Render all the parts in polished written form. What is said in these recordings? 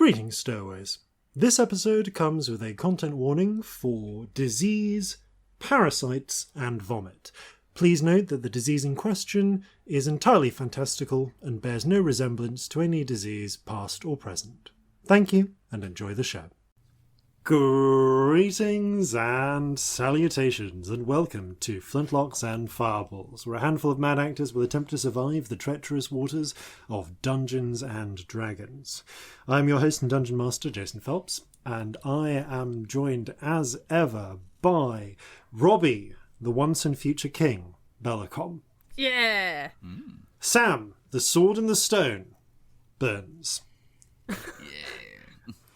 Greetings, stowaways. This episode comes with a content warning for disease, parasites, and vomit. Please note that the disease in question is entirely fantastical and bears no resemblance to any disease past or present. Thank you, and enjoy the show. Greetings and salutations, and welcome to Flintlocks and Fireballs, where a handful of mad actors will attempt to survive the treacherous waters of Dungeons and Dragons. I'm your host and Dungeon Master Jason Phelps, and I am joined as ever by Robbie, the once and future King, Bellekom. Yeah! Sam, the sword and the stone, Burns.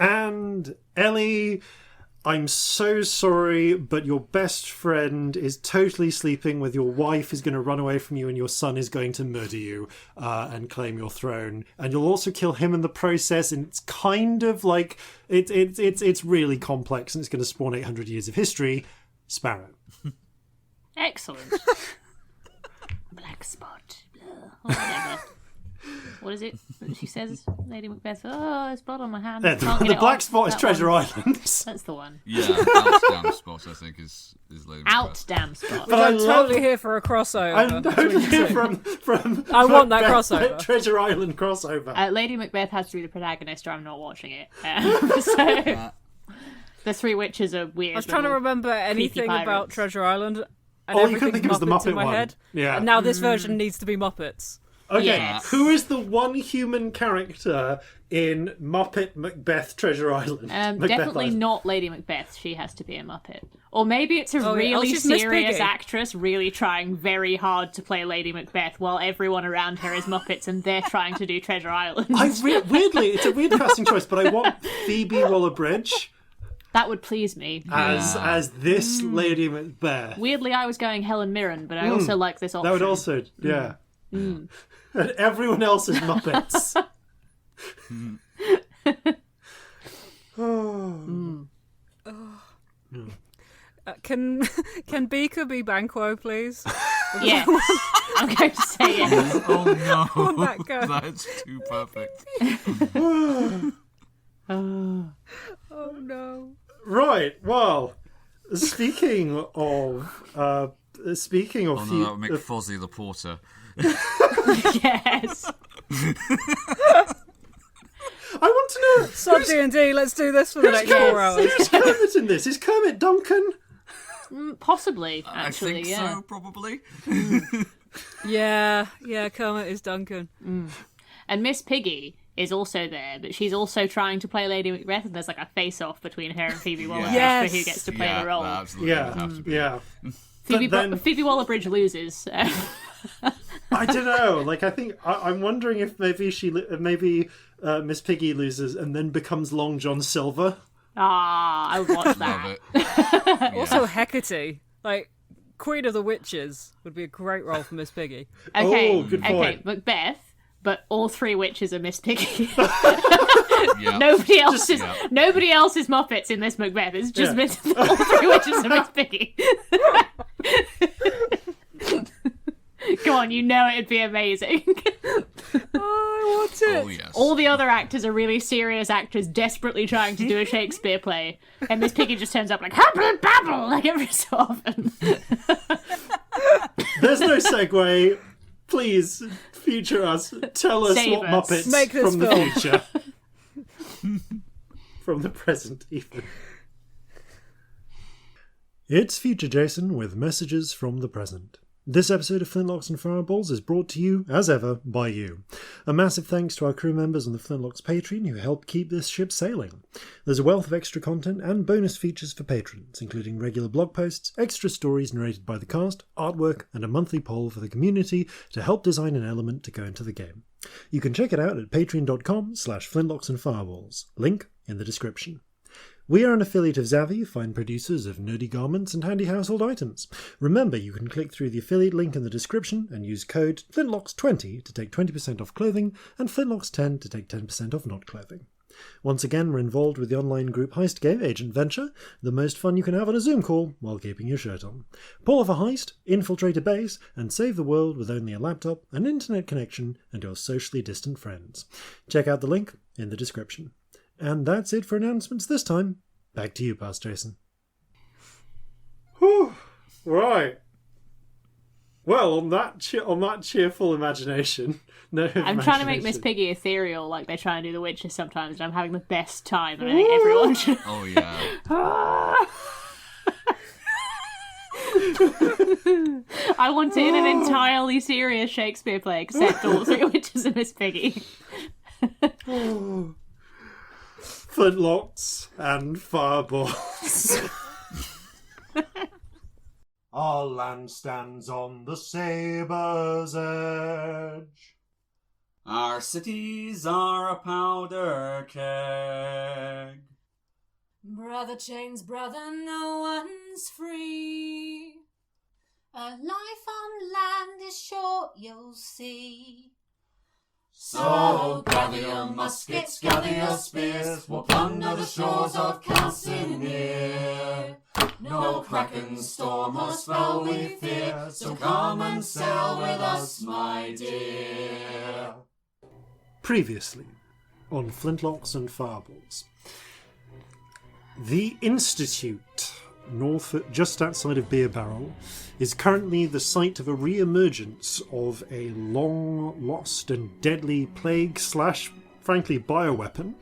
And Ellie, I'm so sorry, but your best friend is totally sleeping with your wife, is going to run away from you, and your son is going to murder you and claim your throne. And you'll also kill him in the process, and it's kind of like, it's really complex, and it's going to spawn 800 years of history. Sparrow. Excellent. Black spot. Or whatever. What is it? She says, Lady Macbeth, oh, there's blood on my hand. The black spot is Treasure Island. That's the one. Yeah, out damn spot, I think, is Lady Out Macbeth. damn spot. But I'm totally here for a crossover. I'm totally here from I want that Macbeth, crossover. Treasure Island crossover. Lady Macbeth has to be the protagonist or I'm not watching it. So the three witches are weird. I was trying to remember anything about pirates. Treasure Island. And All you couldn't think everything's of was the Muppets in Muppet my one. head. Yeah. And now this version needs to be Muppets. Okay, Yes. Who is the one human character in Muppet Macbeth Treasure Island? Macbeth Definitely Island. not Lady Macbeth. She has to be a Muppet. Or maybe it's a Oh, yeah. really Oh, she's Miss serious Piggy. actress really trying very hard to play Lady Macbeth while everyone around her is Muppets and they're trying to do Treasure Island. Weirdly, it's a weird casting choice, but I want Phoebe Waller-Bridge That would please me. as this Lady Macbeth. Weirdly, I was going Helen Mirren, but I also like this option. That would also, yeah. And everyone else is Muppets. Can Beaker be Banquo, please? Yes. I'm going to say yes. Oh no, on that go. that's too perfect. Oh no. Right. Well, speaking of Oh no, that would make Fozzie the porter. Yes. I want to know. Sub D&D, let's do this for the next 4 hours. Who's Kermit in this? Is Kermit Duncan? Possibly, actually, I think yeah. so, probably. Yeah, Kermit is Duncan. And Miss Piggy is also there, but she's also trying to play Lady Macbeth, and there's like a face-off between her and Phoebe Waller-Bridge Yes. for who gets to play Yeah, the role. that absolutely would have to be. Yeah. Phoebe, But then- Phoebe Waller-Bridge loses. I don't know. Like, I think I'm wondering if maybe Miss Piggy loses and then becomes Long John Silver. I would watch Love that. it. Also Hecate, like Queen of the Witches, would be a great role for Miss Piggy. Okay, Oh, good point. Macbeth, but all three witches are Miss Piggy. Yeah. Nobody else is yeah. nobody else is Muppets in this Macbeth. It's just Yeah. all three witches are Miss Piggy. Come on, you know it'd be amazing. Oh, I want it. Oh yes. All the other actors are really serious actors desperately trying to do a Shakespeare play, and Miss Piggy just turns up like "Hubble and babble" like every so often. There's no segue. Please, future us, tell us Save what us. Muppets Make this from the film. future. From the present, even. It's Future Jason with messages from the present. This episode of Flintlocks and Fireballs is brought to you, as ever, by you. A massive thanks to our crew members on the Flintlocks Patreon who help keep this ship sailing. There's a wealth of extra content and bonus features for patrons, including regular blog posts, extra stories narrated by the cast, artwork, and a monthly poll for the community to help design an element to go into the game. You can check it out at patreon.com/Flintlocks and Fireballs. Link in the description. We are an affiliate of Zavvi, fine producers of nerdy garments and handy household items. Remember, you can click through the affiliate link in the description and use code FLINTLOCKS20 to take 20% off clothing and FLINTLOCKS10 to take 10% off not clothing. Once again, we're involved with the online group heist game Agent Venture, the most fun you can have on a Zoom call while keeping your shirt on. Pull off a heist, infiltrate a base, and save the world with only a laptop, an internet connection, and your socially distant friends. Check out the link in the description. And that's it for announcements this time. Back to you, Past Jason. Whew. Right. Well, on that cheerful imagination. I'm trying to make Miss Piggy ethereal like they try and do the witches sometimes, and I'm having the best time, and I think everyone should... Oh, yeah. I want it in an entirely serious Shakespeare play, except all three witches and Miss Piggy. Flintlocks and Fireballs. Our land stands on the sabre's edge. Our cities are a powder keg. Brother chains, brother, no one's free. A life on land is short, you'll see. So gather your muskets, gather your spears, we'll plunder the shores of Calcinea. No kraken, storm or spell we fear, so come and sail with us, my dear. Previously on Flintlocks and Fireballs. The Institute, just outside of Beer Barrel, is currently the site of a re-emergence of a long-lost and deadly plague / frankly, bioweapon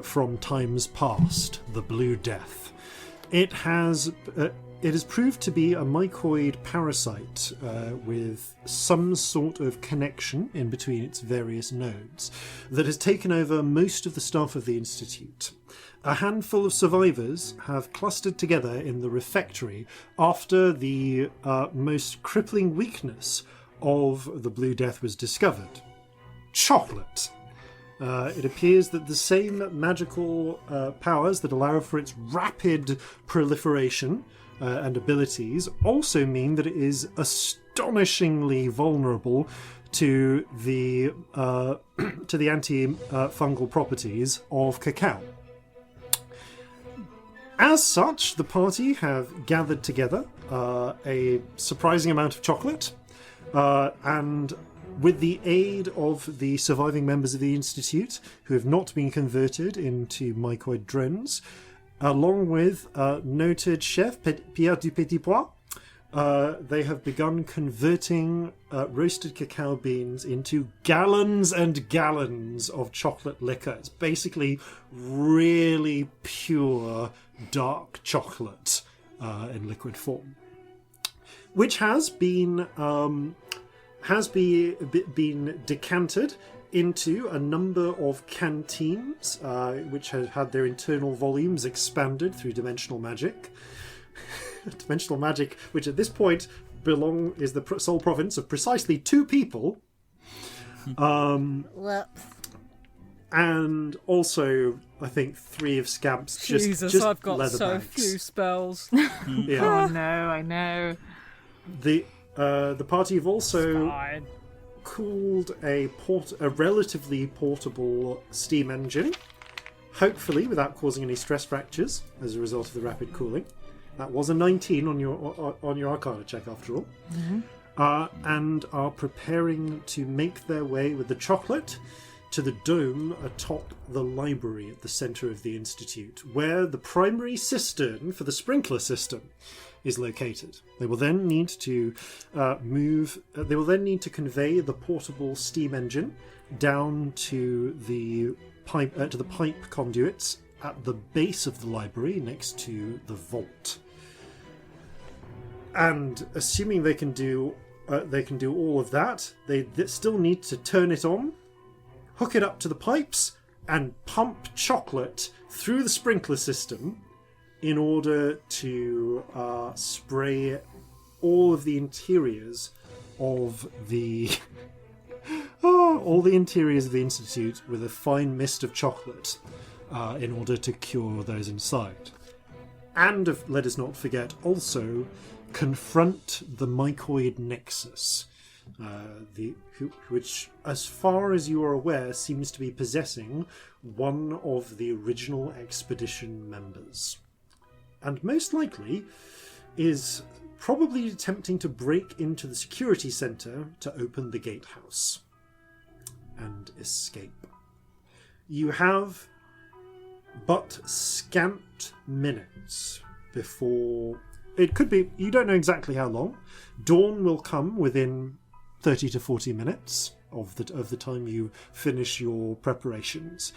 from times past, the Blue Death. It has proved to be a mycoid parasite with some sort of connection in between its various nodes that has taken over most of the staff of the Institute. A handful of survivors have clustered together in the refectory after the most crippling weakness of the Blue Death was discovered. Chocolate. It appears that the same magical powers that allow for its rapid proliferation and abilities also mean that it is astonishingly vulnerable to the anti-fungal properties of cacao. As such, the party have gathered together a surprising amount of chocolate, and with the aid of the surviving members of the Institute, who have not been converted into mycoid drones, along with noted chef Pierre du Petit Pois, they have begun converting roasted cacao beans into gallons and gallons of chocolate liquor. It's basically really pure dark chocolate in liquid form, which has been decanted into a number of canteens, which have had their internal volumes expanded through dimensional magic. Dimensional magic, which at this point is the sole province of precisely 2 people. And also, I think 3 of Scamp's Jesus, just I've got leather so bags. few spells. Yeah. Oh no, I know. The party have also Fine. cooled a relatively portable steam engine, hopefully without causing any stress fractures as a result of the rapid cooling. That was a 19 on your Arcana check, after all. Mm-hmm. And are preparing to make their way with the chocolate to the dome atop the library at the centre of the Institute, where the primary cistern for the sprinkler system is located. They will then need to convey the portable steam engine down to the pipe conduits at the base of the library next to the vault. And assuming they can do all of that, they still need to turn it on, hook it up to the pipes, and pump chocolate through the sprinkler system in order to spray all of the interiors of the Institute with a fine mist of chocolate in order to cure those inside. And let us not forget, also confront the mycoid nexus, which, as far as you are aware, seems to be possessing one of the original expedition members. And most likely is probably attempting to break into the security centre to open the gatehouse and escape. You have but scamped minutes before... It could be... You don't know exactly how long. Dawn will come within 30 to 40 minutes of the time you finish your preparations.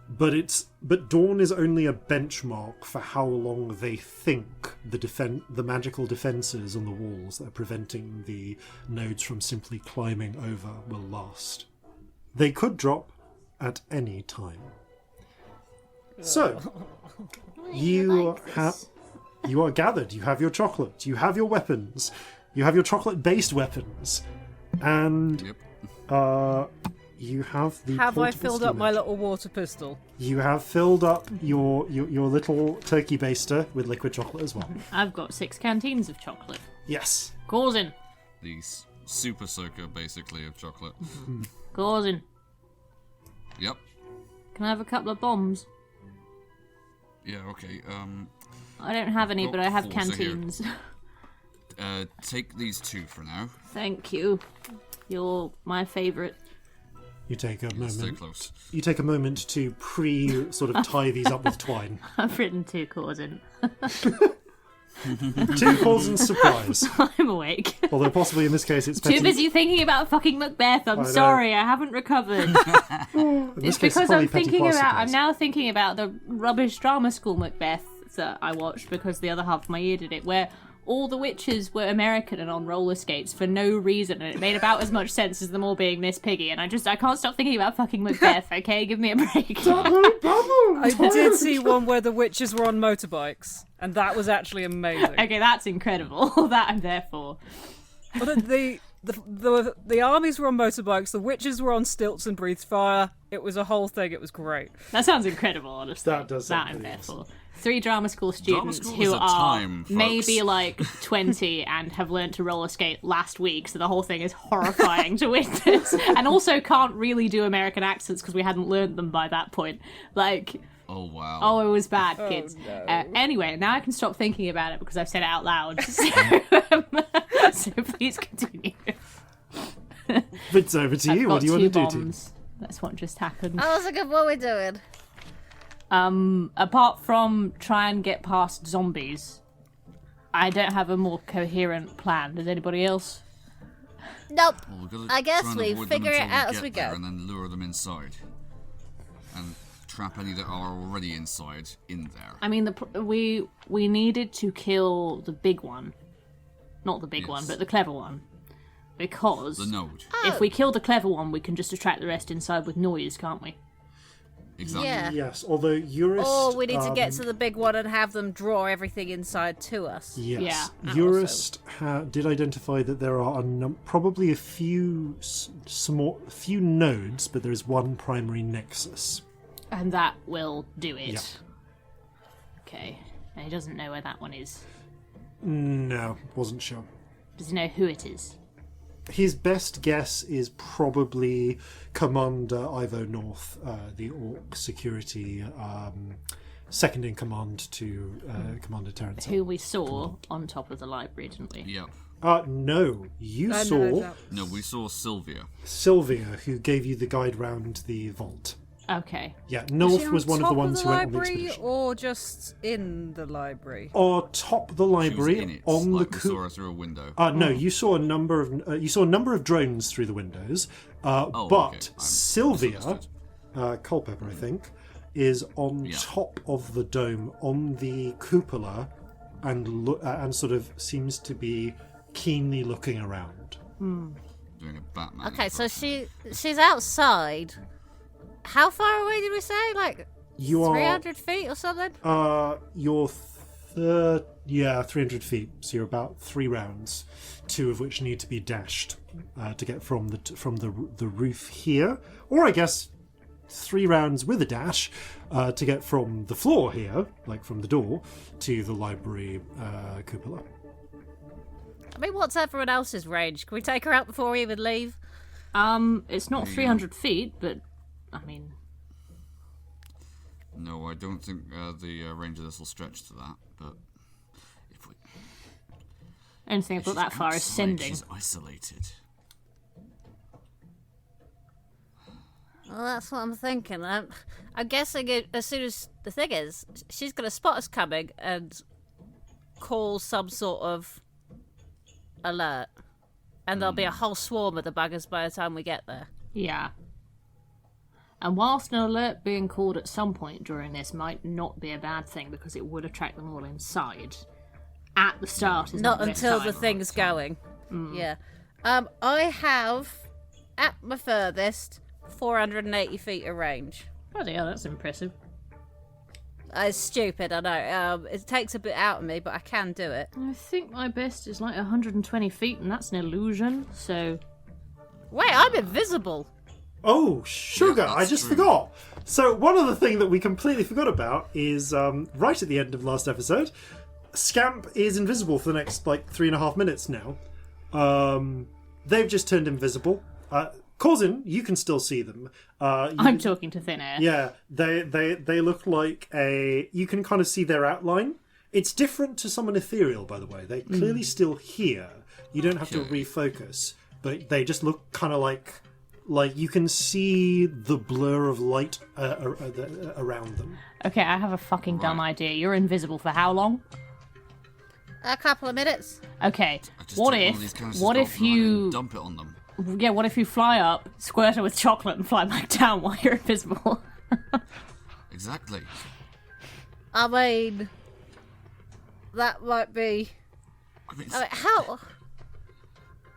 But dawn is only a benchmark for how long they think the magical defences on the walls that are preventing the nodes from simply climbing over will last. They could drop at any time. So, you are gathered, you have your chocolate, you have your weapons, you have your chocolate-based weapons, and you have the Have I portable filled up my steamer. little water pistol? You have filled up your little turkey baster with liquid chocolate as well. I've got 6 canteens of chocolate. Yes. Corzin. The super soaker, basically, of chocolate. Corzin. Yep. Can I have a couple of bombs? Yeah, okay. I don't have any, Got but I have 4 here. canteens. Take these 2 for now. Thank you. You're my favourite. You take a Stay moment. close. You take a moment to sort of tie these up with twine. I've written 2 Corzin. To Corzin's surprise, I'm awake. although possibly in this case it's Too busy thinking about fucking Macbeth. I'm know. sorry, I haven't recovered. In this It's case, because probably I'm Petty thinking Pois about. surprise. I'm now thinking about the rubbish drama school Macbeth that I watched because the other half of my ear did it, where all the witches were American and on roller skates for no reason, and it made about as much sense as them all being Miss Piggy. And I can't stop thinking about fucking Macbeth. Okay, give me a break. I did see one where the witches were on motorbikes, and that was actually amazing. Okay, that's incredible. That I'm there for. Well, the armies were on motorbikes, the witches were on stilts and breathed fire. It was a whole thing. It was great. That sounds incredible, honestly. That does sound I'm pretty there awesome. for. 3 drama school students school who is a are time, folks. maybe like 20 and have learned to roller skate last week, so the whole thing is horrifying to witness. And also can't really do American accents because we hadn't learned them by that point. Like, Oh, wow. oh, it was bad, kids. no. Anyway, now I can stop thinking about it because I've said it out loud. So please continue. It's over to you. I've What got do you want 2 to do to? bombs. That's what just happened. I was like, what are we doing? Apart from try and get past zombies, I don't have a more coherent plan. Does anybody else? Nope. Well, we've got to I guess try and we avoid them figure it until out as get we there go. And then lure them inside. And trap any that are already inside in there. I mean, we needed to kill the big one, not the big one, Yes. but the clever one, because The node. if we kill the clever one, we can just attract the rest inside with noise, can't we? Exactly. Yeah. Yes, although Eurist... Or we need to get to the big one and have them draw everything inside to us. Yes, Yeah. Eurist did identify that there are probably a few few nodes, but there is one primary nexus. And that will do it. Yeah. Okay. And he doesn't know where that one is. No, wasn't sure. Does he know who it is? His best guess is probably Commander Ivo North, the Orc security second in command to Commander Terrence. Who we saw on top of the library, didn't we? Yep. No, you saw no. No, we saw Sylvia. Sylvia, who gave you the guide round the vault. Okay. Yeah, North was one of the ones who went on the library expedition. or just in the library? Or top the She was in library it, on like the we saw her through a window. No, you saw a number of drones through the windows. But okay. I'm Sylvia, misunderstood. Culpepper, I think, is on Yeah. top of the dome on the cupola, and sort of seems to be keenly looking around. Doing a Batman. Okay, so impression. she's outside. How far away did we say? Like You are 300 feet or something? you're 300 feet. So you're about 3 rounds, 2 of which need to be dashed to get from the roof here, or I guess 3 rounds with a dash to get from the floor here, like from the door, to the library cupola. I mean, what's everyone else's range? Can we take her out before we even leave? It's not 300 feet, but I mean, No, I don't think the range of this will stretch to that, but if we... I don't think I've got that far is outside, sending. She's isolated. Well, that's what I'm thinking. I'm guessing as soon as the thing is, she's going to spot us coming and call some sort of alert. And there'll be a whole swarm of the buggers by the time we get there. Yeah. And whilst an alert being called at some point during this might not be a bad thing because it would attract them all inside, at the start is Not the best until time. the thing's going. Yeah. I have, at my furthest, 480 feet of range. Bloody hell, that's impressive. It's stupid, I know. It takes a bit out of me, but I can do it. I think my best is like 120 feet, and that's an illusion, so... Wait, I'm invisible. Oh, sugar! Yeah, I that's just true. forgot. So one other thing that we completely forgot about is right at the end of last episode, Scamp is invisible for the next 3.5 minutes now. They've just turned invisible. Corzin, you can still see them. I'm talking to thin air. Yeah, they look like you can kind of see their outline. It's different to someone ethereal, by the way. They're clearly still here. You don't have to Okay. refocus, but they just look kind of like you can see the blur of light around them. Okay, I have a fucking dumb idea. You're invisible for how long? A couple of minutes. Okay, I just what take one if... of these canisters What off if and I can you... dump it on them? Yeah, what if you fly up, squirt her with chocolate, and fly back down while you're invisible? Exactly. I mean, that might be... I mean, I mean, how...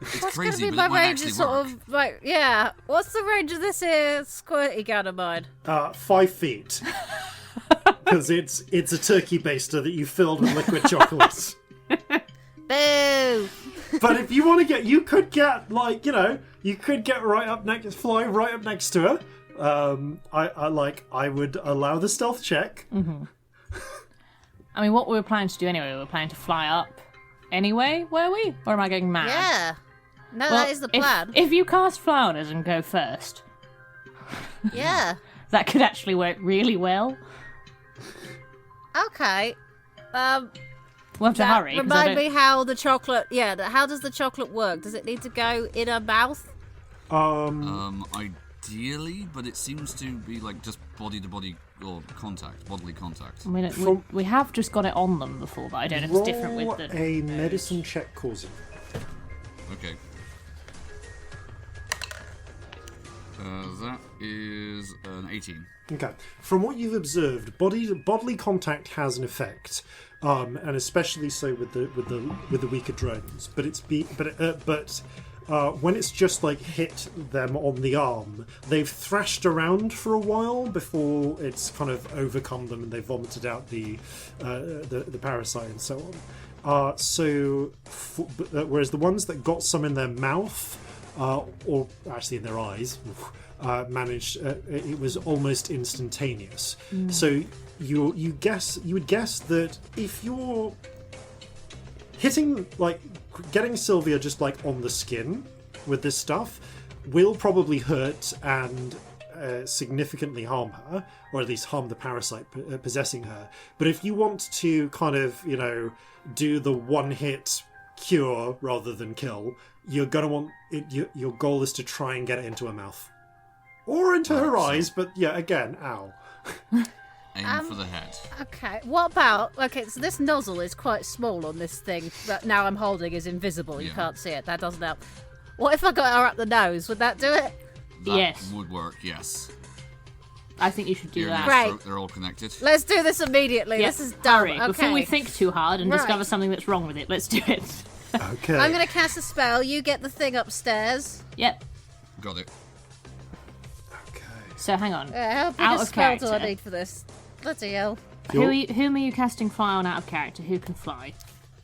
it's What's going to crazy, be but my it might range actually of sort work. of... Like, yeah, what's the range of this here squirty gun of mine? 5 feet. Because it's a turkey baster that you filled with liquid chocolates. Boo! But if you want to get, you could get you could get right up next, fly right up next to her. I would allow the stealth check. I mean, what we were planning to do anyway, we were planning to fly up anyway, were we? Or am I going mad? Yeah. No, Well, that is the plan. If you cast fly on us and go first, Yeah. that could actually work really well. Okay. We'll have to hurry. 'cause I Remind don't- me how the chocolate... Yeah, how does the chocolate work? Does it need to go in her mouth? Ideally, but it seems to be just body-to-body or bodily contact. I mean, we have just got it on them before, but I don't know if it's different with the... a medicine check, Corzin. Okay. That is an 18. Okay. From what you've observed, bodily contact has an effect, and especially so with the weaker drones. But when it's just hit them on the arm, they've thrashed around for a while before it's kind of overcome them and they've vomited out the parasite and so on. Whereas the ones that got some in their mouth, or actually in their eyes, managed. It was almost instantaneous. So you would guess that if you're hitting getting Sylvia just on the skin with this stuff will probably hurt and significantly harm her, or at least harm the parasite possessing her. But if you want to kind of do the one-hit cure rather than kill, you're gonna want it. Your goal is to try and get it into her mouth or into her eyes. But yeah, again, ow. Aim for the head. Okay, what about... Okay, so this nozzle is quite small on this thing that now I'm holding is invisible. You Yeah. can't see it. That doesn't help. What if I got her up the nose? Would that do it? That Yes. would work, yes. I think you should do Ear, that. nose, Right. throat, they're all connected. Let's do this immediately. Yes, This is dumb. hurry. Okay. Before we think too hard and Right. discover something that's wrong with it, let's do it. Okay. I'm going to cast a spell. You get the thing upstairs. Yep. Got it. Okay. So hang on. How big Out a of spell do I character. need for this? Bloody hell. Whom are you casting fly on out of character? Who can fly?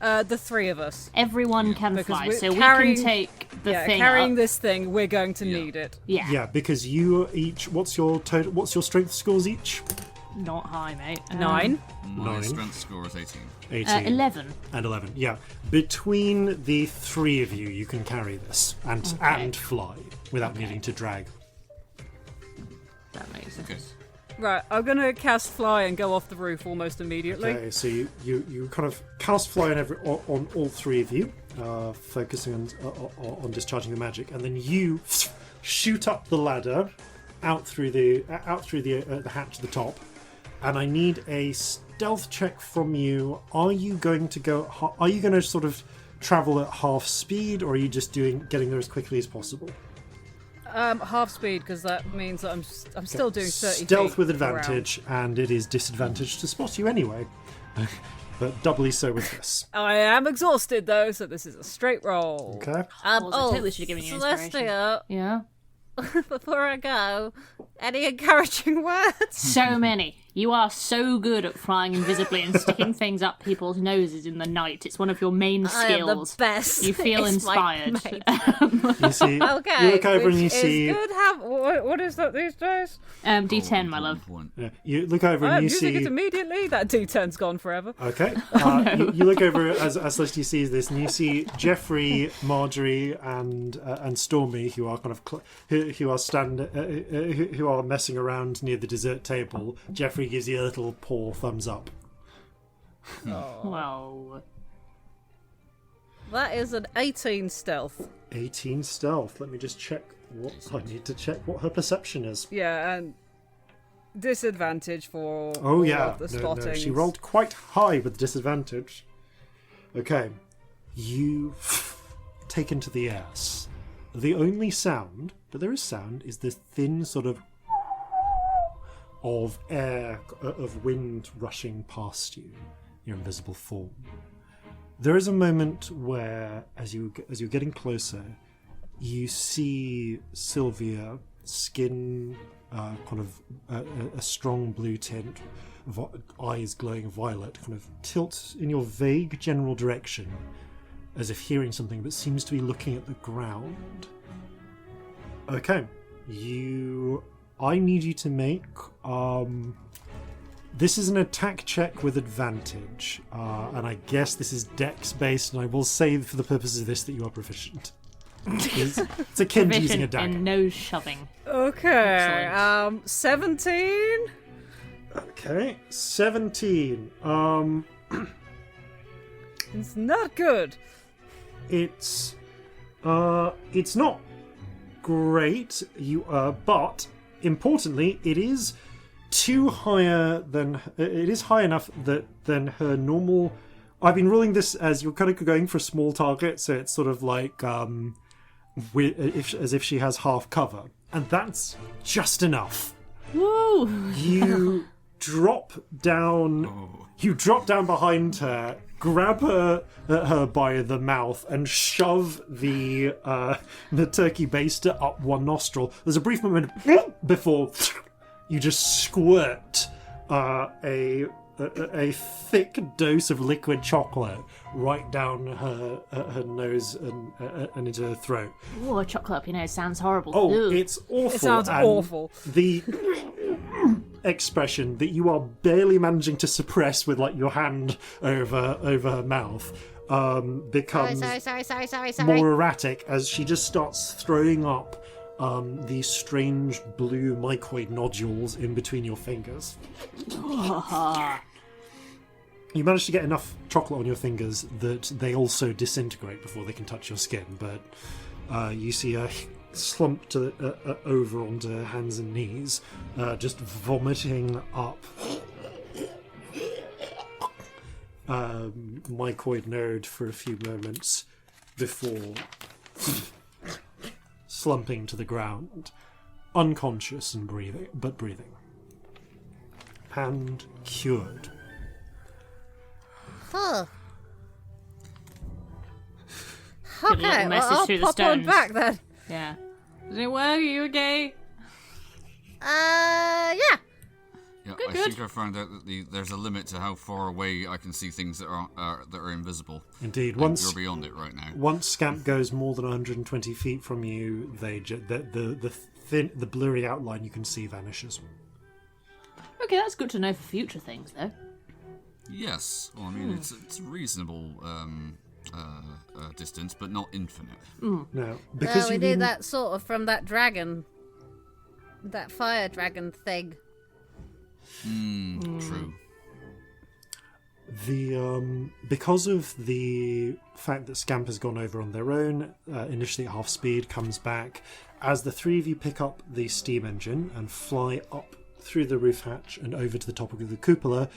The three of us. Everyone can Because fly, we're so we carrying- can take the thing carrying up. this thing, we're going to Yeah. need it. Yeah. Yeah, because you each. What's your total? What's your strength scores each? Not high, mate. 9. My 9. strength score is 18. 18 11. and 11. Yeah, between the three of you, you can carry this and fly without needing to drag. That makes sense. Okay. Right, I'm going to cast fly and go off the roof almost immediately. Okay, so you kind of cast fly on all three of you, focusing on discharging the magic, and then you shoot up the ladder out through the hatch at the top, and I need a stealth check from you. Are you going to sort of travel at half speed, or are you just getting there as quickly as possible? Half speed, because that means that I'm still doing 30 Stealth feet with around. advantage, and it is disadvantage to spot you anyway. But doubly so with this. I am exhausted though, so this is a straight roll. Okay. I totally should have given you inspiration. Celestia, Yeah. before I go, any encouraging words? So many. You are so good at flying invisibly and sticking things up people's noses in the night. It's one of your main I am the skills. best. You feel It's my inspired. main- You see, Okay, you look over and you Which see. is good. What is that these days? D10, my love. Point. Yeah, you look over I and am you using see. it immediately. That D10's gone forever. Okay. You look over as Celestia sees this, and you see Jeffrey, Marjorie, and Stormy, who are kind of who are messing around near the dessert table. Jeffrey gives you a little paw thumbs up. Well, That is an 18 stealth. 18 stealth. Let me just check I need to check what her perception is. Yeah, and disadvantage for Oh all yeah, of the no, spottings. she rolled quite high with disadvantage. Okay, you taken to the air. The only sound, but there is sound, is this thin sort of air, of wind rushing past you, your invisible form. There is a moment where, as you're getting closer, you see Sylvia, skin kind of a strong blue tint, eyes glowing violet, kind of tilt in your vague general direction, as if hearing something, but seems to be looking at the ground. Okay, I need you to make. This is an attack check with advantage, and I guess this is dex based, and I will say for the purposes of this that you are proficient. It's akin to using a proficient dagger. in nose shoving. Okay, Excellent. 17. Okay, 17. It's not good. It's not great. But importantly, it is high enough than her normal. I've been ruling this as you're kind of going for a small target, so it's sort of like as if she has half cover, and that's just enough. Woo! You drop down. You drop down behind her, grab her by the mouth, and shove the turkey baster up one nostril. There's a brief moment before you just squirt a thick dose of liquid chocolate right down her nose and into her throat. Ooh, a chocolate up your nose sounds horrible. Oh, Ooh. it's awful. It sounds and awful. The expression that you are barely managing to suppress with like your hand over her mouth becomes Sorry. more erratic as she just starts throwing up these strange blue mycoid nodules in between your fingers. You manage to get enough chocolate on your fingers that they also disintegrate before they can touch your skin, but you see her slumped over onto her hands and knees, just vomiting up mycoid node for a few moments before slumping to the ground, unconscious and breathing. And cured. Huh. Good Okay, little message well, I'll through the pop on stones. back then. Yeah. Does it work? Are you okay? Yeah. Yeah, Good, I good. think I found out that there's a limit to how far away I can see things that are invisible. Indeed, And once you're beyond it right now. Once Scamp goes more than 120 feet from you, the blurry outline you can see vanishes. Okay, that's good to know for future things, though. Yes, well, I mean it's a reasonable distance, but not infinite. Now, because we you've did been, that sort of from that dragon. That fire dragon thing. True. because of the fact that Scamp has gone over on their own, initially at half speed, comes back. As the three of you pick up the steam engine and fly up through the roof hatch and over to the top of the cupola,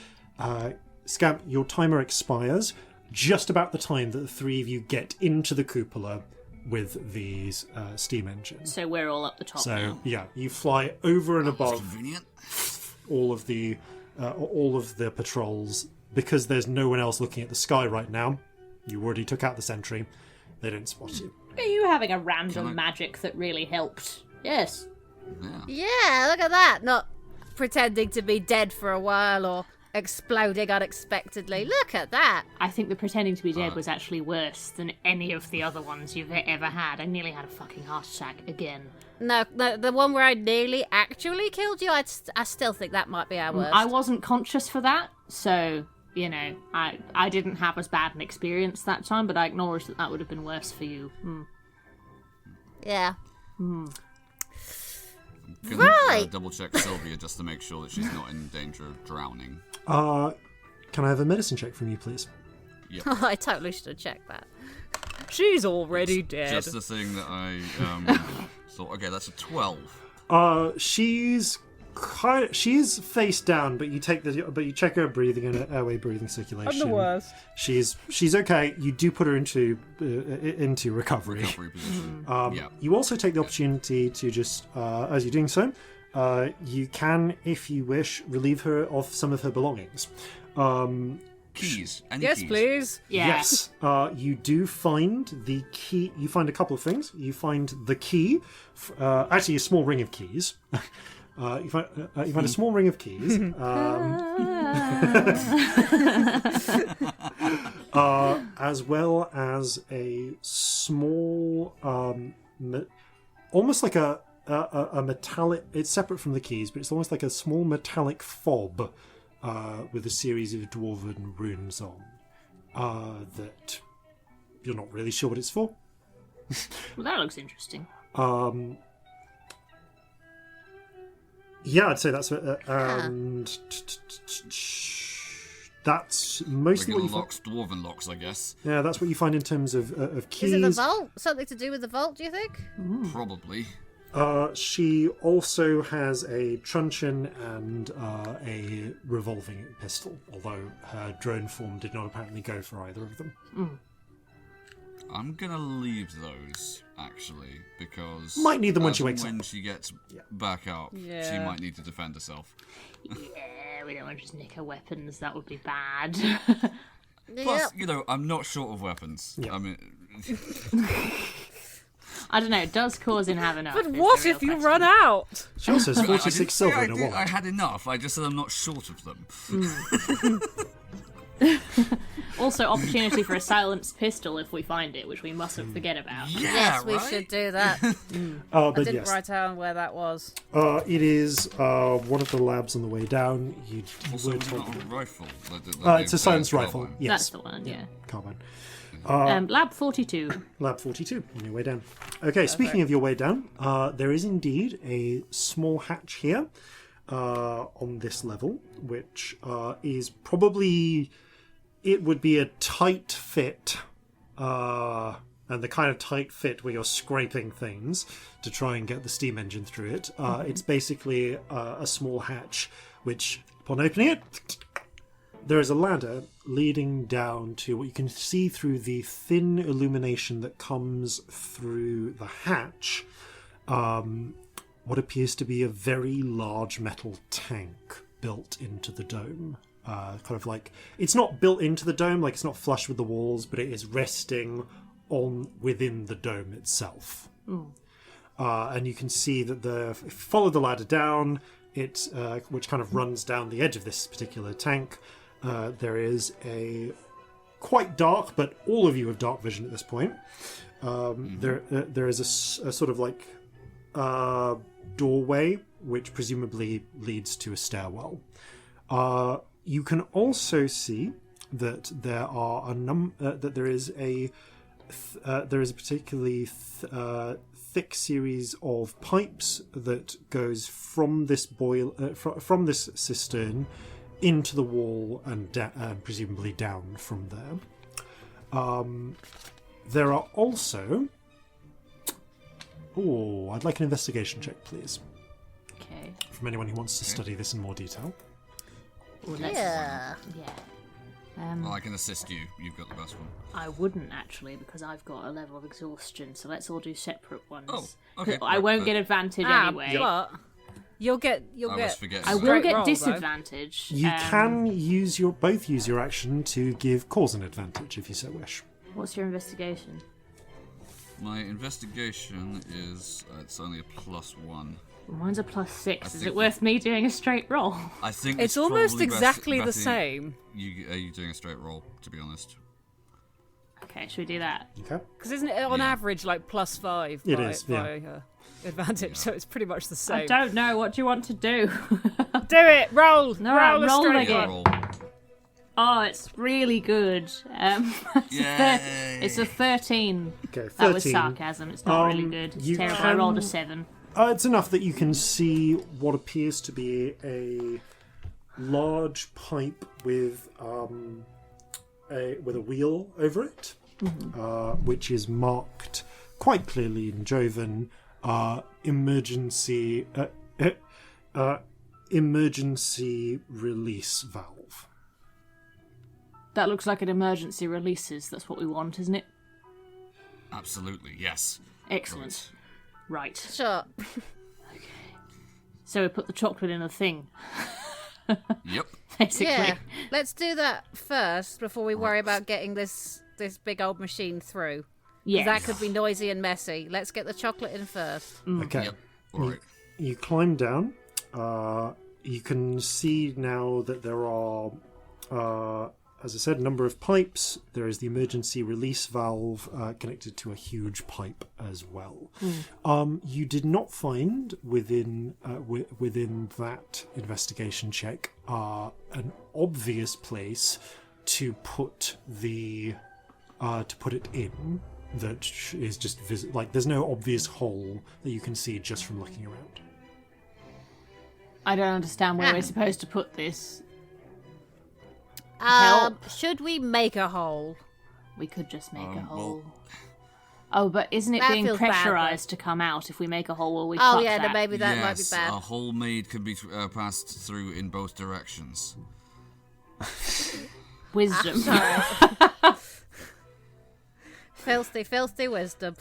Scamp, your timer expires just about the time that the three of you get into the cupola with these steam engines. So we're all up the top now. Yeah, you fly over and above Convenient. all of the patrols. Because there's no one else looking at the sky right now. You already took out the sentry. They don't spot you. Are you having a random magic that really helped? Yes. Yeah, look at that. Not pretending to be dead for a while or exploding unexpectedly. Look at that. I think the pretending to be dead was actually worse than any of the other ones you've ever had. I nearly had a fucking heart attack again. No, the one where I nearly actually killed you, I still think that might be our worst. I wasn't conscious for that, so, you know, I didn't have as bad an experience that time, but I acknowledge that would have been worse for you. Yeah. Can double check Sylvia just to make sure that she's not in danger of drowning. Can I have a medicine check from you, please? Yep. I totally should have checked that. She's already dead. Just the thing that I thought. Okay, that's a 12. She's face down, but you check her breathing and her airway breathing circulation. I'm the worst. She's okay. You do put her into recovery. Position. You also take the opportunity to just, as you're doing so, you can, if you wish, relieve her of some of her belongings. Keys. Any Yes, keys? please. Yeah. Yes, you do find the key. You find a couple of things. You find the key, actually a small ring of keys. You find a small ring of keys, as well as a small, almost like a metallic. It's separate from the keys, but it's almost like a small metallic fob with a series of dwarven runes on. That you're not really sure what it's for. Well, that looks interesting. Yeah, I'd say that's and that's mostly what you locks, dwarven locks, I guess. Yeah, that's what you find in terms of keys. Is it the vault? Something to do with the vault, do you think? Probably. She also has a truncheon and a revolving pistol, although her drone form did not apparently go for either of them. I'm gonna leave those, actually, because... Might need them when she wakes up. When she gets back up, she Yeah. might need to defend herself. Yeah, we don't want to just nick her weapons. That would be bad. Plus, you know, I'm not short of weapons. Yeah. I mean... I don't know, does Corzin have enough? But is what the real if you question. run out? She also has I 46 didn't say silver I in a did- I wallet. had enough, I just said I'm not short of them. Also, opportunity for a silenced pistol if we find it, which we mustn't forget about. Yeah, Yes, we right? should do that. But I didn't yes, write down where that was. it is one of the labs on the way down. You Also, were it's told. not a rifle. It's a silenced rifle. That's Yes, the one, yeah. carbine. Lab 42. Lab 42 on your way down. Okay, speaking of your way down, there is indeed a small hatch here on this level, which is probably... It would be a tight fit, and the kind of tight fit where you're scraping things to try and get the steam engine through it. It's basically a small hatch, which, upon opening it, there is a ladder leading down to what you can see through the thin illumination that comes through the hatch. What appears to be a very large metal tank built into the dome. Kind of like, it's not built into the dome, like it's not flush with the walls, but it is resting on within the dome itself. And you can see that if you follow the ladder down, which kind of runs down the edge of this particular tank, there is a quite dark, but all of you have dark vision at this point. There is a sort of like doorway, which presumably leads to a stairwell. You can also see that there are there is a particularly thick series of pipes that goes from this from this cistern into the wall and presumably down from there. There are also... Oh, I'd like an investigation check, please. Okay. From anyone who wants to study this in more detail. Ooh, Yeah. Well, I can assist you. You've got the best one. I wouldn't actually, because I've got a level of exhaustion, so let's all do separate ones. Oh, okay. I won't get advantage anyway. But you'll get I will Straight get roll, disadvantage. You can use both use your action to give Corzin advantage if you so wish. What's your investigation? My investigation is it's only a +1. Mine's a +6. Is think it worth me doing a straight roll? I think It's almost probably exactly the better same. you doing a straight roll, to be honest. Okay, should we do that? Okay. Because isn't it on Yeah. average like +5 It by, is, yeah. by advantage? So it's pretty much the I same. don't know. What do you want to do? Do it! Roll! No, roll a roll straight again. one. Roll. Oh, it's really good. It's a 13. Okay, 13. That was sarcasm. It's not really good. It's you terrible. I rolled a can- 7. It's enough that you can see what appears to be a large pipe with a wheel over it, which is marked quite clearly in Jovan emergency release valve. That looks like an emergency releases. That's what we want, isn't it? Absolutely, yes. Excellent. Right. Sure. So we put the chocolate in a thing, Yep. basically. Yeah. Let's do that first before we worry about getting this big old machine through. 'Cause Yes. that could be noisy and messy. Let's get the chocolate in first. Okay. Yep. All right. You climb down. You can see now that there are, as I said, a number of pipes. There is the emergency release valve connected to a huge pipe as well. You did not find within that investigation check an obvious place to put it in. That is just there's no obvious hole that you can see just from looking around. I don't understand where we're supposed to put this. Help. Should we make a hole? We could just make a well- hole. Oh, but isn't it That being feels bad, pressurized to come out if we make a hole? Will we Oh fuck yeah, that? then maybe that might be Yes, bad. a hole made can be passed through in both directions. Wisdom. Sorry. Filthy wisdom.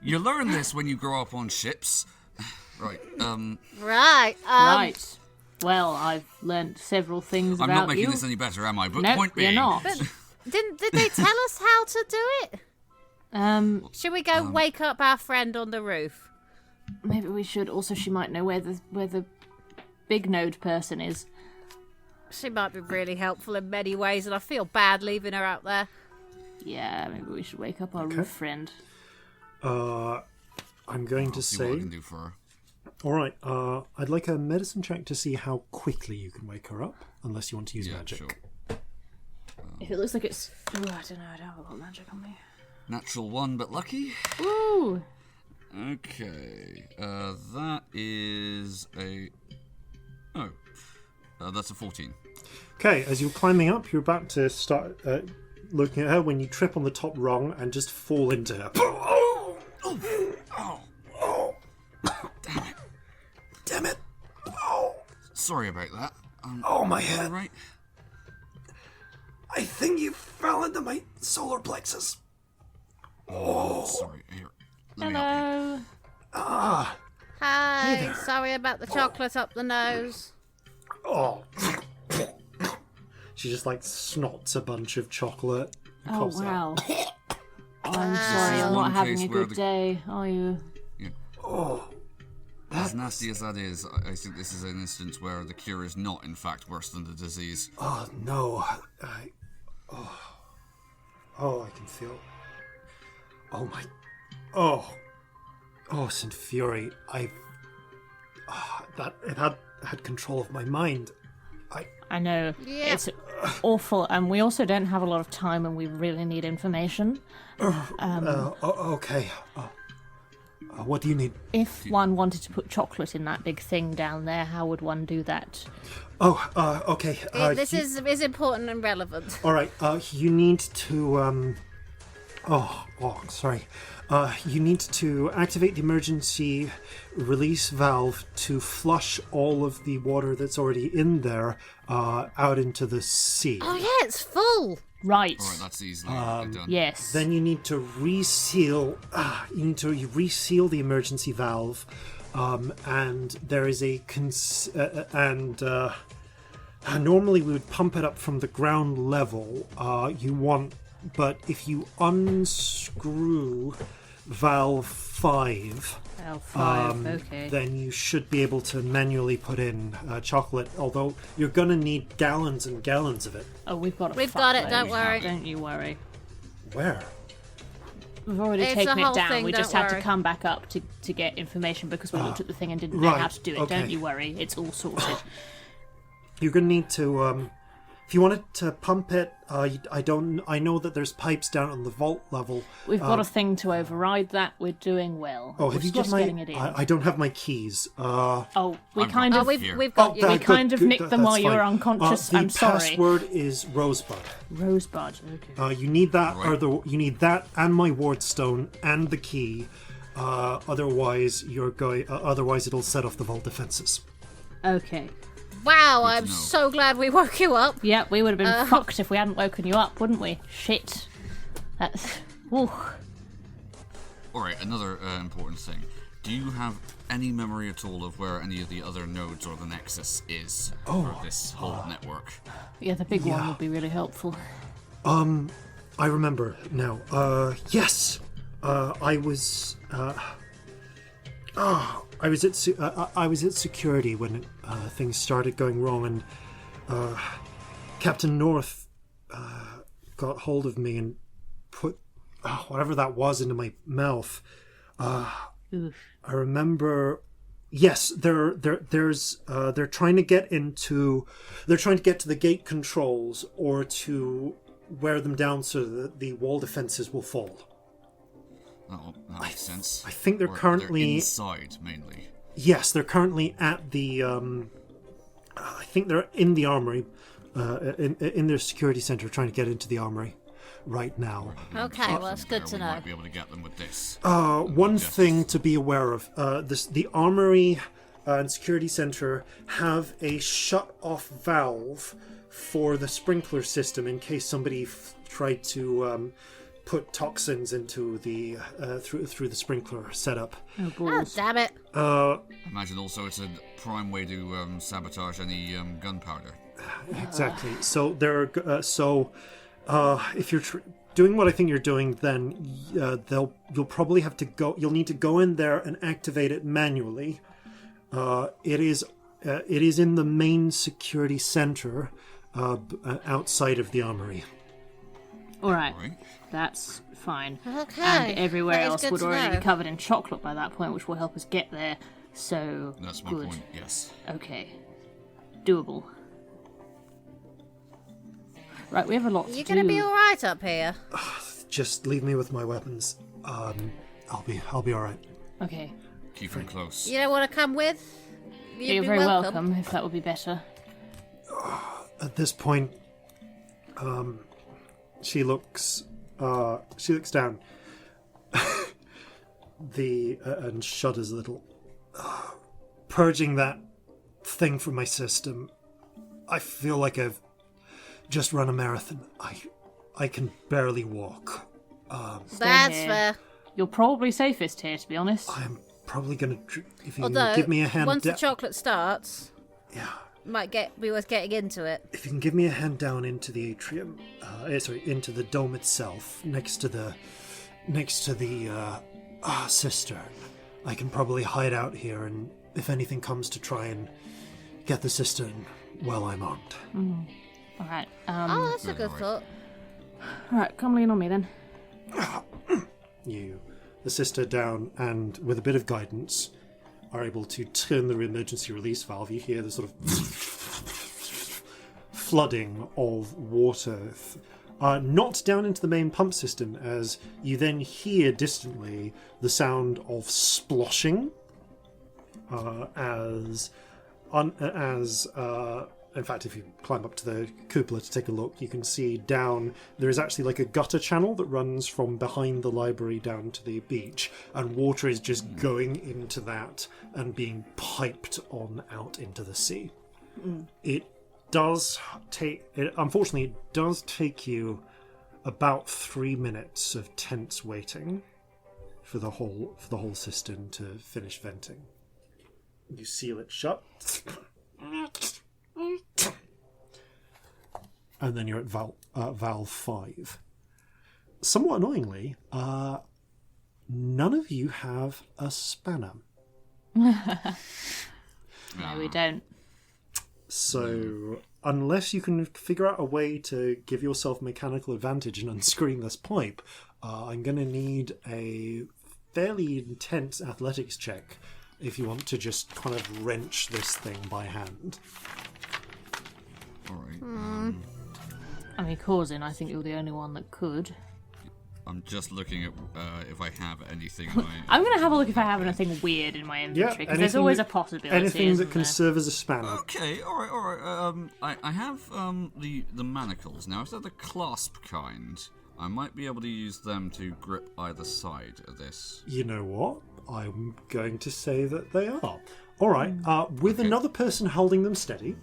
You learn this when you grow up on ships. Right. Right. Right. Well, I've learnt several things I'm about not making you. this any better, am I? But Nope, point you're being, not. Did they tell us how to do it? Should we go wake up our friend on the roof? Maybe we should. Also, she might know where the big node person is. She might be really helpful in many ways, and I feel bad leaving her out there. Yeah, maybe we should wake up our roof friend. I'm going to see what I say, can do for her. all right. I'd like a medicine check to see how quickly you can wake her up, unless you want to use Yeah, magic. sure. If it looks like it's... Ooh, I don't know. I don't have a lot of magic on me. Natural 1, but lucky. Ooh! Okay. That is a... Oh. That's a 14. Okay, as you're climbing up, you're about to start looking at her when you trip on the top rung and just fall into her. Damn it! Oh, Sorry about that. my You head! all right? I think you fell into my solar plexus. Sorry. Here. Let me help you. Hello! Hi, sorry about the chocolate up the nose. Oh. She just snots a bunch of chocolate. and Oh, coughs out. wow. I'm sorry, is I'm one not having case a where good the- day, are you? As nasty as that is, I think this is an instance where the cure is not, in fact, worse than the disease. Oh no! I can feel. Oh my! Oh, St. Fury! It had control of my mind. I know. Yeah. It's awful, and we also don't have a lot of time, and we really need information. Okay. What do you need? If one wanted to put chocolate in that big thing down there, how would one do that? Okay. This is important and relevant. All right. You need to. Sorry. You need to activate the emergency release valve to flush all of the water that's already in there out into the sea. Oh yeah, it's full. Right. Alright, that's easily done. Yes. Then you need to reseal. Reseal the emergency valve, and there is a normally we would pump it up from the ground level. But if you unscrew valve 5, Okay. then you should be able to manually put in chocolate. Although you're gonna need gallons and gallons of it. Oh, we've got it. Don't worry. Don't you worry. Where? We've already It's taken a it whole down. thing, We just don't had to worry. come back up to get information because we looked at the thing and didn't know how right, to do it. okay. Don't you worry. It's all sorted. You're gonna need to. If you wanted to pump it, I know that there's pipes down on the vault level. We've got a thing to override that. We're doing well. Oh, We're have you got just my? getting it in. I don't have my keys. We I've kind got of here. We've got you. we Good, kind of good, nicked them that's while you were fine. unconscious. The I'm sorry. password is Rosebud. Rosebud. Okay. You need that, Right. you need that and my ward stone and the key. Otherwise, otherwise, it'll set off the vault defenses. Okay. Wow, I'm know. so glad we woke you up. Yeah, we would have been fucked if we hadn't woken you up, wouldn't we? Shit. That's. Ooh. Alright, another important thing. Do you have any memory at all of where any of the other nodes or the Nexus is for this whole network? Yeah, the big one would be really helpful. I remember now. Yes, I was. I was at security when things started going wrong, and Captain North got hold of me and put whatever that was into my mouth. Oof. I remember. Yes, they're trying to get to the gate controls or to wear them down so that the wall defenses will fall. Oh, that makes sense. I think they're Or currently inside, mainly. Yes, they're currently at the. I think they're in the armory, in their security center, trying to get into the armory right now. Okay, well, that's good to we know. might be able to get them with this. One thing to be aware of: the armory and security center have a shut-off valve for the sprinkler system in case somebody tried to put toxins into the through the sprinkler setup. Oh, Oh, balls. damn it. Imagine also it's a prime way to sabotage any gunpowder. Exactly. So if you're doing what I think you're doing, then you'll probably have to go. You'll need to go in there and activate it manually. It is in the main security center outside of the armory. All right. Right? That's fine. Okay. And everywhere that is else good would to already know. be covered in chocolate by that point, which will help us get there. So That's my good. point, yes. Okay. Doable. Right, we have a lot to You're do. gonna be all right up here. Just leave me with my weapons. I'll be all right. Okay. Keep them close. You don't want to come with? You'd You're be very welcome, if that would be better. At this point, she looks down, and shudders a little. Purging that thing from my system, I feel like I've just run a marathon. I can barely walk. That's here. fair. You're probably safest here, to be honest. I'm probably gonna. If you Although, can give me a hand, once the chocolate starts, yeah. might be worth getting into it. If you can give me a hand down into the atrium, into the dome itself, next to the cistern, I can probably hide out here, and if anything comes to try and get the cistern, well, I'm armed. All right. Oh, that's a Good, good alright. thought. All right, come lean on me then. You assist her down, and with a bit of guidance, are able to turn the emergency release valve. You hear the sort of flooding of water, not down into the main pump system, as you then hear distantly the sound of sploshing, as in fact, if you climb up to the cupola to take a look, you can see down, there is actually like a gutter channel that runs from behind the library down to the beach, and water is just going into that and being piped on out into the sea. It does take, unfortunately, it does take you about 3 minutes of tense waiting for the whole cistern to finish venting. You seal it shut. And then you're at valve 5. Somewhat annoyingly, none of you have a spanner. No, we don't. So, unless you can figure out a way to give yourself mechanical advantage in unscrewing this pipe, I'm going to need a fairly intense athletics check if you want to just kind of wrench this thing by hand. Alright. I mean, Corzin, I think you're the only one that could. I'm just looking at if I have anything in my... I'm going to have a look if I have anything weird in my inventory, because there's always a possibility. Anything that can there? serve as a spanner. Okay, alright. I have the manacles. Now, if they're the clasp kind, I might be able to use them to grip either side of this. You know what? I'm going to say that they are. Alright, with another person holding them steady,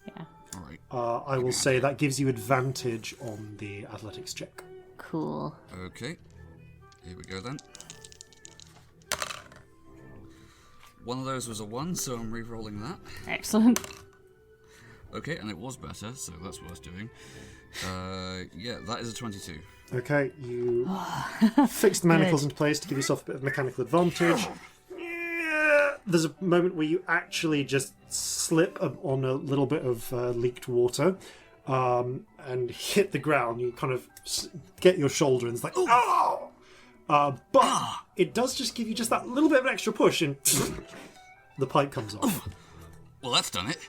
Yeah. Alright. I will say that gives you advantage on the athletics check. Cool. Okay. Here we go then. One of those was a 1, so I'm re-rolling that. Excellent. Okay, and it was better, so that's worth doing. Yeah, that is a 22. Okay, you fix the manacles into place to give yourself a bit of mechanical advantage. There's a moment where you actually just slip on a little bit of leaked water and hit the ground. You kind of get your shoulder and it's like, oh! But it does just give you just that little bit of an extra push and the pipe comes off. Well, that's done it.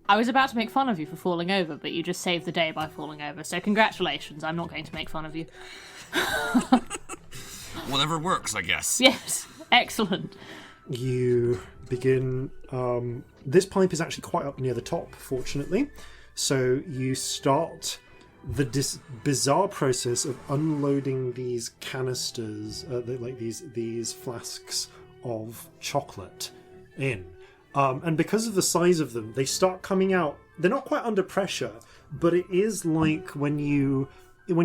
I was about to make fun of you for falling over, but you just saved the day by falling over, so congratulations. I'm not going to make fun of you. Whatever works, I guess. Yes, excellent. You begin... this pipe is actually quite up near the top, fortunately. So you start the bizarre process of unloading these canisters, like these flasks of chocolate in. And because of the size of them, they start coming out. They're not quite under pressure, but it is like when you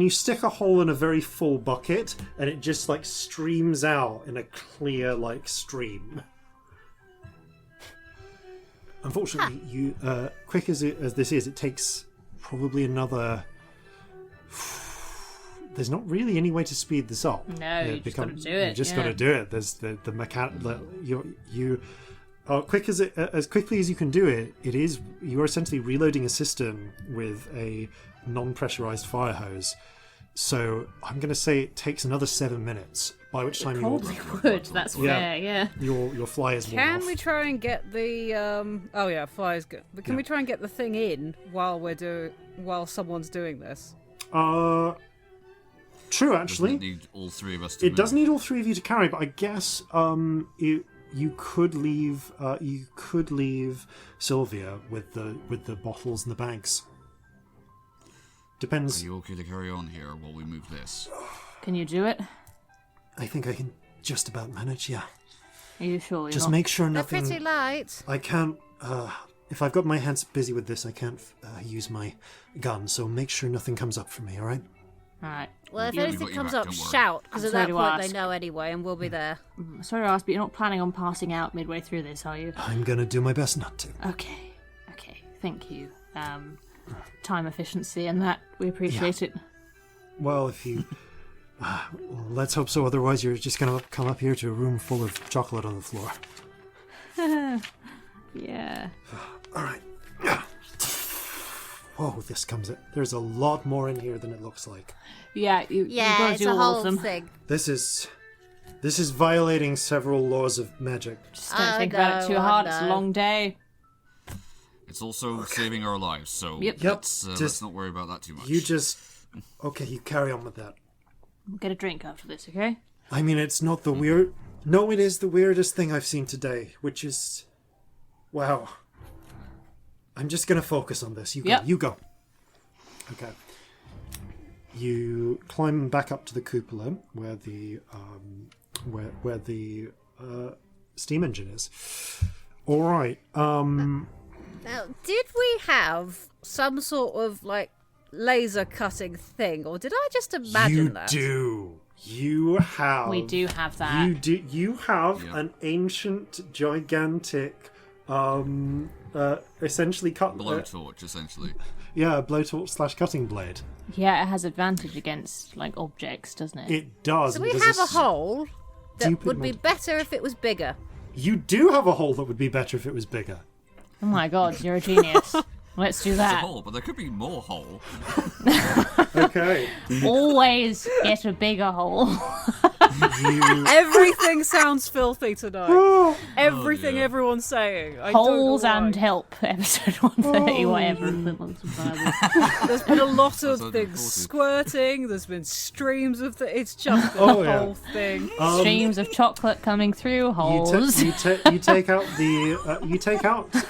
stick a hole in a very full bucket and it just like streams out in a clear like stream. Unfortunately, you quick as this is, it takes probably another. There's not really any way to speed this up. No, you just got to do it. You just got to do it. There's the you. As quickly as you can do it, you are essentially reloading a cistern with a non-pressurized fire hose. So I'm going to say it takes another 7 minutes. By which time Probably would. That's fair. Yeah. Your fly is worn off. Can we try and get the oh yeah, fly is good. But can we try and get the thing in while someone's doing this? True, actually. Doesn't it need all three of us to It move? does need all three of you to carry, but I guess you could leave Sylvia with the bottles and the bags. Depends. Are you okay to carry on here while we move this? Can you do it? I think I can just about manage. Yeah. Are you sure? Just make sure They're nothing. pretty light. I can't. If I've got my hands busy with this, I can't use my gun. So make sure nothing comes up for me. All right. All right. Well, if You- anything got your comes back, up, don't worry. shout, because I'm at sorry that to point they ask. know anyway, and we'll be there. Sorry to ask, but you're not planning on passing out midway through this, are you? I'm gonna do my best not to. Okay. Thank you. Time efficiency and that, we appreciate it. Well, if you. Let's hope so. Otherwise, you're just gonna come up here to a room full of chocolate on the floor. Yeah. All right. Whoa, this comes in. There's a lot more in here than it looks like. Yeah, you've Yeah, got to it's do a all whole of them. thing. This is violating several laws of magic. Just don't think about it too hard. It's a long day. It's also saving our lives, so Yep. let's Just- not worry about that too much. You just okay. You carry on with that. We'll get a drink after this, okay? I mean, it's not the weird. No, it is the weirdest thing I've seen today, which is, wow. I'm just going to focus on this. You go. Yep. You go. Okay. You climb back up to the cupola where the where the steam engine is. All right. Now, did we have some sort of like laser cutting thing, or did I just imagine that? You have. We do have that. You have an ancient, gigantic, essentially cut. Blowtorch, essentially. Yeah, a blowtorch / cutting blade. Yeah, it has advantage against like objects, doesn't it? It does. So we It have a does hole that stupid would be amount- better if it was bigger. You do have a hole that would be better if it was bigger. Oh my god, you're a genius. Let's do It's a that. hole, but there could be more hole. Okay. Always get a bigger hole. Everything sounds filthy tonight. Everything yeah. everyone's saying. I Holes don't know why. and help, episode 130, whatever. Flintlocks and Fireballs. There's been a lot of That's things 140. squirting. There's been streams of it's just the Oh, yeah. whole thing. Streams of chocolate coming through holes. You take out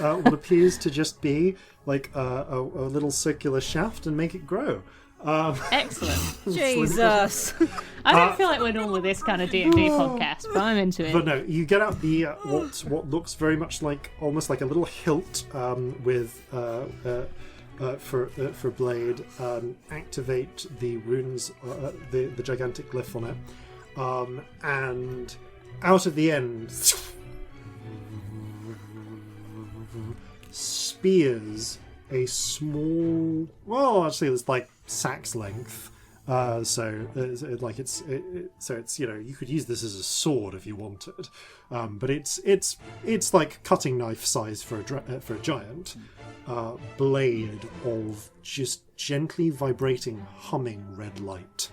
what appears to just be like a little circular shaft and make it grow. Excellent. Jesus. I don't feel like we're normally this kind of D&D podcast, but I'm into it. But no, you get out the what looks very much like almost like a little hilt with for blade. Activate the runes, the gigantic glyph on it, and out of the end spears a small. Well, actually, it's like sack's length. So it's you could use this as a sword if you wanted, but it's like cutting knife size for a giant blade of just gently vibrating, humming red light.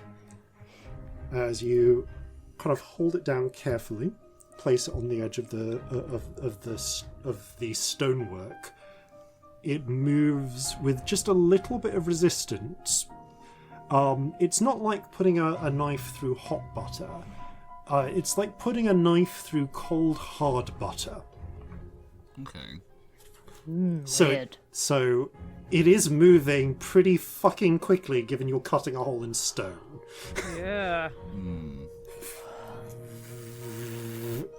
As you kind of hold it down carefully, place it on the edge of the stonework. It moves with just a little bit of resistance. It's not like putting a knife through hot butter. It's like putting a knife through cold, hard butter. Okay. Weird. So it is moving pretty fucking quickly, given you're cutting a hole in stone. Yeah.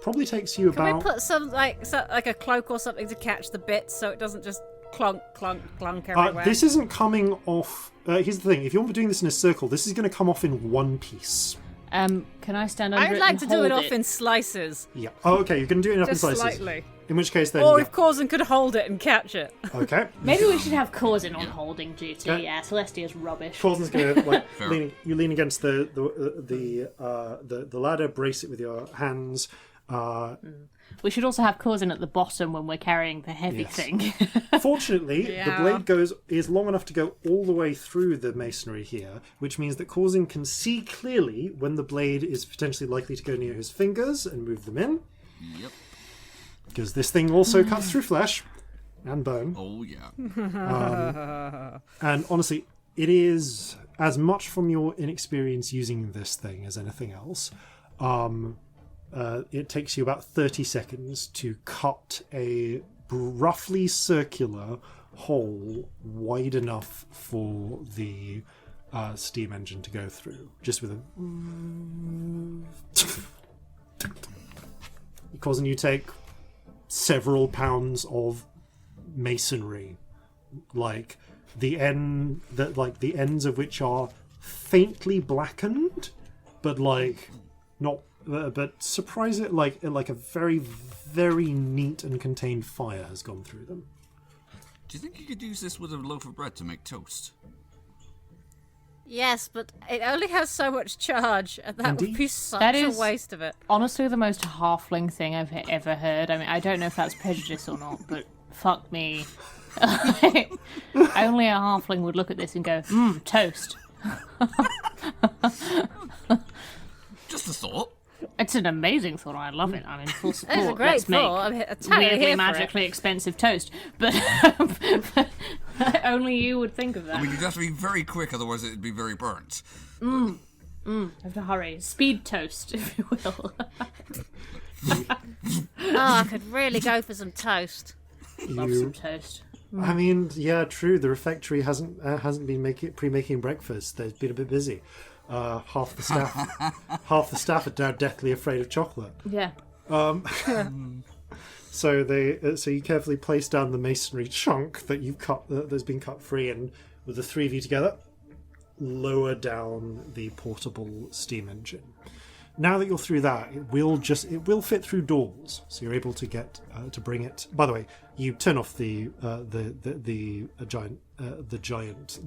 Probably takes you Can we about. put some like a cloak or something to catch the bits so it doesn't just clunk, clunk, clunk everywhere? This isn't coming off. Here's the thing: if you're doing this in a circle, this is going to come off in one piece. Can I stand under I'd it like and to do hold it off in slices, Yeah. Oh, okay. You're going to do it up in Just slices. slightly. In which case, then. Or yeah. if Corzin could hold it and catch it. Okay. Maybe we should have Corzin on holding duty. Yeah. Yeah, Celestia's rubbish. Corzin's going to like Fair. you lean against the ladder, brace it with your hands. We should also have Corzin at the bottom when we're carrying the heavy Yes. thing. Fortunately, the Yeah. blade is long enough to go all the way through the masonry here, which means that Corzin can see clearly when the blade is potentially likely to go near his fingers and move them in, Yep. because this thing also cuts through flesh and bone. Oh yeah. And honestly, it is as much from your inexperience using this thing as anything else. It takes you about 30 seconds to cut a roughly circular hole wide enough for the steam engine to go through, just with a. Causing you take several pounds of masonry, like the ends of which are faintly blackened, but like not. But surprise it, like a very, very neat and contained fire has gone through them. Do you think you could use this with a loaf of bread to make toast? Yes, but it only has so much charge, and that would Indeed. be such That a is- waste of it. Honestly, the most halfling thing I've ever heard. I mean, I don't know if that's prejudice or not, but fuck me. Only a halfling would look at this and go, toast. Just a thought. It's an amazing thought. I love it. I'm in full support. It's a great Let's make thought. I'm totally weirdly, here for it. magically expensive toast. But only you would think of that. I mean, you'd have to be very quick, otherwise it'd be very burnt. I have to hurry. Speed toast, if you will. Oh, I could really go for some toast. Love some toast. I mean, yeah, true. The refectory hasn't been pre-making breakfast. They've been a bit busy. Half the staff are now deathly afraid of chocolate. Yeah. So you carefully place down the masonry chunk that you've cut, that's been cut free, and with the three of you together, lower down the portable steam engine. Now that you're through that, it will fit through doors, so you're able to get to bring it. By the way, you turn off the giant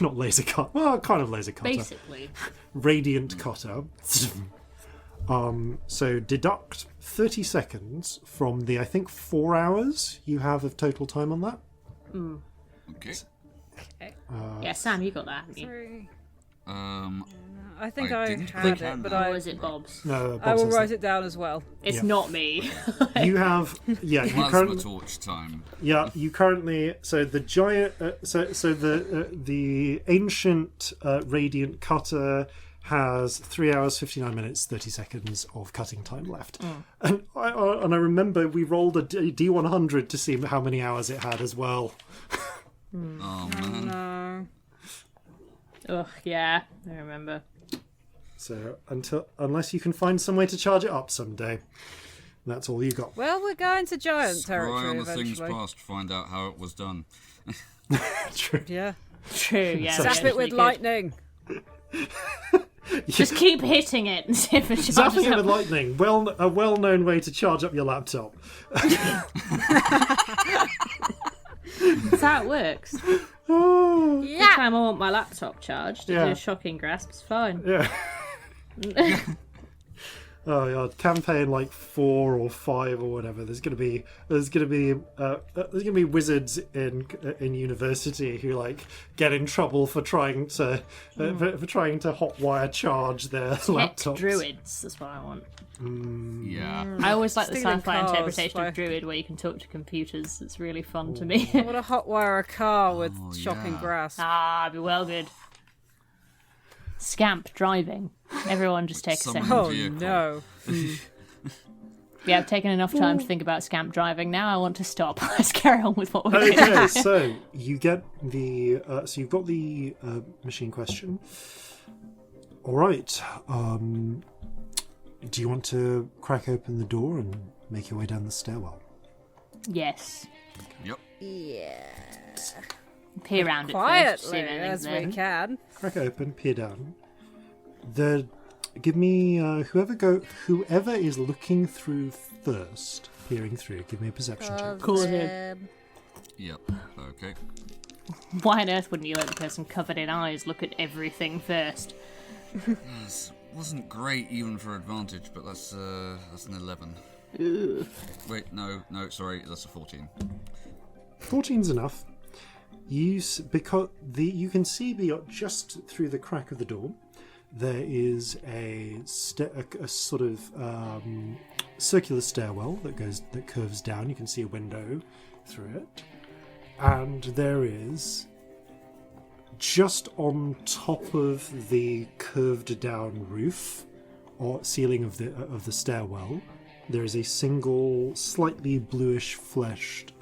not laser cut, well, kind of laser cutter, Basically. radiant cutter. So deduct 30 seconds from the, I think, 4 hours you have of total time on that. Okay. Yeah, Sam, you got that, haven't you? 3. I I think I I didn't had click it, but Or I was it Bob's? No, I will Bob says write it down as well. It's Yeah. not me. You have, yeah, you Plasma currently, torch time. yeah, you currently. So the giant, the ancient radiant cutter has 3 hours, 59 minutes, 30 seconds of cutting time left. And I remember we rolled a D100 to see how many hours it had as well. Oh man. No. Ugh, yeah, I remember. So unless you can find some way to charge it up someday, that's all you got. Well, we're going to giant Scry territory on the things eventually. past to find out how it was done. True. Yeah. True, yeah. Zap Zap it with eventually lightning. Just keep hitting it and see if it charges Zapping it up. with lightning, a well-known way to charge up your laptop. That's how it works. Oh, Every time I want my laptop charged, to Yeah. do a shocking grasp, it's fine. yeah. Oh yeah, campaign like 4 or 5 or whatever. There's gonna be wizards in university who like get in trouble for trying to hotwire charge their Tech laptops. druids, that's what I want. Yeah. I always like the Stealing sci-fi cars interpretation by- of druid where you can talk to computers. It's really fun to me. I want to hotwire a car with Oh, shocking yeah. grass. Ah, it'd be well good. Scamp driving. Everyone just take a Someone- second. Oh vehicle. no. Yeah, I've taken enough time to think about Scamp driving. Now I want to stop. Let's carry on with what we're doing. Okay, so you get the so you've got the machine question. All right. Do you want to crack open the door and make your way down the stairwell? Yes. Yep. Peer around it first. See Quietly if anything's as there. we can. Crack it open, peer down. Give me whoever is looking through first, peering through. Give me a perception check. Corzin. Yep. Okay. Why on earth wouldn't you let the person covered in eyes look at everything first? This wasn't great even for advantage, but that's an 11. Ugh. Wait, no, sorry, that's a 14. 14's enough. You can see just through the crack of the door. There is a sort of circular stairwell that curves down. You can see a window through it, and there is just on top of the curved down roof or ceiling of the stairwell, there is a single, slightly bluish fleshed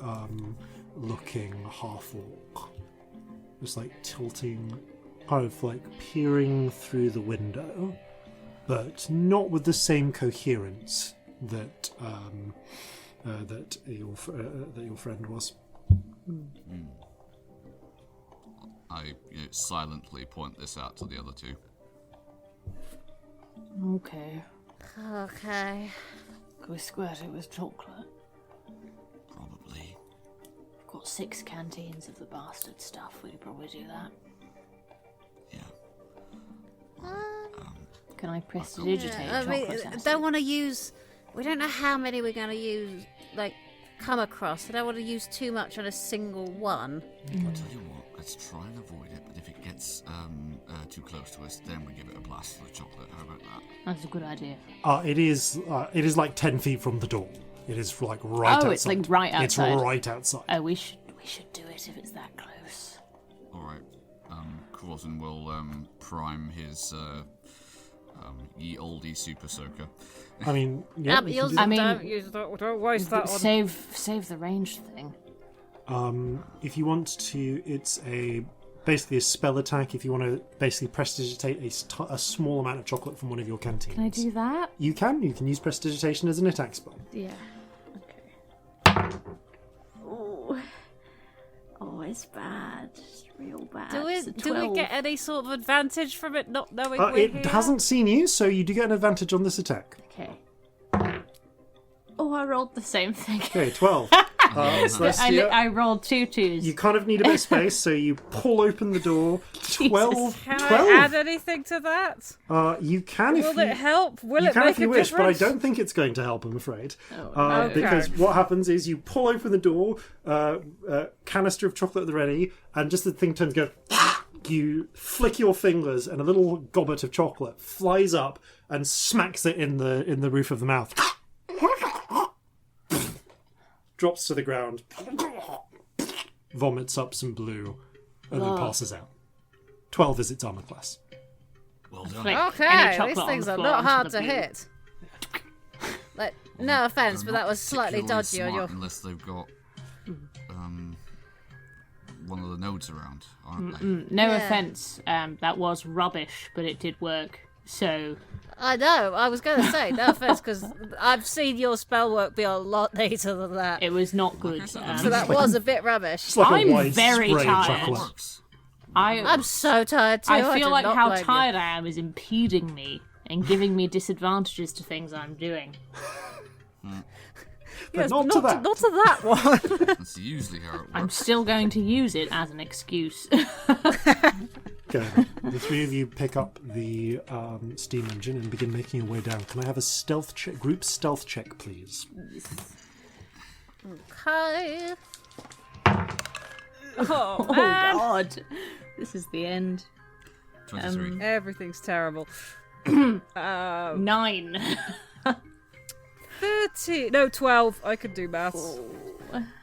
looking half orc, just like tilting, kind of like peering through the window, but not with the same coherence that your friend was. I silently point this out to the other two. Okay. Okay. Can we squirt it with chocolate? Probably. I've got 6 canteens of the bastard stuff. We could probably do that. Yeah. Can I prestidigitate I mean, chocolate acid? don't want to use. We don't know how many we're going to use. Come across. I don't want to use too much on a single one. I'll tell you what, let's try and avoid it, but if it gets too close to us, then we give it a blast of the chocolate. How about that? That's a good idea. It is like 10 feet from the door. It is like right outside. Oh, it's like right outside. It's right outside. Oh, we should do it if it's that close. Alright. Corzin will prime his ye olde super soaker. I mean, yeah. but you can yours- do that. I mean, Don't waste that one. Save the range thing. If you want to, it's basically a spell attack. If you want to basically prestidigitate a small amount of chocolate from one of your canteens. Can I do that? You can use prestidigitation as an attack spell. Yeah. Okay. Oh, it's bad. It's real bad. Do we get any sort of advantage from it not knowing we're It here? hasn't seen you, so you do get an advantage on this attack. Okay. Oh, I rolled the same thing. Okay, 12. Celestia, I rolled 2 2s. you kind of need a bit of space, so you pull open the door. 12. Can 12. I add anything to that? You can if Will you... it help? Will You it can make if you a wish, but I difference? don't think it's going to help, I'm afraid. no. Because Okay. what happens is you pull open the door, canister of chocolate at the ready, and just as the thing turns, go, you flick your fingers, and a little gobbet of chocolate flies up and smacks it in the roof of the mouth. Drops to the ground, vomits up some blue, and then passes out. 12 is its armor class. Well done. Like, any Okay, chocolate these on things the are floor not onto hard the to blue. hit. No offense, but They're that not was slightly particularly dodgy on smart your... unless they've got one of the nodes around, aren't they? No Yeah. offense, that was rubbish, but it did work. So I know, I was going to say, no offense, because I've seen your spell work be a lot neater than that. it was not good. So that was a bit rubbish. It's like I'm a wide very spray of tired. It chocolate. works. I'm so tired too. I did feel like not how blame you. tired I am is impeding me and giving me disadvantages to things I'm doing. Yes, not but to that. Not to that one. That's usually how it works. I'm still going to use it as an excuse. Okay, the three of you pick up the steam engine and begin making your way down. Can I have a stealth check, group stealth check, please? Okay. Oh, Oh man. God, this is the end. 23. Everything's terrible. 9. 12. I could do maths.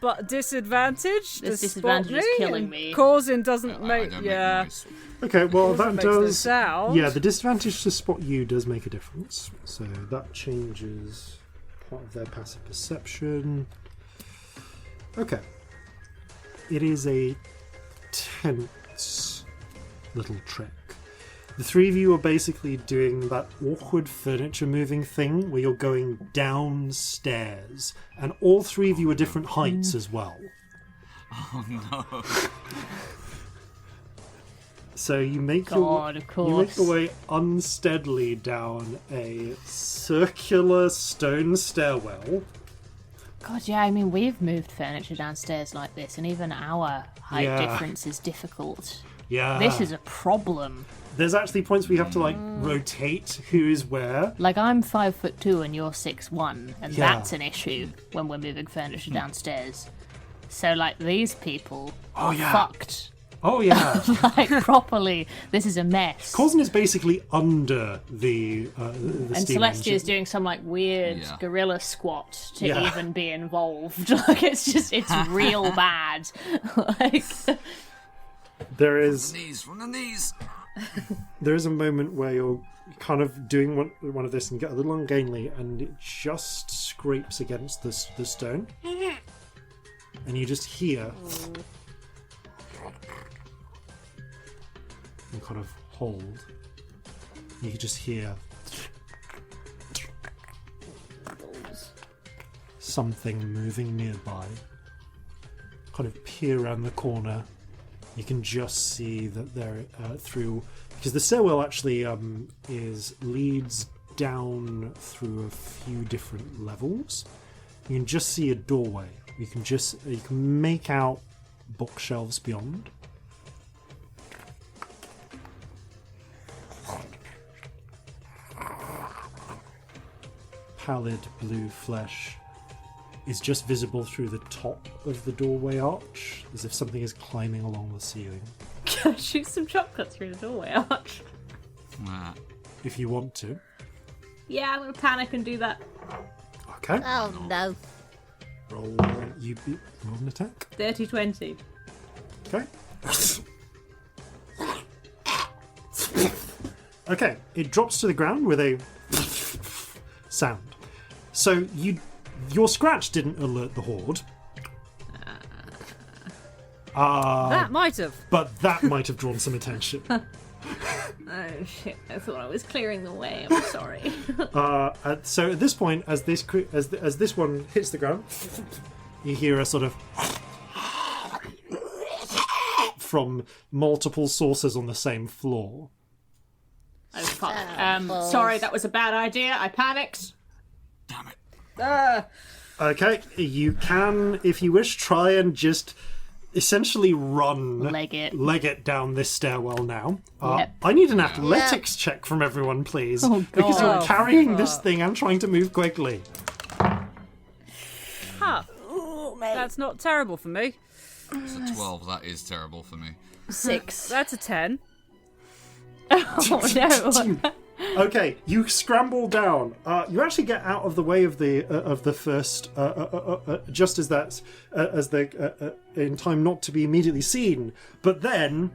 But disadvantage? This to disadvantage spot is me? killing And me. Corzin doesn't I make... don't Yeah. make noise. Okay, well Corzin that makes no does. sound. Yeah, the disadvantage to spot you does make a difference. So that changes part of their passive perception. Okay. It is a tense little trick. The three of you are basically doing that awkward furniture moving thing where you're going downstairs, and all three of you are different heights as well. Oh no. So you make God, of you make course. your way unsteadily down a circular stone stairwell. God, yeah, I mean, we've moved furniture downstairs like this, and even our height Yeah. difference is difficult. Yeah. This is a problem. There's actually points where you have to like rotate who is where. Like, I'm 5'2" and you're 6'1", and Yeah. that's an issue when we're moving furniture downstairs. So, like, these people Oh, are yeah. fucked. Oh yeah. Like, properly. This is a mess. Corzin is basically under the And steam Celestia engine. is doing some, like, weird Yeah. gorilla squat to Yeah. even be involved. Like, it's real bad. Like, There is Knees from the knees. there is a moment where you're kind of doing one of this and get a little ungainly, and it just scrapes against the stone, and you just hear and kind of hold. You can just hear something moving nearby. Kind of peer around the corner. You can just see that they're through, because the stairwell actually leads down through a few different levels. You can just see a doorway. You can make out bookshelves beyond. Pallid blue flesh is just visible through the top of the doorway arch, as if something is climbing along the ceiling. can I shoot some chocolate through the doorway arch? If you want to. Yeah, I'm gonna panic and do that. Okay. Oh no. Roll roll an attack. 30-20. Okay. Okay, it drops to the ground with a sound. So your scratch didn't alert the horde. That might have. But that might have drawn some attention. Oh shit! I thought I was clearing the way. I'm sorry. So at this point, as this one hits the ground, you hear a sort of from multiple sources on the same floor. Oh fuck! Sorry, that was a bad idea. I panicked. Damn it. Okay, you can, if you wish, try and just essentially leg it down this stairwell now. Yep. I need an athletics check from everyone, please. Oh, God. Because you're carrying this thing and trying to move quickly. Huh. That's not terrible for me. It's a 12. That is terrible for me. 6. That's a 10. Oh no! Okay, you scramble down. You actually get out of the way of the first, just as that's in time not to be immediately seen. But then,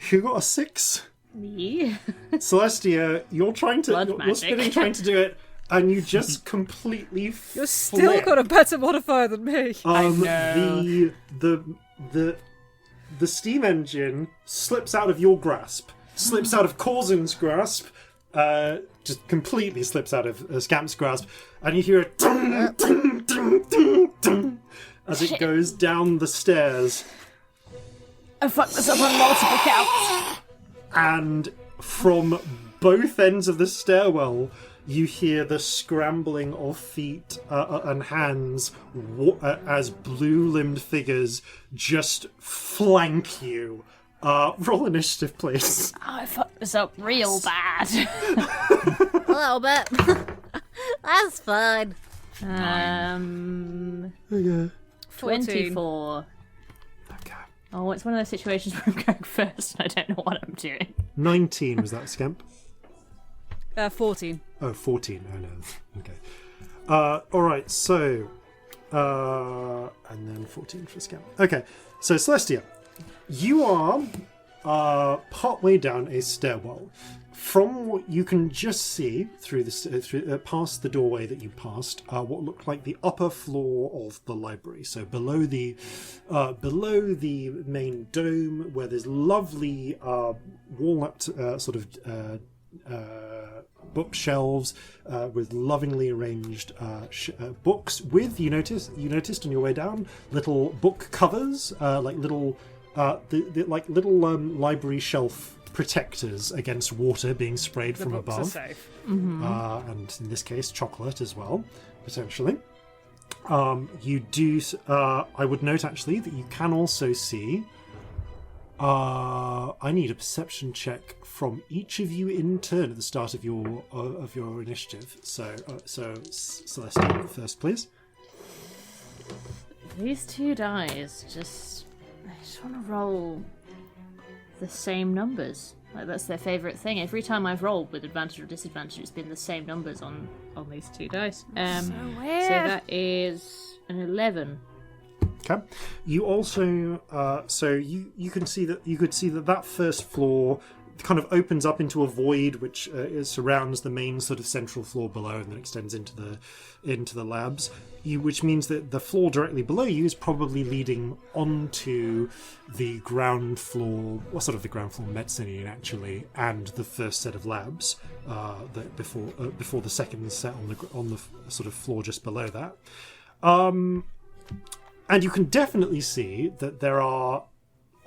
you got a 6. Me? Celestia, you're trying to, Blood you're magic. spinning, trying to do it, and you just completely. You're still got a better modifier than me. The steam engine slips out of your grasp, slips out of Corzin's grasp, just completely slips out of Scamp's grasp, and you hear a ding, ding, ding, ding, ding, as it goes down the stairs. I fucked this up on multiple counts. And from both ends of the stairwell, you hear the scrambling of feet and hands as blue-limbed figures just flank you. Roll initiative, please. Oh, I fucked this up real bad. A little bit. That's fine. 24. Okay. Oh, it's one of those situations where I'm going first and I don't know what I'm doing. 19, was that, Scamp? 14. Oh, 14. Oh, no. Okay. Alright, so... and then 14 for Scamp. Okay, so Celestia, you are partway down a stairwell. From what you can just see through past the doorway that you passed, what looked like the upper floor of the library. So below the main dome, where there's lovely walnut bookshelves with lovingly arranged books. With you noticed on your way down little book covers, like little library shelf protectors against water being sprayed from Books are above, safe. and in this case chocolate as well, potentially. You do. I would note actually that you can also see. I need a perception check from each of you in turn at the start of your initiative. So Celestia, first, please. These two dice I just want to roll the same numbers. Like, that's their favourite thing. Every time I've rolled with advantage or disadvantage, it's been the same numbers on these two dice. So weird. So that is an 11. Okay. You also, so you can see that that first floor kind of opens up into a void which surrounds the main sort of central floor below and then extends into the labs. Which means that the floor directly below you is probably leading onto the ground floor, or sort of the ground floor mezzanine actually, and the first set of labs that before the second set on the sort of floor just below that. And you can definitely see that there are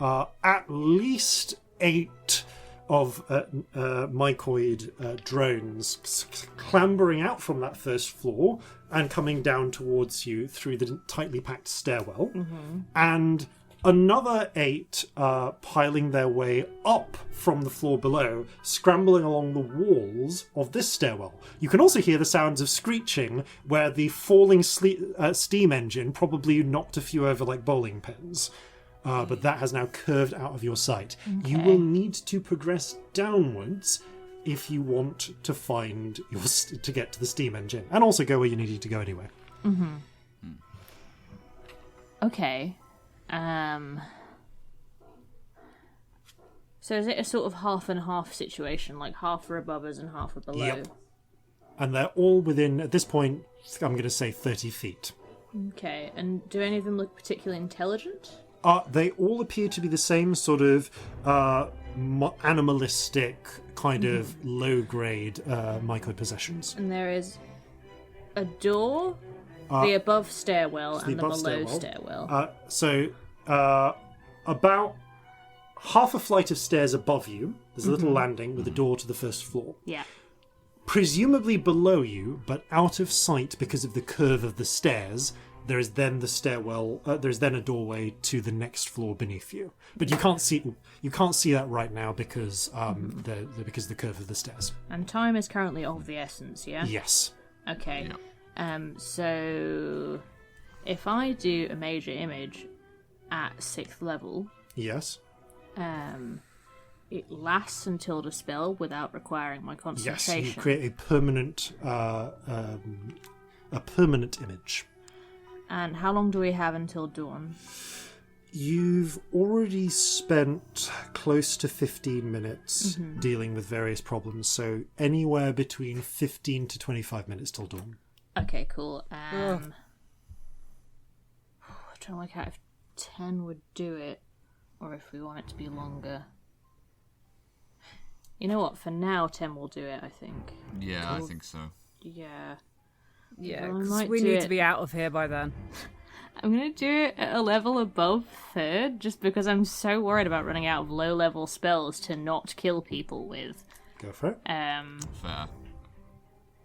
at least 8 of mycoid drones clambering out from that first floor and coming down towards you through the tightly packed stairwell. Mm-hmm. And another 8 piling their way up from the floor below, scrambling along the walls of this stairwell. You can also hear the sounds of screeching where the falling steam engine probably knocked a few over like bowling pins. But that has now curved out of your sight. Okay. You will need to progress downwards if you want to find to get to the steam engine, and also go where you needed to go anyway. Mm-hmm. Okay. So is it a sort of half and half situation, like half are above us and half are below? Yep. And they're all within, at this point, I'm going to say 30 feet. Okay, and do any of them look particularly intelligent? They all appear to be the same sort of animalistic, kind of low-grade mycoid possessions. And there is a door, the above stairwell, and the below stairwell. So, about half a flight of stairs above you, there's a little landing with a door to the first floor. Yeah. Presumably below you, but out of sight because of the curve of the stairs, there is then the stairwell. There's then a doorway to the next floor beneath you, but you can't see that right now because because of the curve of the stairs. And time is currently of the essence. Yeah. Yes. Okay. Yeah. So if I do a major image at 6th level, Yes. it lasts until dispel without requiring my concentration. Yes. You create a permanent image. And how long do we have until dawn? You've already spent close to 15 minutes dealing with various problems, so anywhere between 15 to 25 minutes till dawn. Okay, cool. I'm trying to work out if 10 would do it, or if we want it to be longer. You know what? For now, 10 will do it, I think. Yeah, I think so. Yeah. Yeah, Well, I 'cause might we do need it. to be out of here by then. I'm going to do it at a level above 3rd, just because I'm so worried about running out of low-level spells to not kill people with. Go for it. Fair.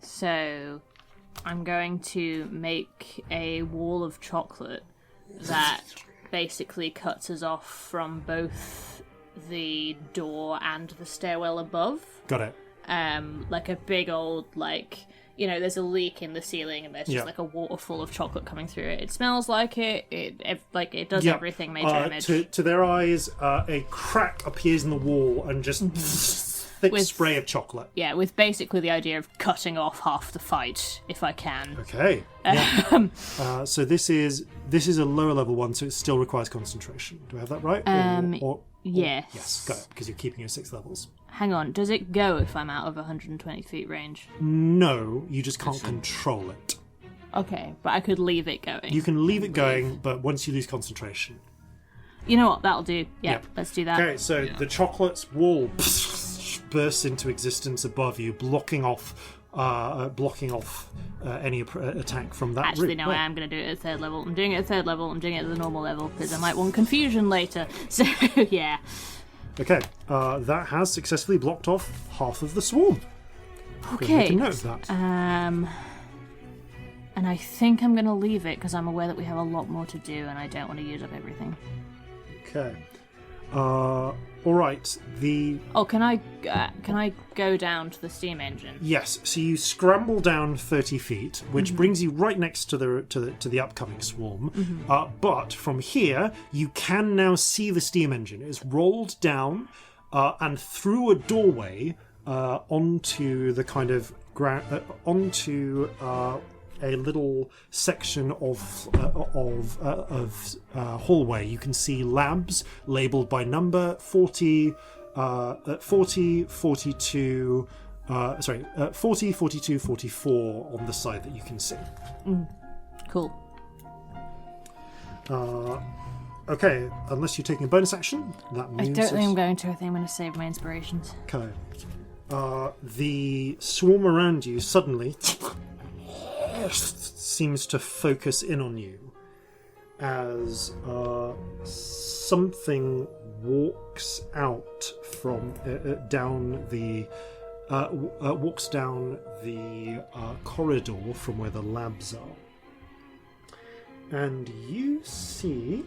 So I'm going to make a wall of chocolate that basically cuts us off from both the door and the stairwell above. Got it. Like a big old, there's a leak in the ceiling and there's just Yeah. like a waterfall of chocolate coming through it. It smells like it. It does everything major image. To their eyes, a crack appears in the wall and just thick With- spray of chocolate. Yeah, with basically the idea of cutting off half the fight, if I can. Okay. Yeah. So this is a lower level one, so it still requires concentration. Do I have that right? Yes. Yes, got it, because you're keeping your 6 levels. Hang on, does it go if I'm out of 120 feet range? No, you just can't control it. Okay, but I could leave it going. You can leave it going, but once you lose concentration. You know what, that'll do. Yeah, Yep. let's do that. Okay, so the chocolate's wall bursts into existence above you, blocking off any attack from that Actually, room. no, I am going to do it at 3rd level. I'm doing it at 3rd level, I'm doing it at the normal level, because I might want confusion later. So, yeah. Okay, that has successfully blocked off half of the swarm. Okay. Make a note of that. And I think I'm going to leave it, because I'm aware that we have a lot more to do, and I don't want to use up everything. Okay. All right. Oh, can I go down to the steam engine? Yes. So you scramble down 30 feet, which brings you right next to the upcoming swarm. But from here, you can now see the steam engine. It's rolled down and through a doorway onto the kind of onto a little section of hallway. You can see labs labelled by number 40, 40, 42, 40, 42, 44 on the side that you can see. Cool. Okay, unless you're taking a bonus action, that I means... don't think I'm going to. I think I'm going to save my inspirations. Okay. The swarm around you suddenly seems to focus in on you as something walks out from down the corridor from where the labs are, and you see.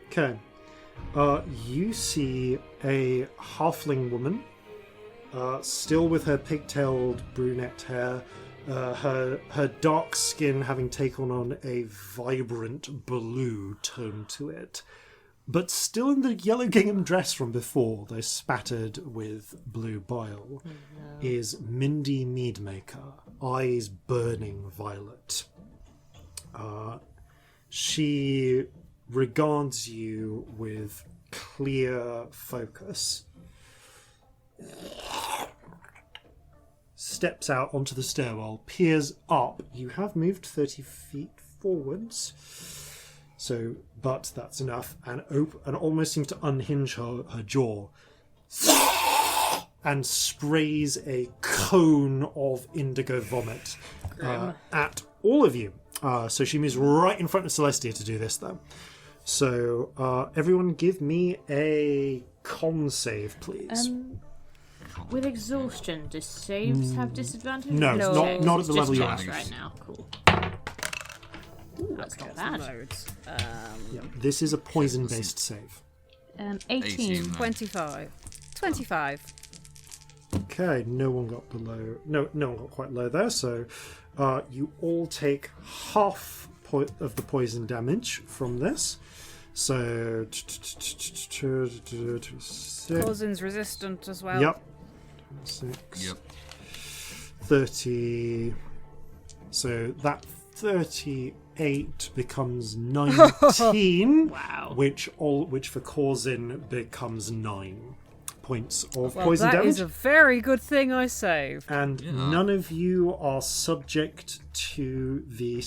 Okay. You see a halfling woman, still with her pigtailed brunette hair, her dark skin having taken on a vibrant blue tone to it, but still in the yellow gingham dress from before, though spattered with blue bile, is Mindy Meadmaker, eyes burning violet. She regards you with clear focus. steps out onto the stairwell, peers up. You have moved 30 feet forwards, so but that's enough. And almost seems to unhinge her jaw, and sprays a cone of indigo vomit at all of you. So she moves right in front of Celestia to do this, though. So everyone, give me a con save, please. With exhaustion, do saves have disadvantage? No, not at the level you're at at. right now. Cool. Ooh, that's not bad. Loads. Yeah, this is a poison-based save. 18. 25. 25. Okay, no one got below. No one got quite low there. So you all take half of the poison damage from this. So Corzin's resistant as well. Yep. 6. Yep. 30. So that 38 becomes 19. Wow. Which for Corzin becomes 9 points of Well, poison that damage. is a very good thing I saved. And none of you are subject to the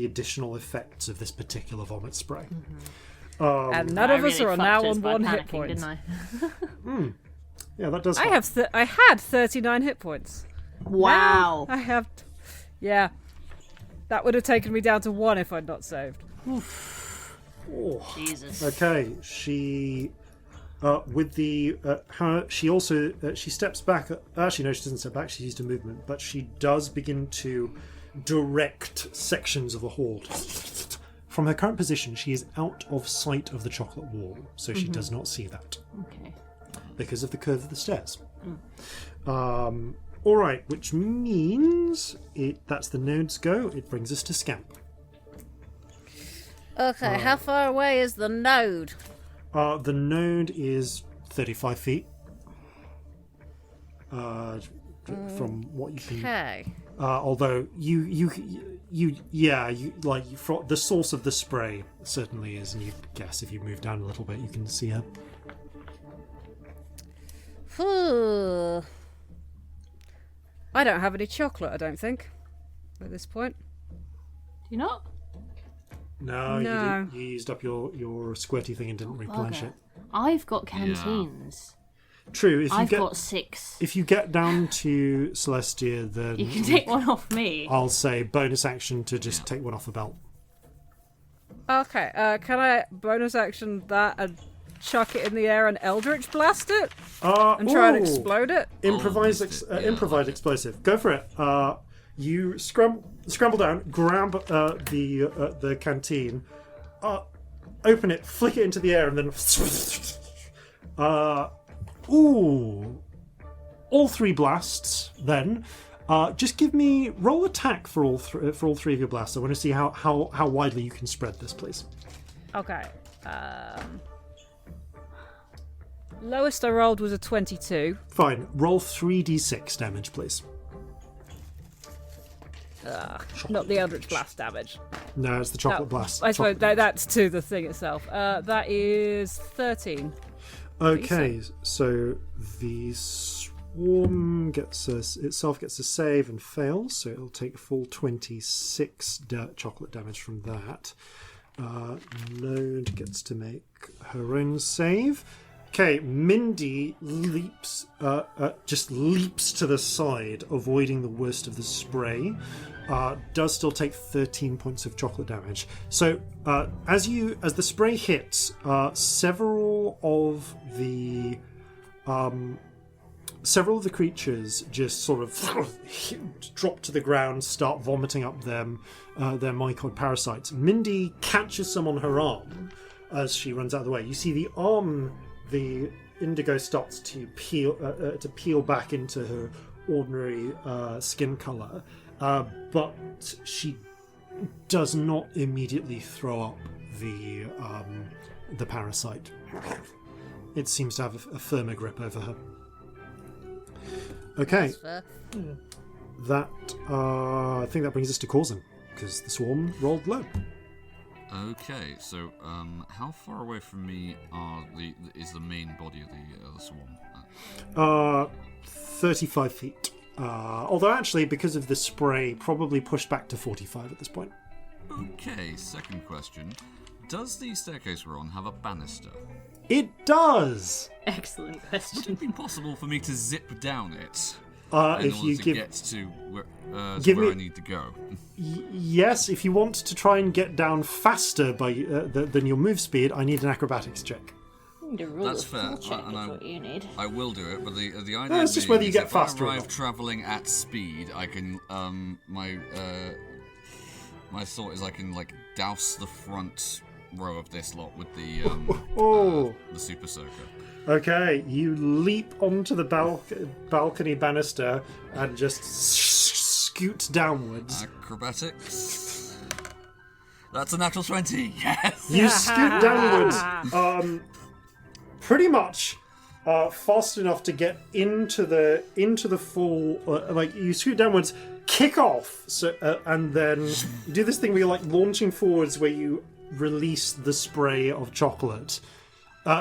additional effects of this particular vomit spray. And none of us really are now fucked us on by 1 hit panicking, point. didn't I? Yeah, that does. I help. have I had 39 hit points. Wow. Now I have. Yeah. That would have taken me down to 1 if I'd not saved. Jesus. Okay, she. With the she steps back. Actually, no, she doesn't step back. She used a movement, but she does begin to direct sections of the horde. From her current position, she is out of sight of the chocolate wall, so she does not see that Okay. because of the curve of the stairs. All right, which means that's the node's go. It brings us to Scamp. Okay, how far away is the node? The node is 35 feet. From what you can. Okay. Although the source of the spray certainly is, and you guess if you move down a little bit, you can see her. Phew. I don't have any chocolate, I don't think, at this point. Do you not? No, No. You used up your squirty thing and didn't replenish it. I've got canteens. True. If you I've get got 6. if you get down to Celestia, then You can take one off me. I'll say bonus action to just take one off the belt. Okay, can I bonus action that and chuck it in the air and Eldritch blast it? And try and explode it? Improvised explosive. Go for it. You scramble down, grab the canteen, open it, flick it into the air, and then all 3 blasts. Then just give me roll attack for all 3 of your blasts. I want to see how widely you can spread this, please. Okay. Lowest I rolled was a 22. Fine. Roll 3d6 damage, please. Not the Eldritch blast damage. No, it's the chocolate blast. I suppose Chocolate that's to the thing itself. That is 13. Okay, so the swarm gets a save and fails, so it'll take a full 26 chocolate damage from that. Node gets to make her own save. Okay, Mindy just leaps to the side, avoiding the worst of the spray. Does still take 13 points of chocolate damage. So as the spray hits, several of the creatures just sort of drop to the ground, start vomiting up their mycod parasites. Mindy catches some on her arm as she runs out of the way. You see the indigo starts to peel back into her ordinary skin color, but she does not immediately throw up the parasite. It seems to have a firmer grip over her. Okay, that I think that brings us to Corzin, because the swarm rolled low. Okay, so how far away from me is the main body of the swarm? 35 feet. Although actually, because of the spray, probably pushed back to 45 at this point. Okay, second question. Does the staircase we're on have a banister? It does! Excellent Would question. it be possible for me to zip down it If in you order to get to where I need to go? Yes, if you want to try and get down faster than your move speed, I need an acrobatics check. That's fair, and what you need. I will do it. But the idea it's just whether you is get if faster or I arrive not. traveling at speed, I can my thought is I can like douse the front row of this lot with the super soaker. Okay, you leap onto the balcony banister and just scoot downwards. Acrobatics. That's a natural 20. Yes. You scoot downwards, pretty much fast enough to get into the fall. Like you scoot downwards, kick off, and then do this thing where you're like launching forwards, where you release the spray of chocolate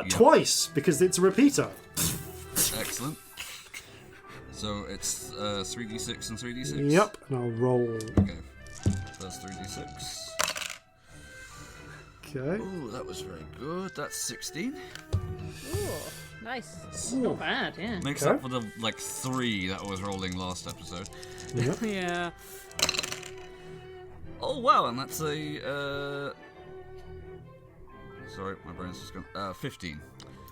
twice because it's a repeater. Excellent. So it's 3d6 and 3d6? Yep, and I'll roll. Okay. That's 3d6. Okay. Ooh, that was very good. That's 16. Ooh, nice. It's not bad, yeah. Makes Okay. up for the 3 that I was rolling last episode. Yep. Yeah. Oh wow, and that's a sorry, my brain's just gone. 15.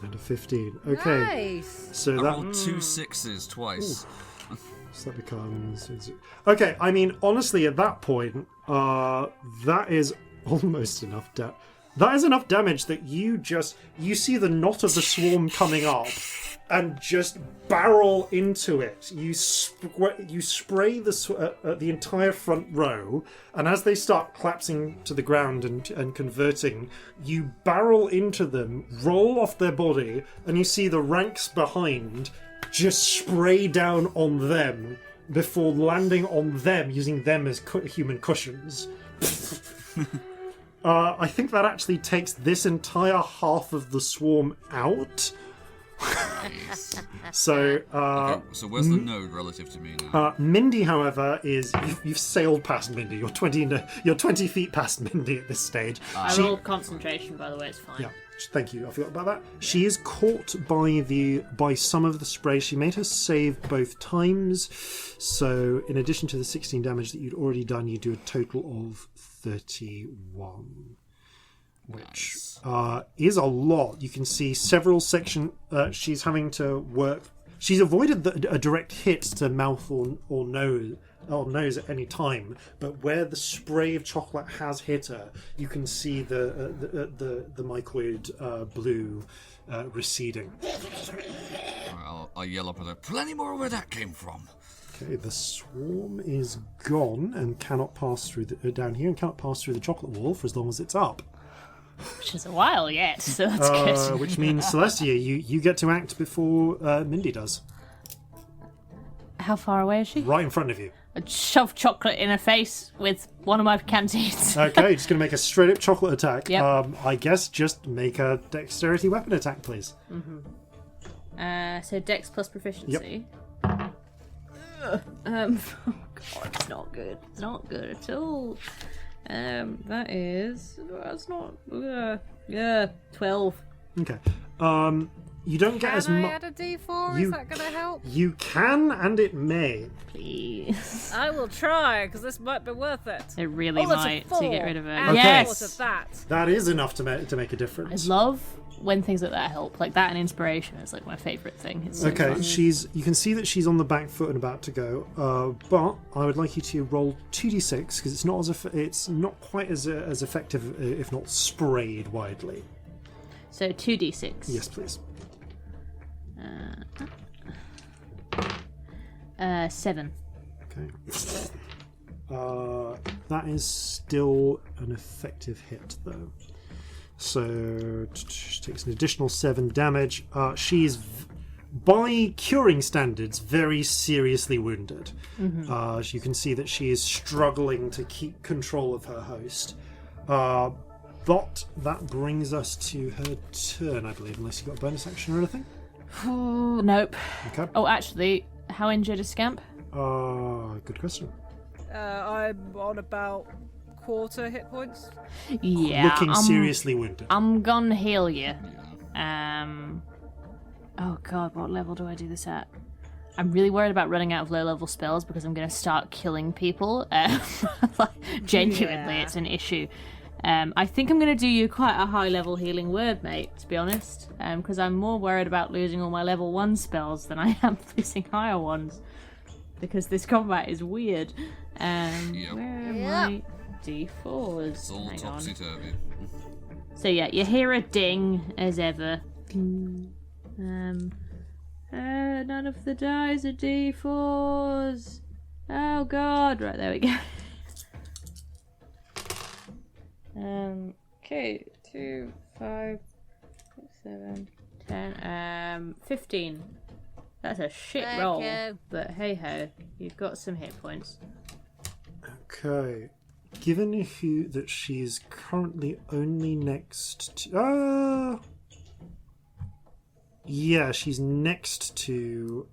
And a 15. Okay. Nice. So I that rolled 2 6s twice. So that becomes... Okay, I mean, honestly, at that point, that is almost enough that is enough damage that you see the knot of the swarm coming up and just barrel into it. You spray the entire front row, and as they start collapsing to the ground and converting, you barrel into them, roll off their body, and you see the ranks behind just spray down on them before landing on them, using them as human cushions. I think that actually takes this entire half of the swarm out. Nice. So, Okay, so where's the node relative to me now? Mindy, however, is you've sailed past Mindy. You're 20 feet past Mindy at this stage. I rolled concentration, by the way, it's fine. Yeah, thank you. I forgot about that. She is caught by some of the spray. She made her save both times. So, in addition to the 16 damage that you'd already done, you do a total of 31. Which is a lot. You can see several sections. She's having to work. She's avoided a direct hit to mouth or nose at any time, but where the spray of chocolate has hit her, you can see the mycoid blue receding. I'll yell up at her. Plenty more where that came from. Okay, the swarm is gone and cannot pass through down here and cannot pass through the chocolate wall for as long as it's up. Which is a while yet, so that's good. Which means, Celestia, you get to act before Mindy does. How far away is she? Right in front of you. I'd shove chocolate in her face with one of my canteens. Okay, just going to make a straight up chocolate attack. Yep. I guess just make a dexterity weapon attack, please. So Dex plus proficiency. Oh god, it's not good. It's not good at all. That's not. 12. Okay. You don't get as Can I much. add a D4? Is that going to help? You can, and it may. Please. I will try, because this might be worth it. It really Oh, that's a might 4. to get rid of it. Add Yes! 4 to that. That is enough to make a I difference. love when things like that help. Like that and inspiration is like my favourite thing. It's so Okay, fun. you can see that she's on the back foot and about to go. But I would like you to roll 2d6 because it's not quite as effective, if not sprayed widely. So 2d6. Yes, please. 7. Okay. That is still an effective hit, though. So she takes an additional 7 damage. She's, by curing standards, very seriously wounded. You can see that she is struggling to keep control of her host. But that brings us to her turn, I believe, unless you've got a bonus action or anything. Oh, nope. Okay. Oh, actually, how injured is Scamp? Good question. I'm on about quarter hit points. Yeah. Looking seriously wounded. I'm gonna heal you. Oh god, what level do I do this at? I'm really worried about running out of low-level spells because I'm going to start killing people. Genuinely, it's an issue. I think I'm going to do you quite a high-level healing word, mate, to be honest, because I'm more worried about losing all my level 1 spells than I am losing higher ones, because this combat is weird. Where are my D4s? It's all topsy-turvy. So yeah, you hear a ding, as ever. None of the dice are D4s. Oh god, right, there we go. Okay, 2, 5, 6, 7, 10, 15. That's a shit roll, but hey ho, you've got some hit points. Okay. Given that she's currently only next to... Yeah, she's next to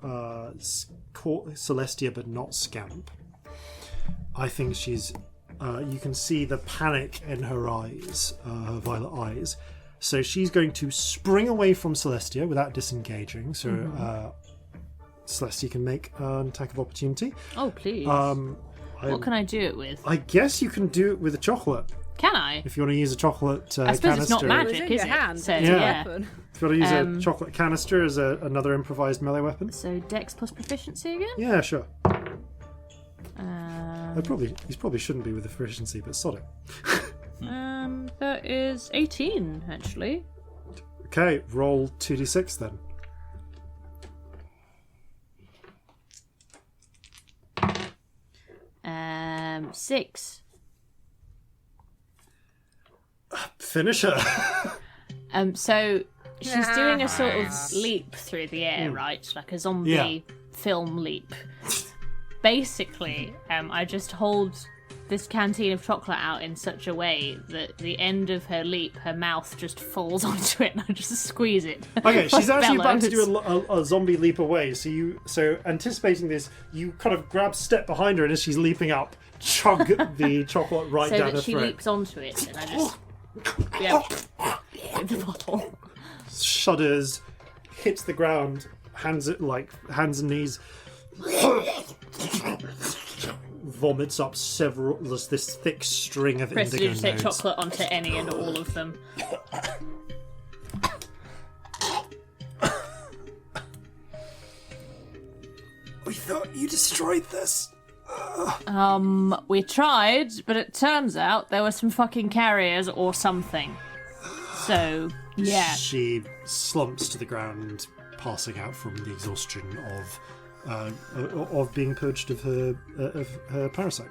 Celestia, but not Scamp. I think she's... you can see the panic in her eyes, her violet eyes. So she's going to spring away from Celestia without disengaging. So Celestia can make an attack of opportunity. Oh, please. What can I do it with? I guess you can do it with a chocolate. Can I? If you want to use a chocolate canister. I suppose it's not magic, is it? Hand. So, yeah. Weapon. If you want to use a chocolate canister as another improvised melee weapon. So Dex plus proficiency again? Yeah, sure. He probably shouldn't be with the proficiency, but sod it. That is 18, actually. Okay, roll 2d6 then. Six. Finish her. So she's doing a sort of leap through the air, right? Like a zombie film leap. Basically, I just hold this canteen of chocolate out in such a way that the end of her leap, her mouth just falls onto it, and I just squeeze it. Okay, she's like actually about to bellows. do a zombie leap away. So anticipating this, you kind of grab step behind her, and as she's leaping up, chug the chocolate right down her throat. So that she leaps onto it, and I just with the bottle. Shudders, hits the ground, hands and knees. Vomits up this thick string of Chris, indigo did you take nodes. chocolate onto any and all of them? We thought you destroyed this. We tried, but it turns out there were some fucking carriers or something. So, yeah. She slumps to the ground, passing out from the exhaustion of being purged of her parasite.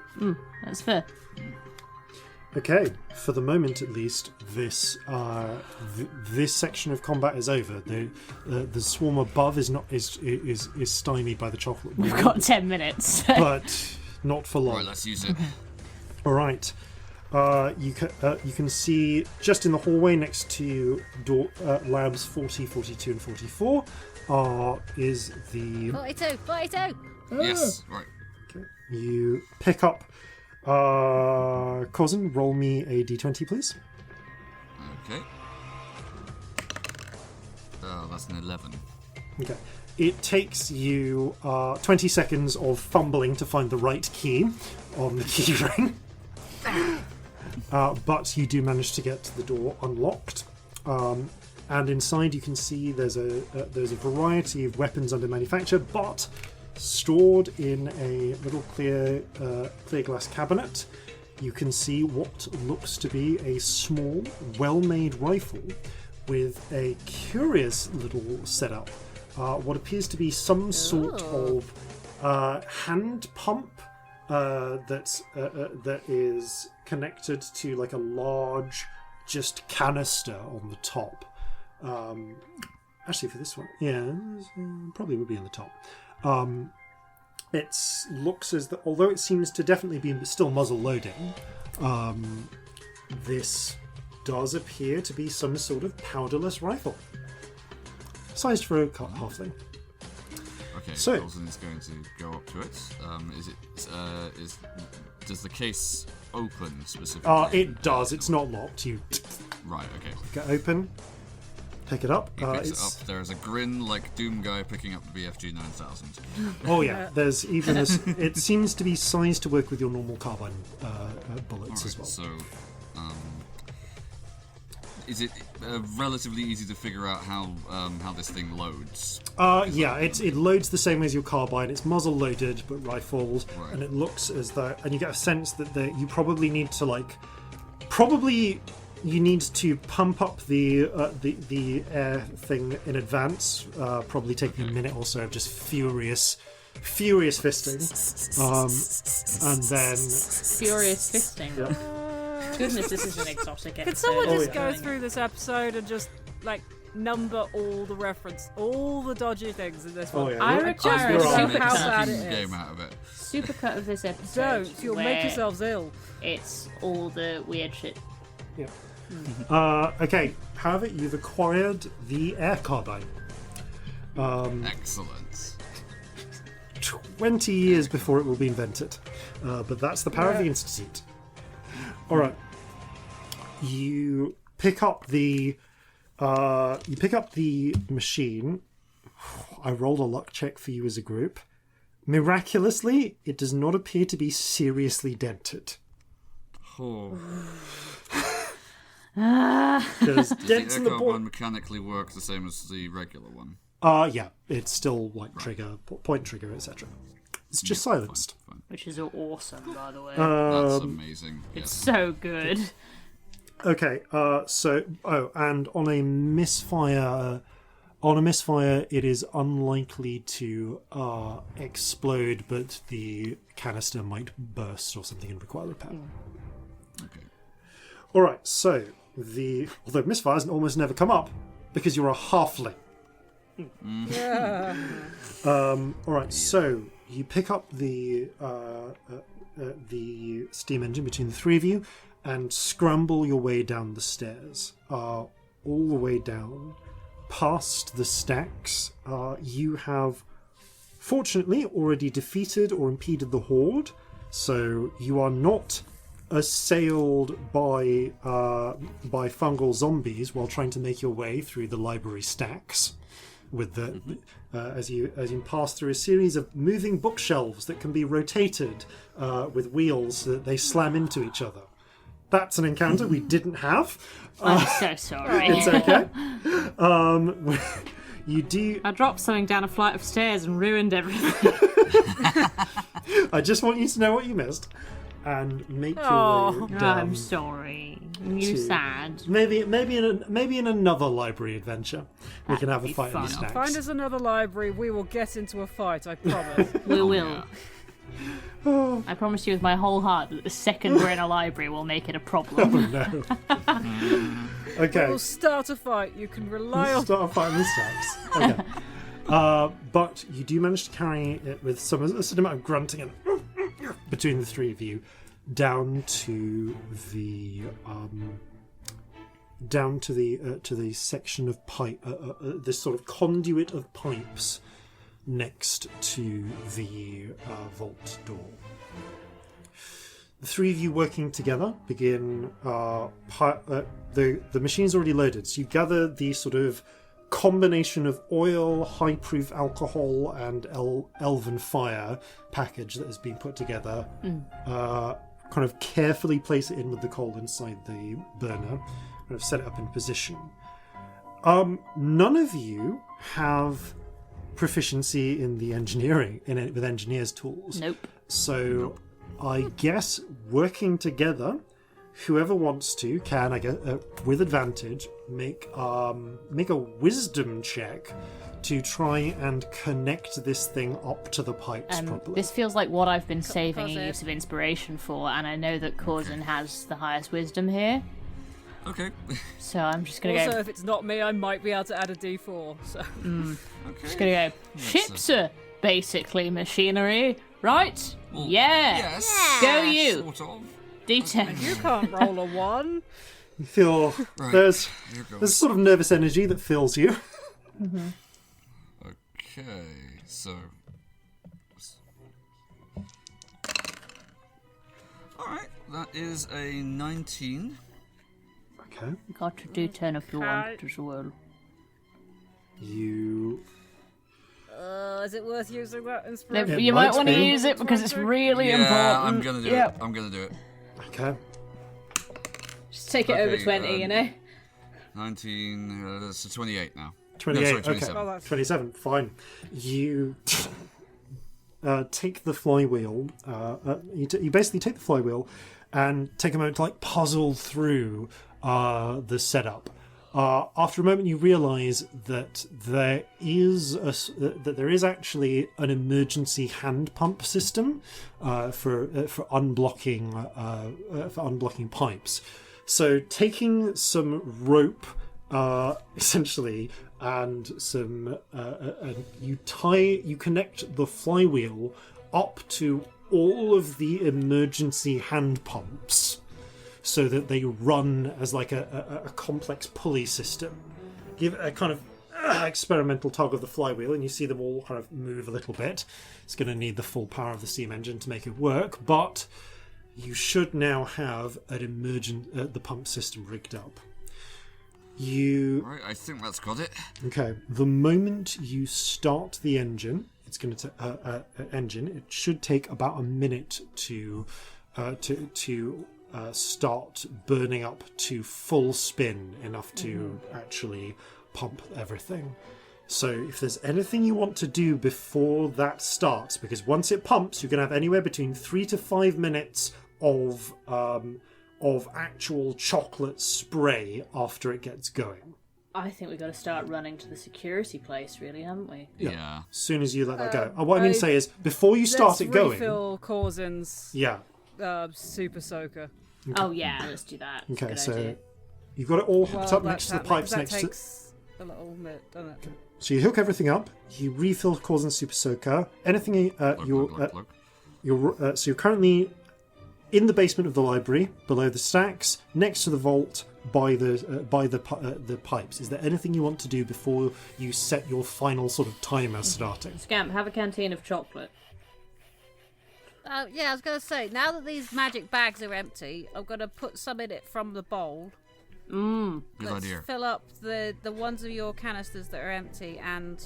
That's fair. Okay, for the moment at least, this section of combat is over. The swarm above is stymied by the chocolate. We've got 10 minutes. But not for long. Right, let's use it. All right. You can see just in the hallway next to labs 40, 42, and 44 is the... 42. Yes, right. Okay. You pick up... Corzin, roll me a d20, please. Okay. That's an 11. Okay. It takes you 20 seconds of fumbling to find the right key on the key ring. But you do manage to get the door unlocked. And inside you can see there's a variety of weapons under manufacture, but stored in a little clear glass cabinet, you can see what looks to be a small, well-made rifle with a curious little setup. What appears to be some sort of hand pump that is connected to like a large just canister on the top. Actually, for this one, probably would be on the top. It looks as though, although it seems to definitely be still muzzle loading, this does appear to be some sort of powderless rifle, sized for a halfling. Okay, So- Corzin is going to go up to it. Does the case open specifically? It does. It's not locked. You Right, okay. get open, pick it up. He picks It's, it up. There's a grin like Doom Guy picking up the BFG 9000. Oh yeah, there's even it seems to be sized to work with your normal carbine bullets as well. So, is it relatively easy to figure out how this thing loads? Yeah, it loads the same as your carbine. It's muzzle loaded but rifled, Right. and it looks as though, and you get a sense that you probably need to you need to pump up the air thing in advance, probably taking a minute or so of just furious fisting, and then Furious fisting. Goodness, this is an exotic episode. Could someone Oh, just yeah. go through this episode and just number all the dodgy things in this one? Oh, yeah. I We're- require we're a on. How bad it Game is. out of it. supercut of this episode. Don't, you'll where make yourselves ill. It's all the weird shit. Yeah. Okay. However, you've acquired the air carbine. Excellent. 20 years before it will be invented. But that's the power of the Institute. Alright. You pick up the machine. I rolled a luck check for you as a group. Miraculously, it does not appear to be seriously dented. Oh. There's Does dents the in air the carbine board. mechanically work the same as the regular one? Yeah, it's still like trigger, point trigger, etc. It's just silenced. Fine. Which is awesome, by the way. That's amazing. it's Yes. so good. Okay, and on a misfire, it is unlikely to explode, but the canister might burst or something and require repair. Okay. All right, so although misfires almost never come up because you're a halfling. Yeah. All right, so you pick up the steam engine between the three of you and scramble your way down the stairs. All the way down, past the stacks, you have fortunately already defeated or impeded the horde, so you are not assailed by fungal zombies while trying to make your way through the library stacks. With the as you pass through a series of moving bookshelves that can be rotated with wheels so that they slam into each other. That's an encounter we didn't have. I'm so sorry. It's okay. You do. I dropped something down a flight of stairs and ruined everything. I just want you to know what you missed, and make your Oh. way down. I'm sorry. You to- sad. Maybe in another library adventure we can have a be fight in the fun. stacks. Find us another library, we will get into a fight, I promise. We will. Yeah. I promise you with my whole heart that the second we're in a library, we'll make it a problem. No. Okay. We'll start a fight, you can rely on... Start a fight in the stacks. Okay. But you do manage to carry it with a certain amount of grunting and between the three of you down to the to the section of pipe, this sort of conduit of pipes next to the vault door. The three of you working together begin. The machine's already loaded, so you gather the sort of combination of oil, high-proof alcohol, and elven fire package that has been put together. Kind of carefully place it in with the coal inside the burner. Kind of set it up in position. None of you have proficiency in the engineering with engineers' tools. Nope. So I guess working together, whoever wants to can, I guess, with advantage, make a wisdom check to try and connect this thing up to the pipes properly. This feels like what I've been saving Pause a it. use of inspiration for, and I know that Corzin has the highest wisdom here, Okay. so I'm just gonna Also, go. if it's not me, I might be able to add a d4, so... Just gonna go. Ships are basically machinery, right? Well, Yeah. Yes. Go you. Sort of. D10. You can't roll a 1. You feel Right. there's Here goes. a sort of nervous energy that fills you. Okay, so... Alright, that is a 19. Okay. Got to do 10 if you want as well. You... Is it worth using that inspiration? You might want to use it because it's really important. I'm gonna do it. I'm gonna do it. Okay. Just take it over 20, you know? 19, that's 28 now. 28, No, sorry, okay. 27. 27, fine. You take the flywheel, you basically take the flywheel and take a moment to like puzzle through the setup. After a moment, you realise that there is actually an emergency hand pump system for unblocking pipes. So taking some rope, essentially, and some you connect the flywheel up to all of the emergency hand pumps, so that they run as like a complex pulley system. Give a kind of experimental tug of the flywheel, and you see them all kind of move a little bit. It's going to need the full power of the steam engine to make it work, but you should now have the pump system rigged up. Right, I think that's got it. Okay. The moment you start the engine, it's going to it should take about a minute to start burning up to full spin, enough to actually pump everything. So if there's anything you want to do before that starts, because once it pumps, you're going to have anywhere between 3 to 5 minutes of actual chocolate spray after it gets going. I think we've got to start running to the security place, really, haven't we? Yeah. As soon as you let that go. What I mean to say is, before you start it going... refill Corzin's super soaker. Okay. Oh, yeah, let's do that. Okay, good so idea. you've got it all hooked up next to the pipes next to... That takes a little bit, doesn't it? Okay. So you hook everything up, you refill Corzin's super soaker, anything... So you're currently in the basement of the library, below the stacks, next to the vault, by the pipes. Is there anything you want to do before you set your final sort of timer starting? Scamp, have a canteen of chocolate. Yeah, I was going to say, now that these magic bags are empty, I'm going to put some in it from the bowl. Good Let's idea. fill up the ones of your canisters that are empty and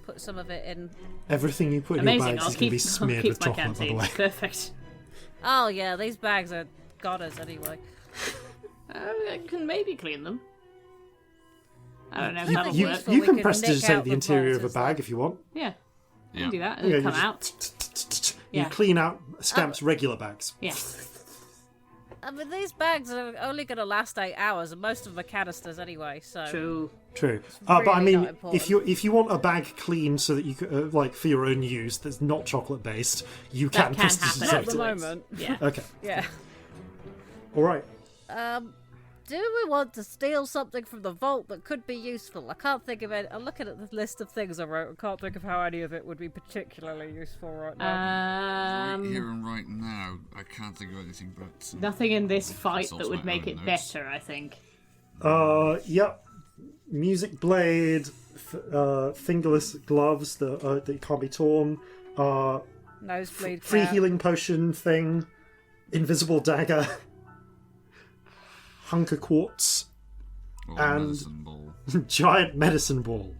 put some of it in. Everything you put in your bags is going to be smeared with chocolate, canteen. by the way. Perfect. Oh yeah, these bags are godders anyway. I can maybe clean them. I don't know if that'll You work. can can prestidigitate nick out the the interior of a bolts bag and if you want. Yeah, I Yeah. can do that. Yeah, It'll you come just- out. You Yeah. clean out Scamp's regular bags. Yeah. I mean, these bags are only going to last 8 hours, and most of them are canisters anyway. So True. But I really mean, not important. if you want a bag clean so that you could, like for your own use, that's not chocolate based, you That can can happen prestidigitate At the it. moment. Yeah. Okay, Yeah. all right. do we want to steal something from the vault that could be useful? I can't think of it. I'm looking at the list of things I wrote. I can't think of how any of it would be particularly useful right now. Right here and right now, I can't think of anything but... Nothing in this fight Consult that would my make own it notes. better, I think. Yep. Music blade, fingerless gloves that can't be torn. Nosebleed Free cap. healing potion thing, invisible dagger, hunker quartz, Or and- medicine ball. giant medicine ball.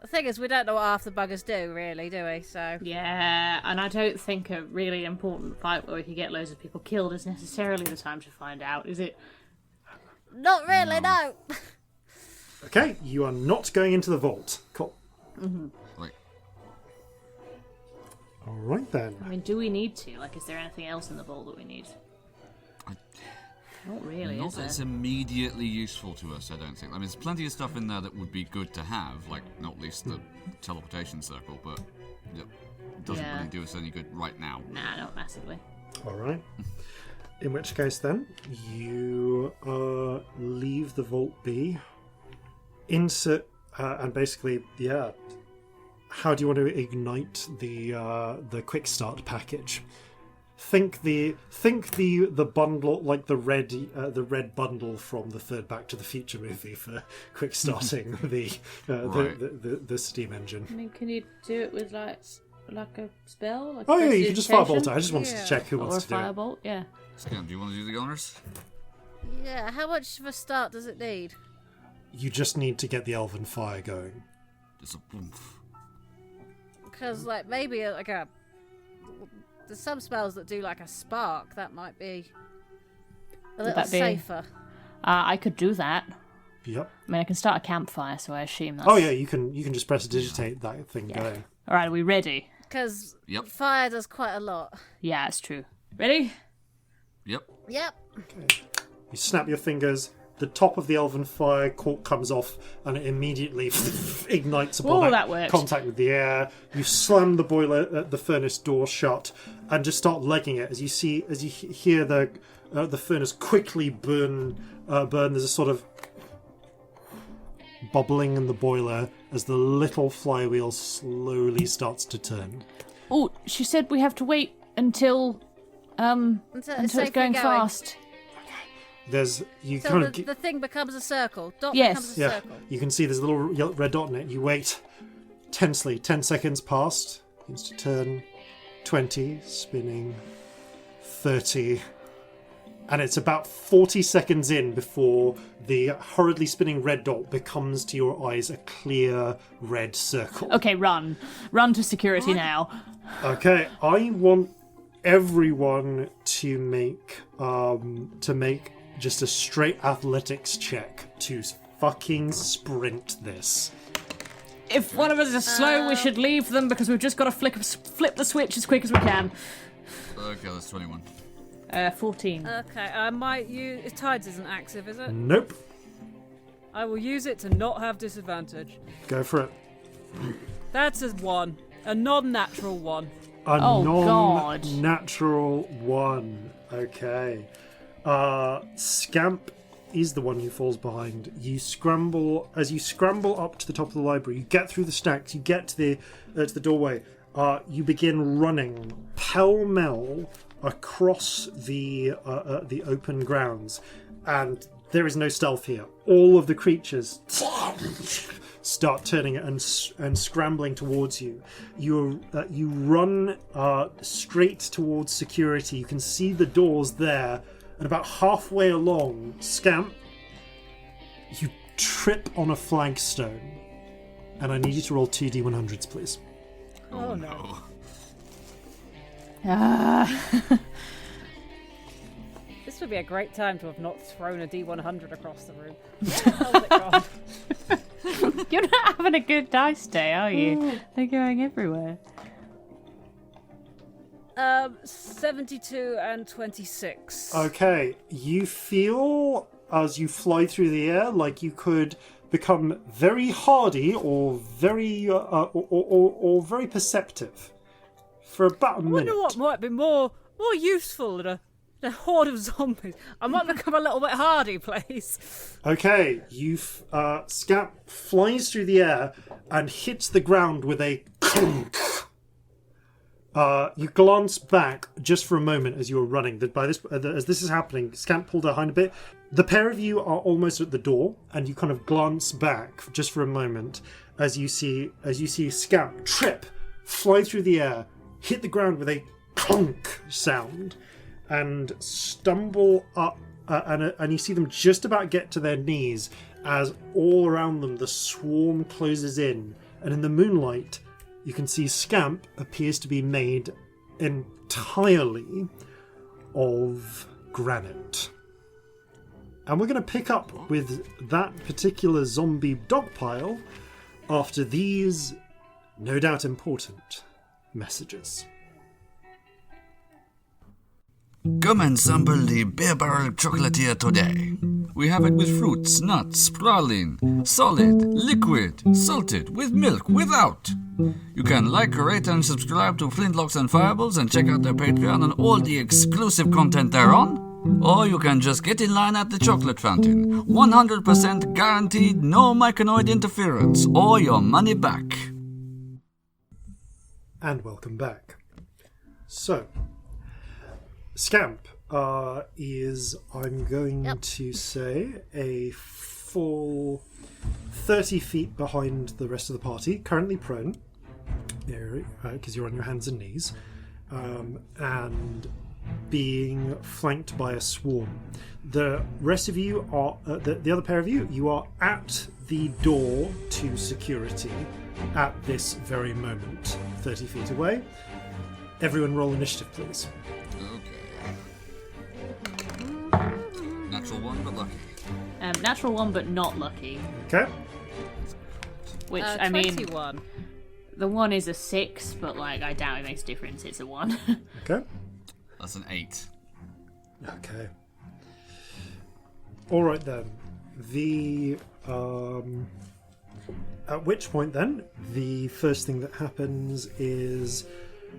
The thing is, we don't know what half the buggers do, really, do we? So Yeah, and I don't think a really important fight where we could get loads of people killed is necessarily the time to find out, is it? not really, no. Okay, you are not going into the vault. Cool. Right. All right then. I mean, do we need to? Like, is there anything else in the bowl that we need? Not really, Not is that there? it's immediately useful to us, I don't think. I mean, there's plenty of stuff in there that would be good to have, like, not least the teleportation circle, but it doesn't Yeah. really do us any good right now. Nah, not massively. All right. In which case, then you leave the vault be. Insert and basically, yeah. How do you want to ignite the quick start package? think the bundle, like the red bundle from the third Back to the Future movie for quick starting the steam engine. I mean, can you do it with like a spell? Like you can just firebolt it. I just wanted to check who wants to do it. Or a firebolt, yeah. Scamp, do you want to do the honors? Yeah, how much of a start does it need? You just need to get the elven fire going. Just a boomph. Because, like, maybe there's some spells that do like a spark. That might be a little safer. I could do that. Yep. I mean, I can start a campfire, so I assume that's... Oh yeah, you can just press digitate that thing going. All right, are we ready? Because fire does quite a lot. Yeah, it's true. Ready? Yep. Okay. You snap your fingers. The top of the elven fire cork comes off, and it immediately ignites upon contact with the air. You slam the boiler, the furnace door shut, and just start legging it as you hear the furnace quickly burn. There's a sort of bubbling in the boiler as the little flywheel slowly starts to turn. Oh, she said we have to wait until it's going fast. The thing becomes a circle. Becomes a circle. You can see there's a little red dot in it. You wait tensely. 10 seconds passed. Begins to turn. 20, spinning. 30. And it's about 40 seconds in before the hurriedly spinning red dot becomes to your eyes a clear red circle. Okay, run. Run to security now. Okay, I want everyone to make just a straight athletics check to fucking sprint this. If one of us is slow, we should leave them because we've just got to flip the switch as quick as we can. Okay, that's 21. 14. Okay, I might use... Tides isn't active, is it? Nope. I will use it to not have disadvantage. Go for it. That's a 1. A non-natural 1. A non-natural 1. Okay. Scamp is the one who falls behind. You scramble up to the top of the library. You get through the stacks. You get to the doorway. You begin running pell-mell across the open grounds, and there is no stealth here. All of the creatures start turning and scrambling towards you. You run straight towards security. You can see the doors there, and about halfway along, Scamp, you trip on a flagstone, and I need you to roll 2d100s, please. Oh no. This would be a great time to have not thrown a D100 across the room. Where the hell has it gone? You're not having a good dice day, are you? They're going everywhere. 72 and 26. Okay, you feel as you fly through the air like you could become very hardy or very or very perceptive for about a minute. I wonder what might be more useful than a horde of zombies. I might become a little bit hardy, please. Okay, Scamp flies through the air and hits the ground with a clunk. You glance back just for a moment as you were running. As this is happening, Scamp pulled behind a bit. The pair of you are almost at the door, and you kind of glance back just for a moment as you see Scamp trip, fly through the air, hit the ground with a clunk sound, and stumble up, and you see them just about get to their knees as all around them the swarm closes in, and in the moonlight you can see Scamp appears to be made entirely of granite. And we're going to pick up with that particular zombie dogpile after these, no doubt important, messages. Come and sample the Bear Barrel Chocolatier today. We have it with fruits, nuts, praline, solid, liquid, salted, with milk, without. You can like, rate, and subscribe to Flintlocks and Fireballs and check out their Patreon and all the exclusive content thereon. Or you can just get in line at the chocolate fountain. 100% guaranteed, no myconoid interference, or your money back. And welcome back. So, Scamp is, I'm going to say, a full 30 feet behind the rest of the party, currently prone, because you're on your hands and knees, and being flanked by a swarm. The rest of you are, the other pair of you, you are at the door to security at this very moment, 30 feet away. Everyone roll initiative, please. Natural one, but lucky. Natural one, but not lucky. Okay. Which, I mean, 21. the 1 is a 6, but, like, I doubt it makes a difference. It's a 1. Okay. That's an 8. Okay. All right then. At which point then, the first thing that happens is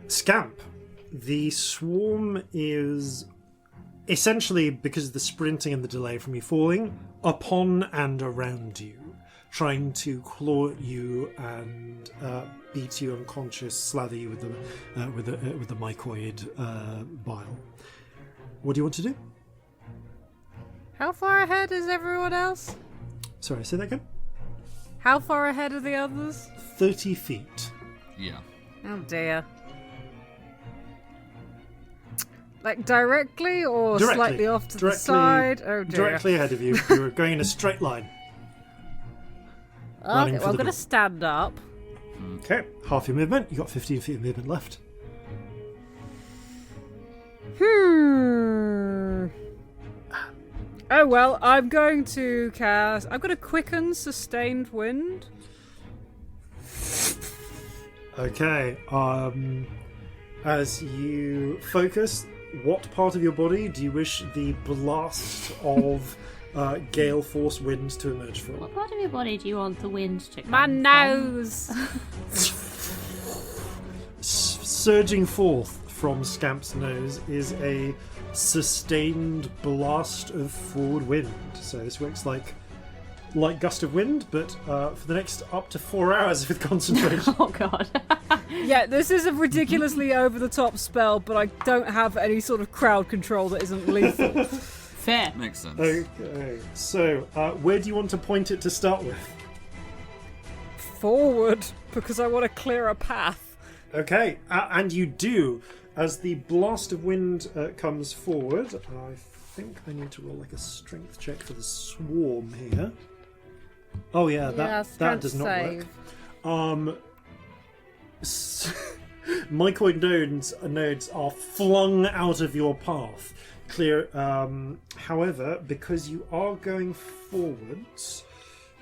Scamp. The swarm is essentially, because of the sprinting and the delay from you falling, upon and around you, trying to claw at you and beat you unconscious, slather you with the mycoid bile. What do you want to do? How far ahead is everyone else? Sorry, say that again. How far ahead are the others? 30 feet. Yeah. Oh dear. Like directly or Directly. slightly off to the side? Oh dear. Directly ahead of you. You're going in a straight line. Running Okay, for well, I'm the going to door. stand up. Okay, half your movement. You got 15 feet of movement left. Oh well, I'm going to cast... I'm going to quicken Sustained Wind. Okay, as you focus, what part of your body do you wish the blast of gale force wind to emerge from? What part of your body do you want the wind to come My from? nose! Surging forth from Scamp's nose is a sustained blast of forward wind. So this works like gust of wind, but for the next up to 4 hours with concentration. Oh god. Yeah, this is a ridiculously over-the-top spell, but I don't have any sort of crowd control that isn't lethal. Fair. Makes sense. Okay, so where do you want to point it to start with? Forward, because I want to clear a path. Okay, and you do. As the blast of wind comes forward, I think I need to roll like a strength check for the swarm here. Oh yeah, that does not save. work. Mycoid nodes are flung out of your path. Clear. However, because you are going forwards,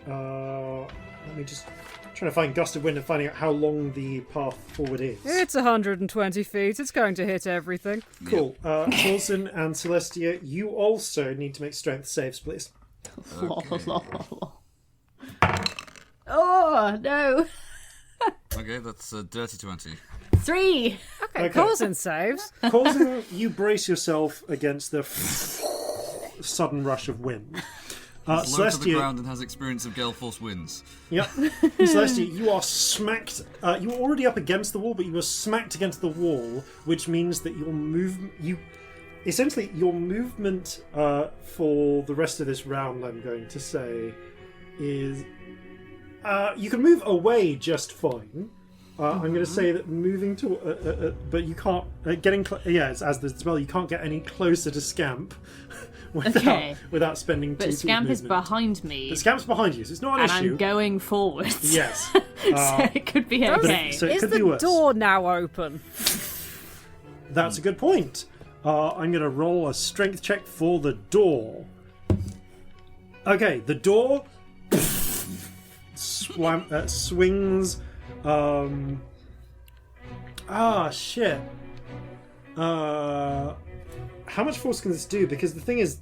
let me just trying to find gust of wind and finding out how long the path forward is. It's 120 feet. It's going to hit everything. Cool. Corzin and Celestia, you also need to make strength saves, please. Oh no. Okay, that's a dirty 20. 3. Okay, Corzin saves. Corzin, you brace yourself against the sudden rush of wind. Low to the Celestia, ground and has experience of gale force winds. yep. Celestia, you are smacked. You were already up against the wall, but you were smacked against the wall, which means that your movement, your movement for the rest of this round, I'm going to say, is you can move away just fine. I'm going to say that moving to, but you can't getting. As the spell, you can't get any closer to Scamp. Without spending But two Scamp feet is movement. behind me. But Scamp's behind you, so it's not an and issue. I'm going forwards. Yes. So it could be okay. So it Is could be the worse. door now open? That's a good point. I'm going to roll a strength check for the door. Okay, the door swings. Shit. How much force can this do? Because the thing is,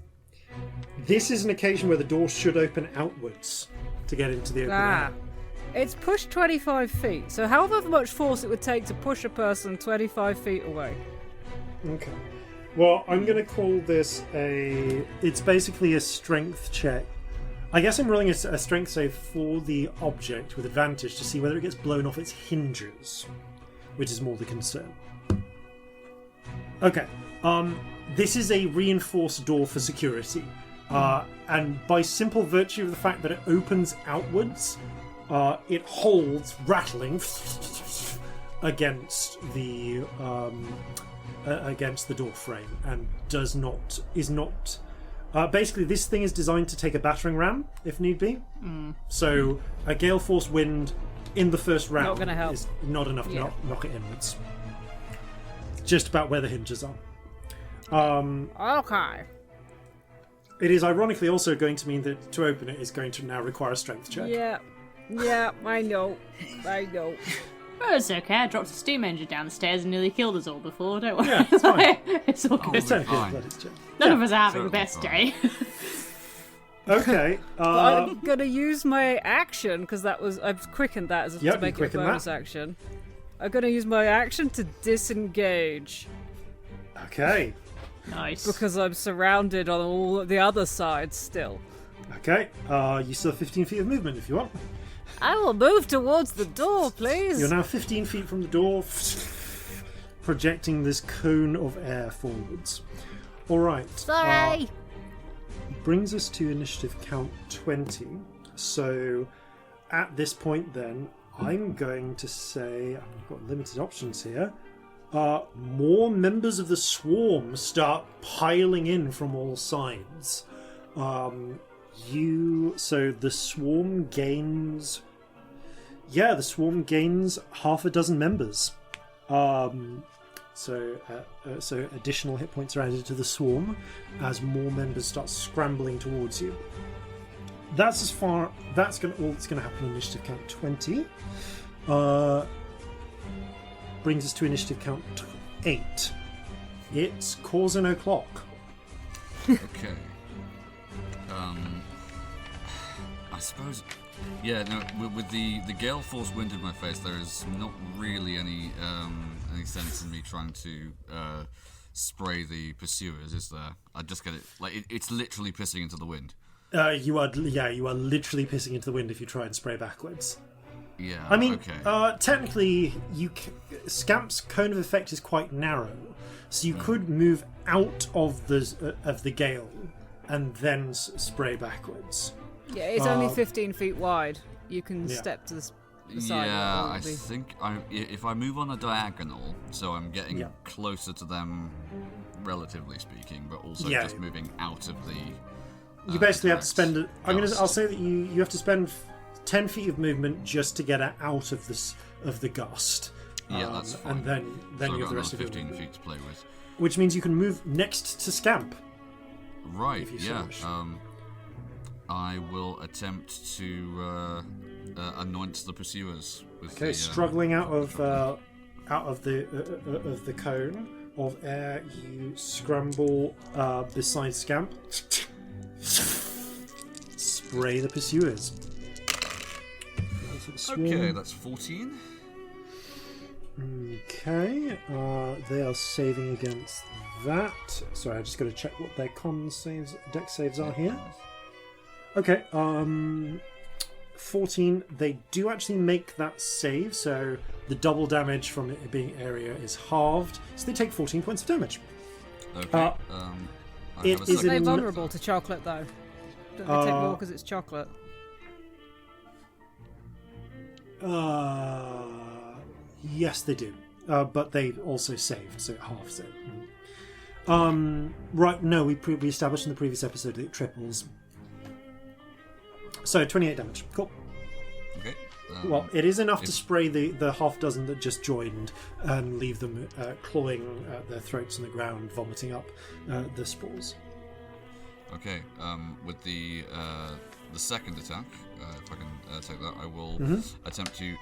this is an occasion where the door should open outwards to get into the open air. It's pushed 25 feet, so however much force it would take to push a person 25 feet away. Okay. Well, I'm going to call this it's basically a strength check. I guess I'm rolling a strength save for the object with advantage to see whether it gets blown off its hinges, which is more the concern. Okay. this is a reinforced door for security. And by simple virtue of the fact that it opens outwards, it holds rattling against the door frame and is not. Basically, this thing is designed to take a battering ram if need be. So a gale force wind in the first round Not gonna help. is not enough to knock it inwards. Just about where the hinges are. Okay. It is ironically also going to mean that to open it is going to now require a strength check. Yeah, I know. Oh, it's okay. I dropped a steam engine down the stairs and nearly killed us all before. Don't worry. Yeah, it's fine. It's all good. It's technically a Fine. athletics check. None of us are having the Totally best fine. day. Okay. I'm gonna use my action because I've quickened that as Yep, to you make it a quickened bonus that. action. I'm gonna use my action to disengage Okay. Nice. because I'm surrounded on all the other sides still. Okay. You still have 15 feet of movement if you want. I will move towards the door, please. You're now 15 feet from the door, projecting this cone of air forwards. All right. Sorry. Brings us to initiative count 20. So at this point then, I'm going to say, I've got limited options here, more members of the swarm start piling in from all sides. So the swarm gains... Yeah, the swarm gains half a dozen members. So additional hit points are added to the swarm as more members start scrambling towards you. That's all that's going to happen in initiative count 20. Brings us to initiative count 8. It's Corzin o'clock. Okay. I suppose. Yeah, no. With the gale force wind in my face, there is not really any sense in me trying to spray the pursuers, is there? I just get it. Like it's literally pissing into the wind. You are literally pissing into the wind if you try and spray backwards. Yeah. I mean, okay. technically, Scamp's cone of effect is quite narrow, so you could move out of the gale and then spray backwards. Yeah, it's only 15 feet wide. You can step to the side. Yeah, It'll I be- think if I move on a diagonal, so I'm getting closer to them, relatively speaking, but also Yeah. just moving out of the. You basically have to direct spend. gust. I'll say that you have to spend 10 feet of movement just to get out of the gust. Yeah, that's fine. And then So I've you have got the rest of another your 15 movement. feet to play with. Which means you can move next to Scamp. Right. If you so Yeah. wish. I will attempt to anoint the pursuers with Okay, the, struggling out of the cone of air, you scramble beside Scamp. Spray the pursuers. Okay, that's 14. Okay, they are saving against that. Sorry, I just got to check what their dex saves are here. Okay, 14. They do actually make that save, so the double damage from it being area is halved. So they take 14 points of damage. Okay. it I have a is Are they second- vulnerable to chocolate, though? Don't they take more because it's chocolate? Yes, they do. But they also saved, so it halves it. Right, no, we established in the previous episode that it triples. So 28 damage. Cool. Okay. Well, it is enough to spray the half dozen that just joined and leave them clawing at their throats on the ground, vomiting up the spores. Okay. With the second attack, if I can take that, I will attempt to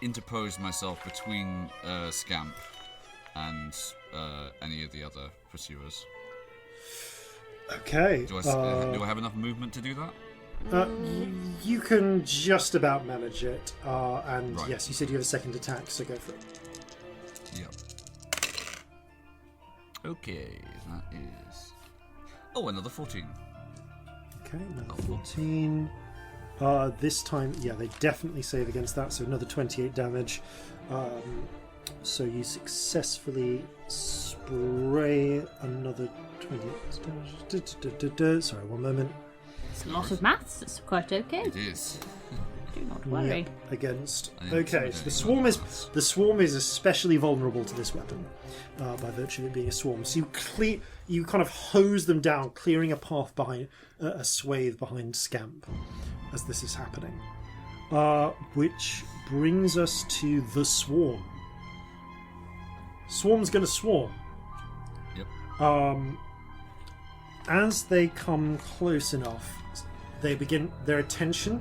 interpose myself between Scamp and any of the other pursuers. Okay. Do I have enough movement to do that? You can just about manage it. And Right. yes, you said you have a second attack, so go for it. Yep. Okay, that is. Oh, another 14. Okay, another 14. This time, yeah, they definitely save against that, so another 28 damage. So you successfully spray another 20. Sorry, one moment. It's a lot of maths. It's quite okay. It is. Do not worry. Yep, against. I think Okay, it's so very the swarm is especially vulnerable to this weapon by virtue of it being a swarm. So you kind of hose them down, clearing a path behind a swathe behind Scamp as this is happening. Which brings us to the swarm. Swarm's going to swarm. Yep. As they come close enough, their attention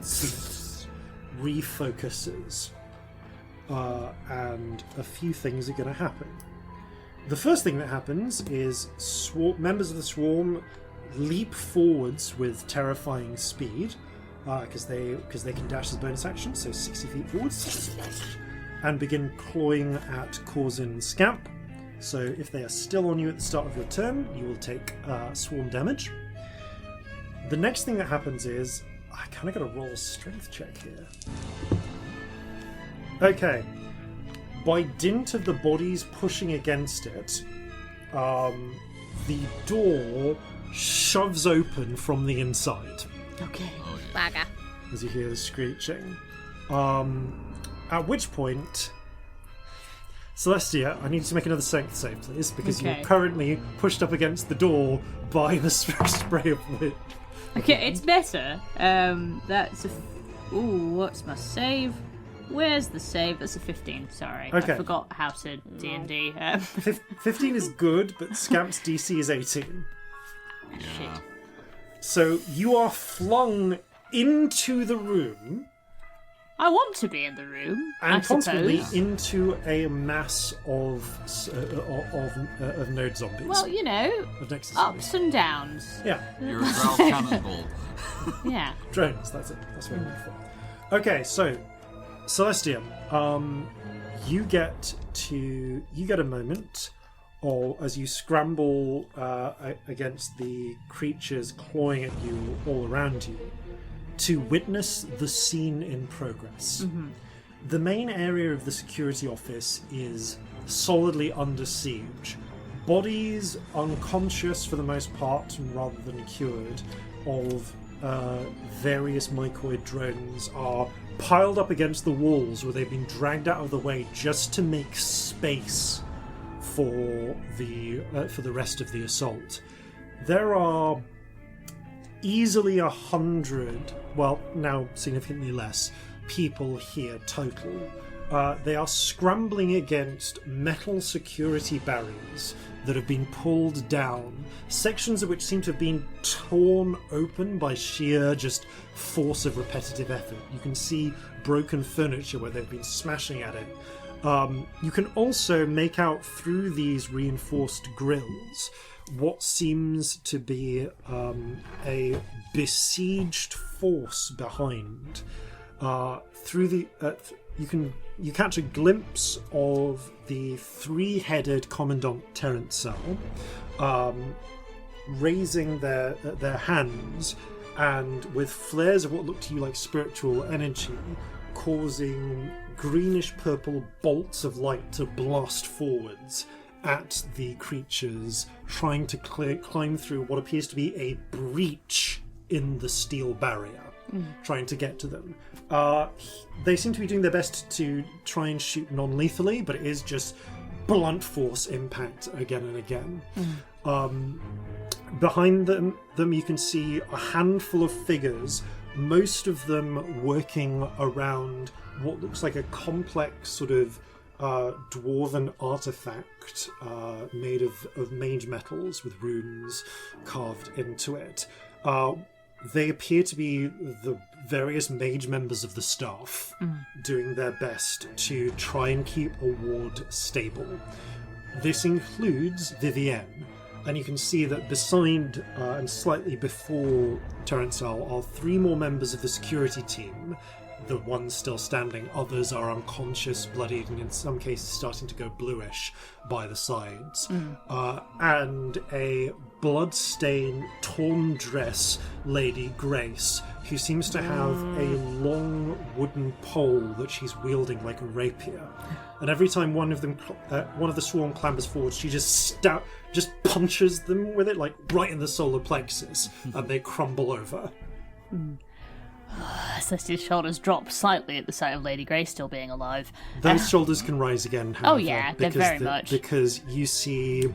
refocuses, and a few things are going to happen. The first thing that happens is members of the swarm leap forwards with terrifying speed, because they can dash as a bonus action, so 60 feet forwards, and begin clawing at Corzin and Scamp. So if they are still on you at the start of your turn, you will take swarm damage. The next thing that happens is, I kind of got to roll a strength check here. Okay. By dint of the bodies pushing against it, the door shoves open from the inside. Okay. Oh, yeah. Bagger. As you hear the screeching. At which point, Celestia, I need you to make another strength save, please, because Okay. you're currently pushed up against the door by the spray of wind. Okay, it's better. That's a... Ooh, what's my save? Where's the save? That's a 15, sorry. Okay. I forgot how to D&D. 15 is good, but Scamp's DC is 18. Yeah. So you are flung into the room I want to be in the room, I and consequently suppose. into a mass of node zombies. Well, you know, of Nexus ups zombies. and downs. Yeah, You're a growl cannonball. Yeah. drones. That's it. That's what I'm looking for. Okay, so Celestia, you get a moment, or as you scramble against the creatures clawing at you all around you, to witness the scene in progress. Mm-hmm. The main area of the security office is solidly under siege. Bodies, unconscious for the most part, and rather than cured, of various mycoid drones are piled up against the walls where they've been dragged out of the way just to make space for the rest of the assault. There are easily 100, well, now significantly less, people here total. They are scrambling against metal security barriers that have been pulled down, sections of which seem to have been torn open by sheer just force of repetitive effort. You can see broken furniture where they've been smashing at it. You can also make out through these reinforced grills what seems to be a besieged force behind. You catch a glimpse of the three-headed Commandant Terence raising their hands and with flares of what look to you like spiritual energy, causing greenish-purple bolts of light to blast forwards at the creatures, trying to climb through what appears to be a breach in the steel barrier, trying to get to them. They seem to be doing their best to try and shoot non-lethally, but it is just blunt force impact again and again. Behind them you can see a handful of figures, most of them working around what looks like a complex sort of dwarven artifact made of mange metals with runes carved into it. They appear to be the various mage members of the staff doing their best to try and keep a ward stable. This includes Vivienne, and you can see that beside and slightly before Terence are three more members of the security team, the ones still standing. Others are unconscious, bloodied, and in some cases starting to go bluish by the sides. And a blood-stained, torn dress lady, Grace, who seems to have a long wooden pole that she's wielding like a rapier. And every time one of the swarm clambers forward, she just punches them with it, like right in the solar plexus, and they crumble over. Celestia's shoulders drop slightly at the sight of Lady Grey still being alive. Those shoulders can rise again, however, oh yeah, very much. Because you see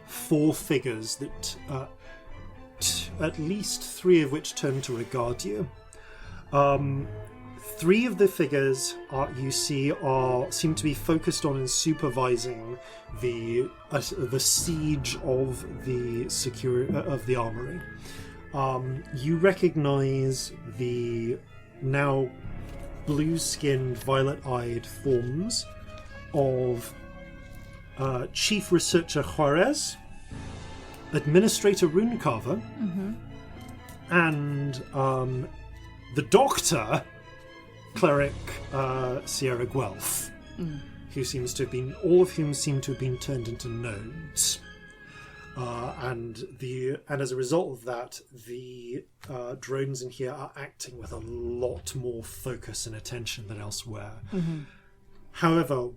4 figures that, at least 3 of which turn to regard you. 3 of the figures seem to be focused on and supervising the siege of the armory. You recognize the now blue-skinned, violet-eyed forms of Chief Researcher Horhace, Administrator Runecarver, and the Doctor, Cleric Sierra Guelph, all of whom seem to have been turned into nodes. And as a result of that, the drones in here are acting with a lot more focus and attention than elsewhere. However,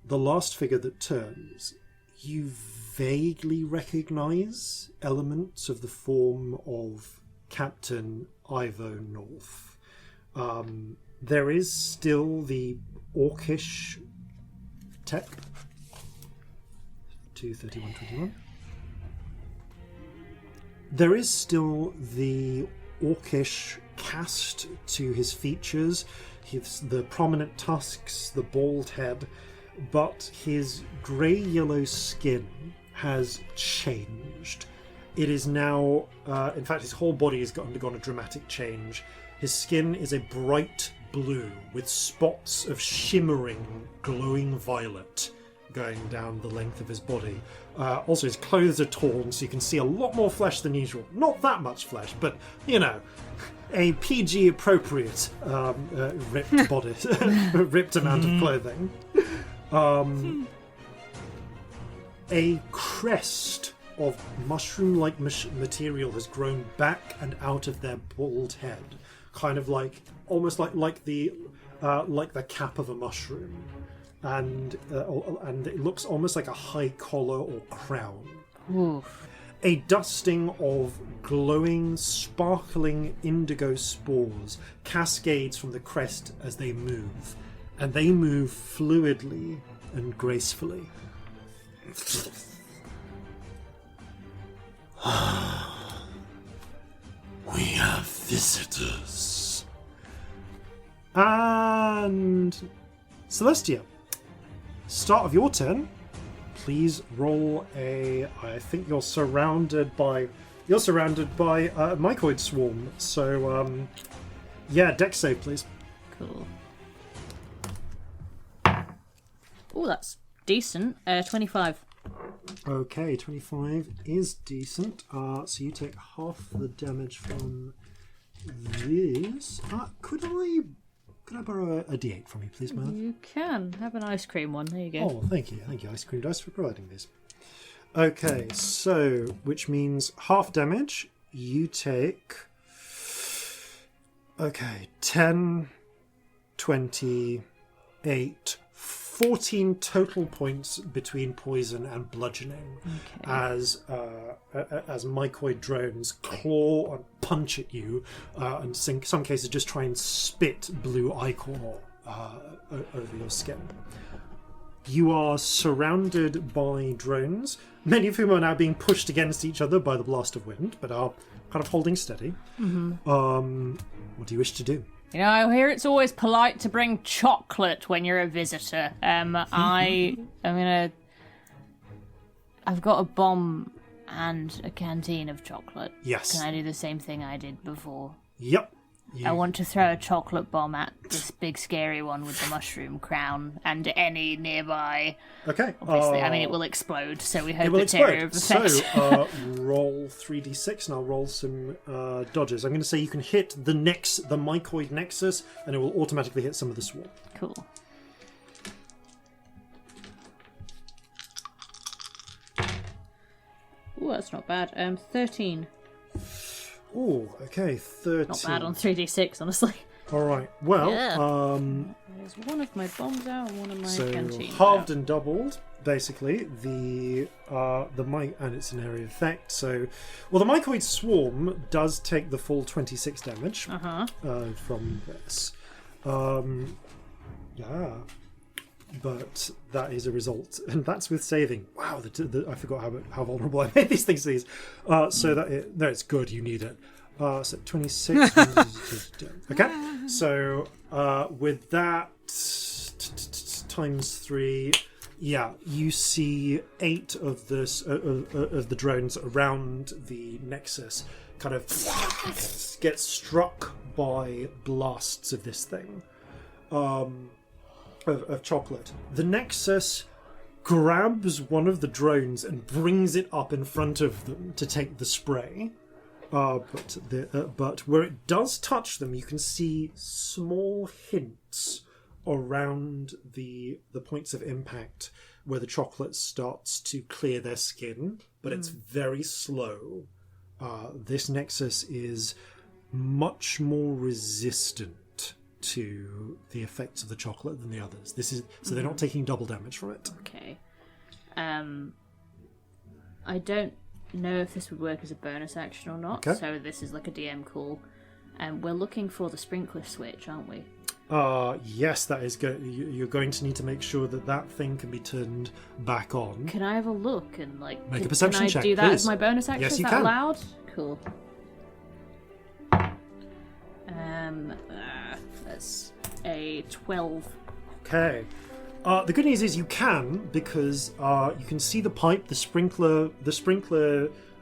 the last figure that turns, you vaguely recognize elements of the form of Captain Ivo North. There is still the orcish tech. 23121. There is still the orcish cast to his features, the prominent tusks, the bald head, but his grey-yellow skin has changed. It is now, in fact, his whole body has undergone a dramatic change. His skin is a bright blue with spots of shimmering, glowing violet going down the length of his body. Also, his clothes are torn, so you can see a lot more flesh than usual. Not that much flesh, but, a PG-appropriate ripped body, ripped amount of clothing. A crest of mushroom-like material has grown back and out of their bald head, kind of almost like the cap of a mushroom. And it looks almost like a high collar or crown. Oof. A dusting of glowing, sparkling indigo spores cascades from the crest as they move, and they move fluidly and gracefully. We have visitors. And Celestia, start of your turn. Please roll I think you're surrounded by mycoid swarm. So dex save, please. Cool. Oh, that's decent. 25. Okay, 25 is decent. So you take half the damage from this. Could I borrow a D8 from you, please, man? You can. Have an ice cream one. There you go. Oh, thank you. Thank you, Ice Cream Dice, for providing these. Okay, so, which means half damage. You take... 10, 20, 8, 14 total points between poison and bludgeoning, as mycoid drones claw and punch at you, and in some cases just try and spit blue ichor over your skin. You are surrounded by drones, many of whom are now being pushed against each other by the blast of wind, but are kind of holding steady. What do you wish to do? I hear it's always polite to bring chocolate when you're a visitor. I've got a bomb and a canteen of chocolate. Yes. Can I do the same thing I did before? Yep. I want to throw a chocolate bomb at this big scary one with the mushroom crown and any nearby. Okay. Obviously, I mean, it will explode, so we hope It will it's area explode. of effect. So roll 3d6 and I'll roll some dodges. I'm going to say you can hit the mycoid nexus and it will automatically hit some of the swarm. Cool. Ooh, that's not bad. 13. Ooh, okay, 13. Not bad on 3d6, honestly. All right. Well, Yeah. There's one of my bombs out and one of my so canteens halved out. and doubled, basically. The mic and it's an area of effect. So, well, the mycoid swarm does take the full 26 damage from this. Yeah. But that is a result, and that's with saving. Wow, I forgot how vulnerable I made these things. No, it's good. You need it. So 26. Okay, so with that times 3, yeah, you see 8 of the drones around the Nexus kind of get struck by blasts of this thing. Of chocolate. The Nexus grabs one of the drones and brings it up in front of them to take the spray. But where it does touch them, you can see small hints around the points of impact where the chocolate starts to clear their skin, but it's very slow. This Nexus is much more resistant to the effects of the chocolate than the others. So they're not taking double damage from it. Okay. I don't know if this would work as a bonus action or not, so this is like a DM call. We're looking for the sprinkler switch, aren't we? Yes, that is good. You're going to need to make sure that thing can be turned back on. Can I have a look and make a perception check? Can I do that please. as my bonus action? Yes, Is you that can. allowed? Cool. That's a 12. Okay. The good news is you can, because you can see the pipe, the sprinkler.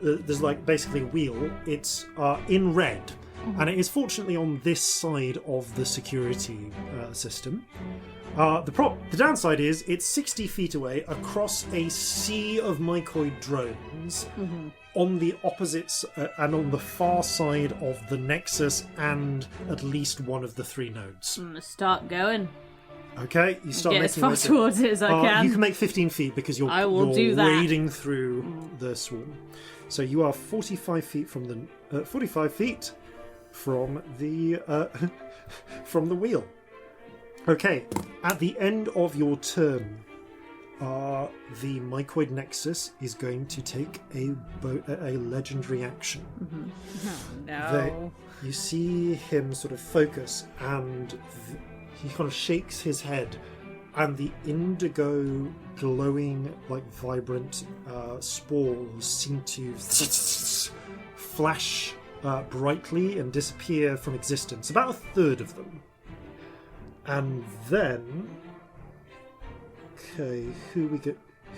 There's basically a wheel. It's in red, and it is fortunately on this side of the security system. The downside is it's 60 feet away across a sea of mycoid drones on the opposites and on the far side of the Nexus and at least one of the 3 nodes. I'm gonna start going. Okay, you start Get making as far this- towards it as I can. You can make 15 feet because you're do that. wading through the swarm. So you are 45 feet from the 45 feet from the from the wheel. Okay, at the end of your turn, the mycoid Nexus is going to take a legendary action. No. You see him sort of focus, and he kind of shakes his head, and the indigo, glowing, vibrant spores seem to flash brightly and disappear from existence. About a third of them. And then, okay,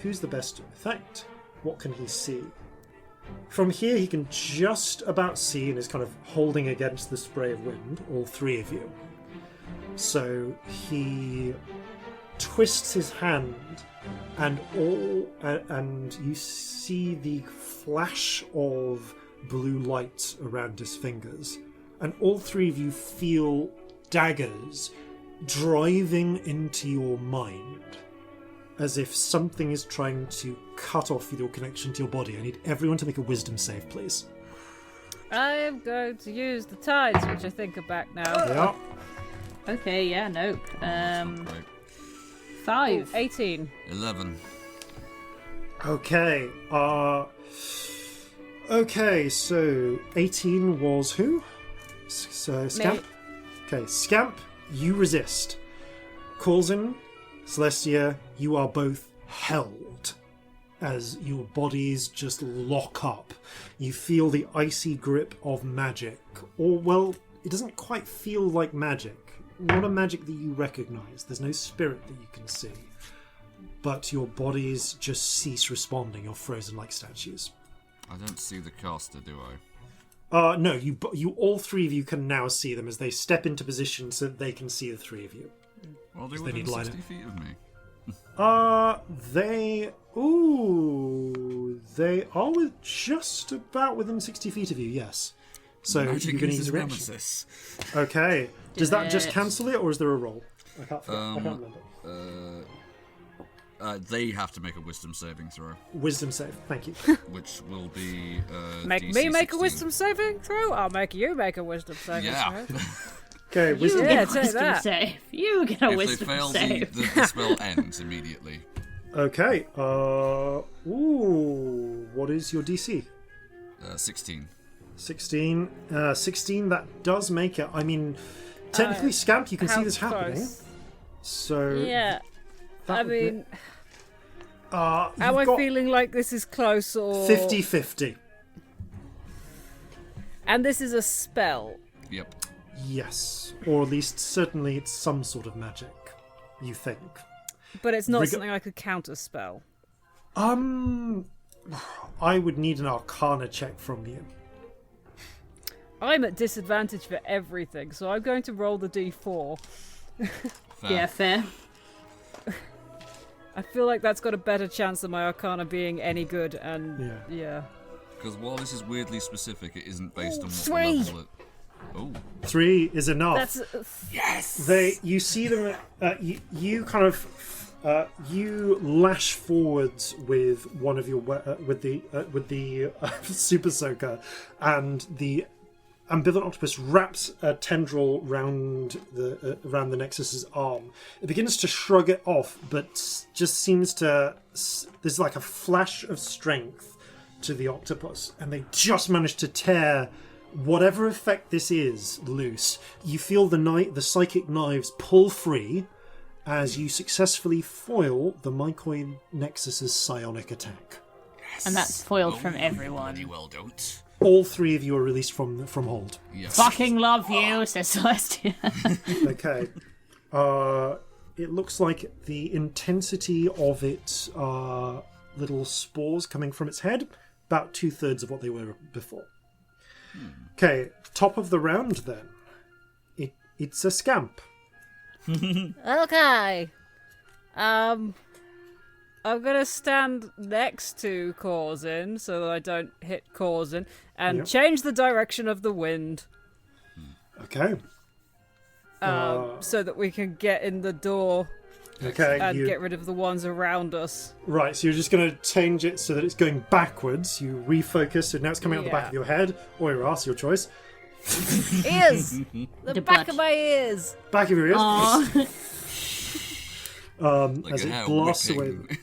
who's the best effect? What can he see? From here, he can just about see and is kind of holding against the spray of wind, all 3 of you. So he twists his hand, and you see the flash of blue light around his fingers, and all 3 of you feel daggers driving into your mind, as if something is trying to cut off your connection to your body. I need everyone to make a wisdom save, please. I am going to use the tides, which I think are back now. Yeah. Okay, yeah, nope. Right. 5. 18. 11. Okay. Okay, so 18 was who? Scamp? Me. Okay, Scamp, you resist. Corzin, Celestia, you are both held as your bodies just lock up. You feel the icy grip of magic. Or, well, it doesn't quite feel like magic. Not a magic that you recognize. There's no spirit that you can see. But your bodies just cease responding. You're frozen like statues. I don't see the caster, do I? No, you all three of you can now see them as they step into position so that they can see the three of you. Well, they They were need within line 60 feet of me. They are just about within 60 feet of you, yes. So Magic you're going to uses use a reaction. nemesis. Okay. Does that just Yes. cancel it, or is there a roll? I can't remember. They have to make a wisdom saving throw, Wisdom save. Thank you. which will be Make DC me make 16. a wisdom saving throw? I'll make you make a wisdom saving Yeah. throw. Okay, You wisdom. Yeah, get a take wisdom that. save. You get a If they wisdom fail, save. the spell ends immediately. Okay. What is your DC? 16. 16. 16. That does make it. I mean, technically, Scamp, you can see How this happening. close? So Yeah. that I would be- mean, you've am I got feeling like this is close or 50-50. And this is a spell. Yep. Yes, or at least certainly it's some sort of magic. You think? But it's not Reg- something I could counter spell. I would need an Arcana check from you. I'm at disadvantage for everything, so I'm going to roll the d4. Fair. Yeah, fair. I feel like that's got a better chance of my Arcana being any good, and yeah. Because while this is weirdly specific, it isn't based on what Three. the level it... Oh. 3 is enough. That's You see them. You kind of you lash forwards with one of your with the super soaker, and the ambivalent octopus wraps a tendril round the Nexus's arm. It begins to shrug it off, but just seems to. There's like a flash of strength to the octopus, and they just manage to tear whatever effect this is loose. You feel the psychic knives pull free as you successfully foil the Mycoid Nexus's psionic attack. And that's foiled from everyone. Bloody well don't. All three of you are released from hold. Yes. Fucking love you, says Celestia. Okay. It looks like the intensity of its little spores coming from its head, about 2/3 of what they were before. Okay, top of the round then. It's a Scamp. okay. I'm gonna stand next to Corzin so that I don't hit Corzin and Yep. change the direction of the wind Okay. so that we can get in the door Okay. and get rid of the ones around us. Right, so you're just going to change it so that it's going backwards. You refocus, so now it's coming out the back Yeah. of your head or your ass, your choice. Ears! The The back butt. of my ears! Back of your ears. Aw. Like As a it hair blasts whipping.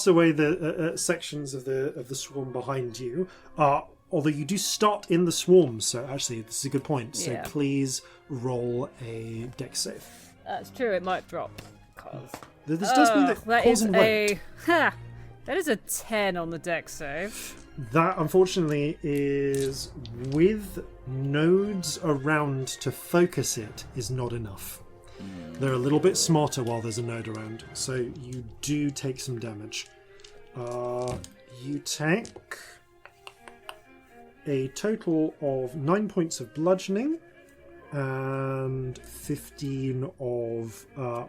away the sections of the swarm behind you. Although you do start in the swarm, so actually this is a good point. So Yeah. please roll a dex save. That's true, it might drop. 'Cause- This does mean that that is Corzin won't. that is a 10 on the dex save. That unfortunately is with nodes around to focus it is not enough. They're a little bit smarter while there's a node around, so you do take some damage. You take a total of 9 points of bludgeoning and 15 of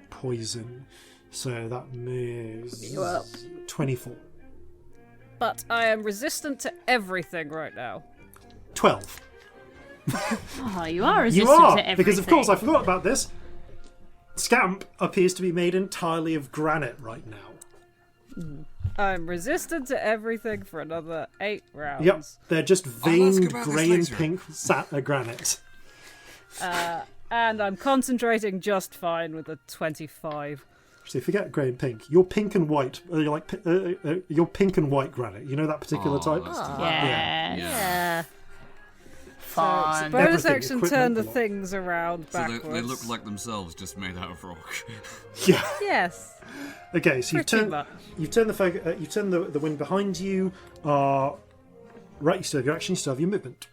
poison. So that moves You up. 24. But I am resistant to everything right now. 12. Oh, you are You resistant are, to everything. because of course I forgot about this. Scamp appears to be made entirely of granite right now. I'm resistant to everything for another 8 rounds. Yep, they're just ask veined about this grey and later. pink granite. And I'm concentrating just fine with a 25. So forget grey and pink. You're pink and white. You're like you're pink and white granite. You know that particular type. That's Yeah. Yeah. Fun. Bonus Everything, action equipment, turn the a lot. things around So backwards. they look like themselves, just made out of rock. Yeah. Yes. Okay, so Pretty much. you turn the wind behind you. Right, you still have your action. You still have your movement.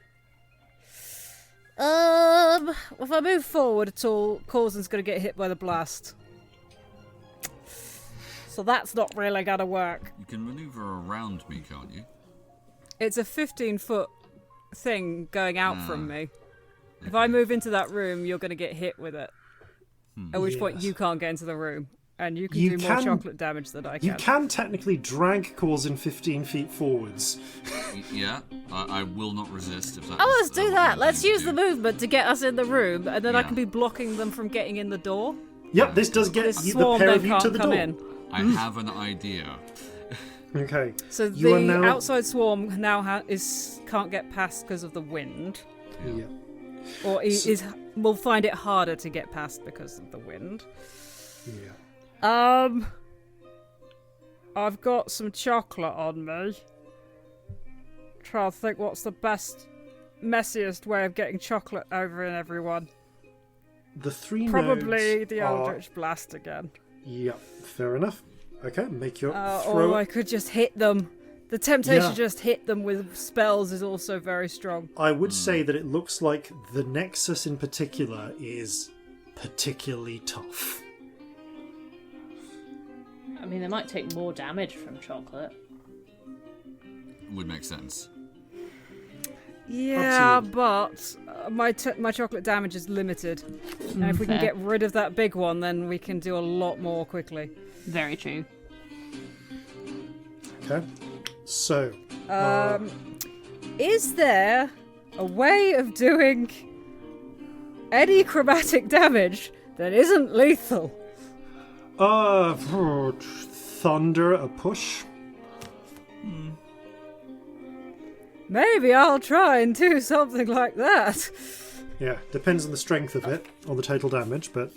If I move forward at all, Corzin's going to get hit by the blast. So that's not really going to work. You can maneuver around me, can't you? It's a 15-foot thing going out from me. If I move into that room, you're going to get hit with it. At which point you can't get into the room. And you can do more chocolate damage than I can. You can technically drag Corzin 15 feet forwards. Yeah, I will not resist if that. Oh, let's do that. Let's use the movement to get us in the room, and then I can be blocking them from getting in the door. Yep, this does get the pair of you to the door. In. I have an idea. Okay. So the outside swarm now can't get past because of the wind. Yeah. Or will find it harder to get past because of the wind. Yeah. I've got some chocolate on me. Trying to think what's the best, messiest way of getting chocolate over in everyone. The 3 Probably nodes the Eldritch Blast again. Yep, fair enough. Okay, make your or I could just hit them. The temptation to just hit them with spells is also very strong. I would say that it looks like the Nexus in particular is particularly tough. I mean, they might take more damage from chocolate. Would make sense. Yeah, but my chocolate damage is limited. And if we can get rid of that big one, then we can do a lot more quickly. Very true. Okay. So... is there a way of doing any chromatic damage that isn't lethal? Thunder a push. Maybe I'll try and do something like that. Yeah, depends on the strength of it, on the total damage, but...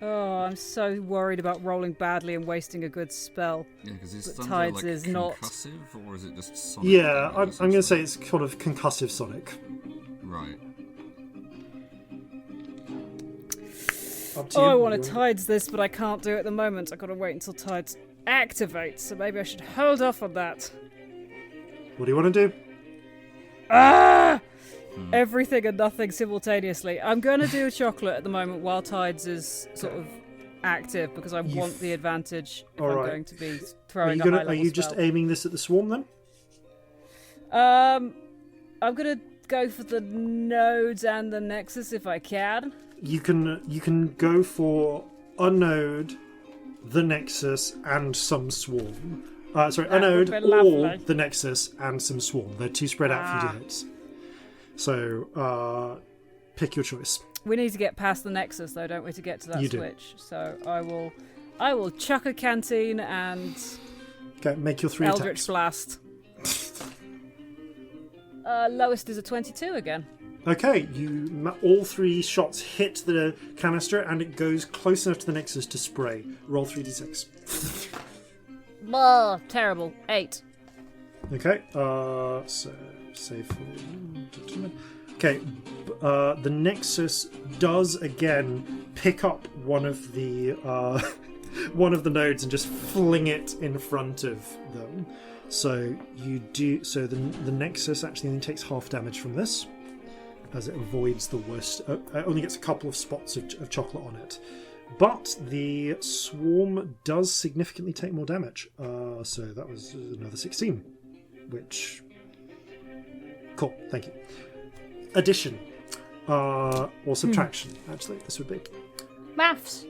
Oh, I'm so worried about rolling badly and wasting a good spell. Yeah, because is But thunder Tides like is concussive, or is it just sonic? Yeah, I'm going to say it's kind of concussive sonic. Right. I want to Tides this, but I can't do it at the moment. I've got to wait until Tides activates, so maybe I should hold off on that. What do you want to do? Everything and nothing simultaneously. I'm going to do chocolate at the moment while Tides is sort of active, because I want the advantage if I'm going to be throwing a high level Are you just aiming this at the swarm then? I'm going to go for the nodes and the nexus if I can. You can go for a node, the nexus, and some swarm. A node or the nexus and some swarm. They're too spread out for you to hit. So, pick your choice. We need to get past the nexus, though, don't we, to get to that switch? So I will chuck a canteen and make your 3 Eldritch attacks. Blast. Lowest is a 22 again. Okay, all 3 shots hit the canister and it goes close enough to the nexus to spray. Roll 3d6. Oh, terrible. 8. Okay, so save for... Okay, the nexus does again pick up one of the nodes and just fling it in front of them. So the nexus actually only takes half damage from this, as it avoids the worst. It only gets a couple of spots of chocolate on it. But the swarm does significantly take more damage. So that was another 16, which... Cool, thank you. Addition. Or subtraction, actually, this would be. Maths!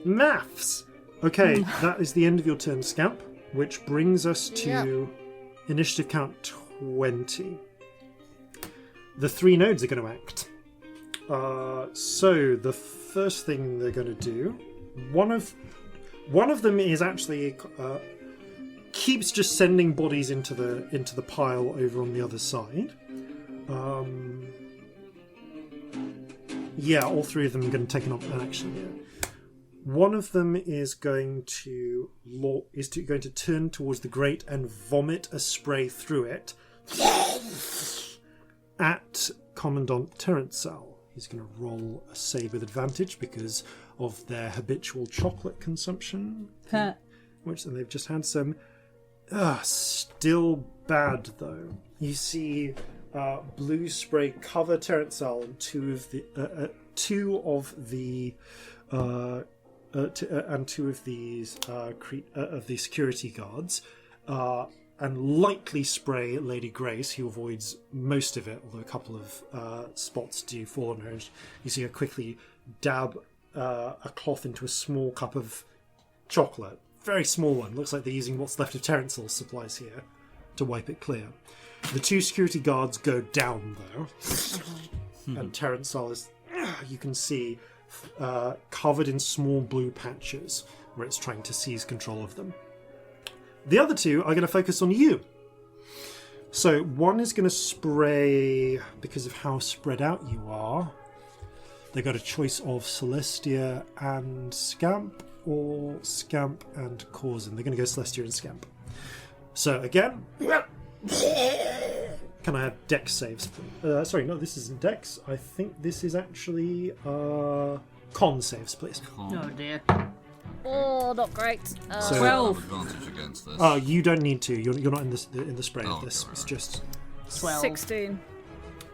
Okay, that is the end of your turn, Scamp, which brings us to initiative count 20. The 3 nodes are going to act. So the first thing they're going to do, one of them is actually keeps just sending bodies into the pile over on the other side. All 3 of them are going to take an action here. One of them is going to turn towards the grate and vomit a spray through it at Commandant Terrencel. He's going to roll a save with advantage because of their habitual chocolate consumption, which they've just had some. Still bad though. You see blue spray cover Terrencel and two of these security guards and lightly spray Lady Grace, who avoids most of it, although a couple of spots do fall on her. You see her quickly dab a cloth into a small cup of chocolate. Very small one. Looks like they're using what's left of Terence's supplies here to wipe it clear. The 2 security guards go down, though. And Terencel is, you can see, covered in small blue patches where it's trying to seize control of them. The other 2 are going to focus on you. So one is going to spray, because of how spread out you are, they got a choice of Celestia and Scamp, or Scamp and Corzin. They're going to go Celestia and Scamp. So again, can I have Dex saves? Sorry, no, this isn't Dex. I think this is actually Con saves, please. Oh dear. Oh, not great. So, 12. Advantage against this. You don't need to. You're not in the spray of this. Okay, It's just 12. 16.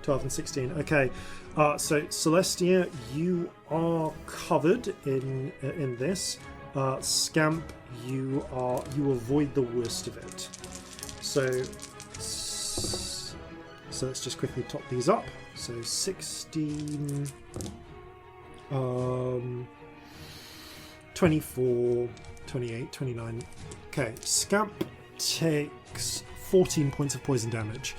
12 and 16. Okay. So Celestia, you are covered in this. Scamp, you avoid the worst of it. So let's just quickly top these up. So 16, 24, 28, 29. Okay, Scamp takes 14 points of poison damage.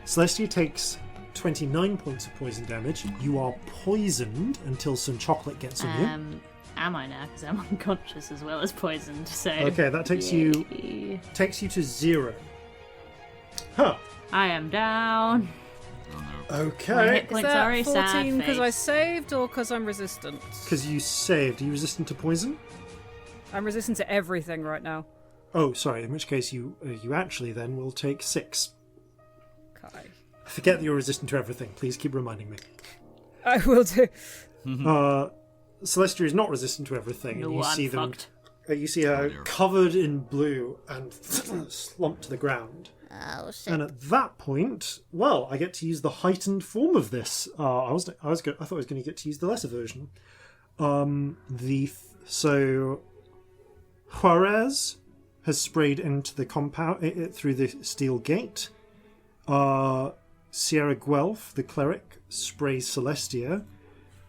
Celestia takes 29 points of poison damage. You are poisoned until some chocolate gets on you. Am I now? Because I'm unconscious as well as poisoned. So Okay, that takes you to 0. Huh. I am down. Oh no. My Okay. hit Is points are that a sad 14 because I face. saved or because I'm resistant? Because you saved. Are you resistant to poison? I'm resistant to everything right now. Oh, sorry. In which case, you actually then will take 6. Okay. Forget that you're resistant to everything. Please keep reminding me. I will do. Celestia is not resistant to everything. No, And you I'm see them. fucked. You see her dear. covered in blue and slumped to the ground. Oh, shit. And at that point, well, I get to use the heightened form of this. I thought I was going to get to use the lesser version. So Juarez has sprayed into the compound through the steel gate. Sierra Guelph, the cleric, sprays Celestia,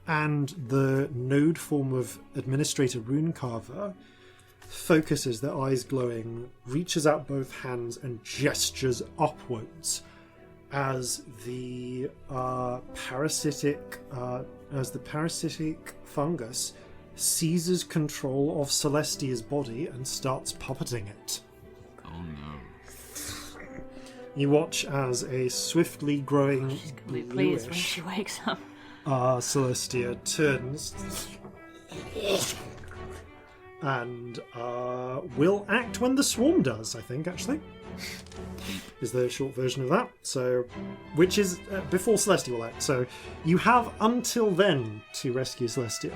and the node form of Administrator Runecarver focuses, their eyes glowing, reaches out both hands and gestures upwards as the parasitic fungus seizes control of Celestia's body and starts puppeting it. Oh no. You watch as a swiftly growing She's gonna be pleased when bluish she wakes up. Celestia turns and will act when the swarm does, I think, actually. Is the short version of that. So, which is before Celestia will act. So, you have until then to rescue Celestia.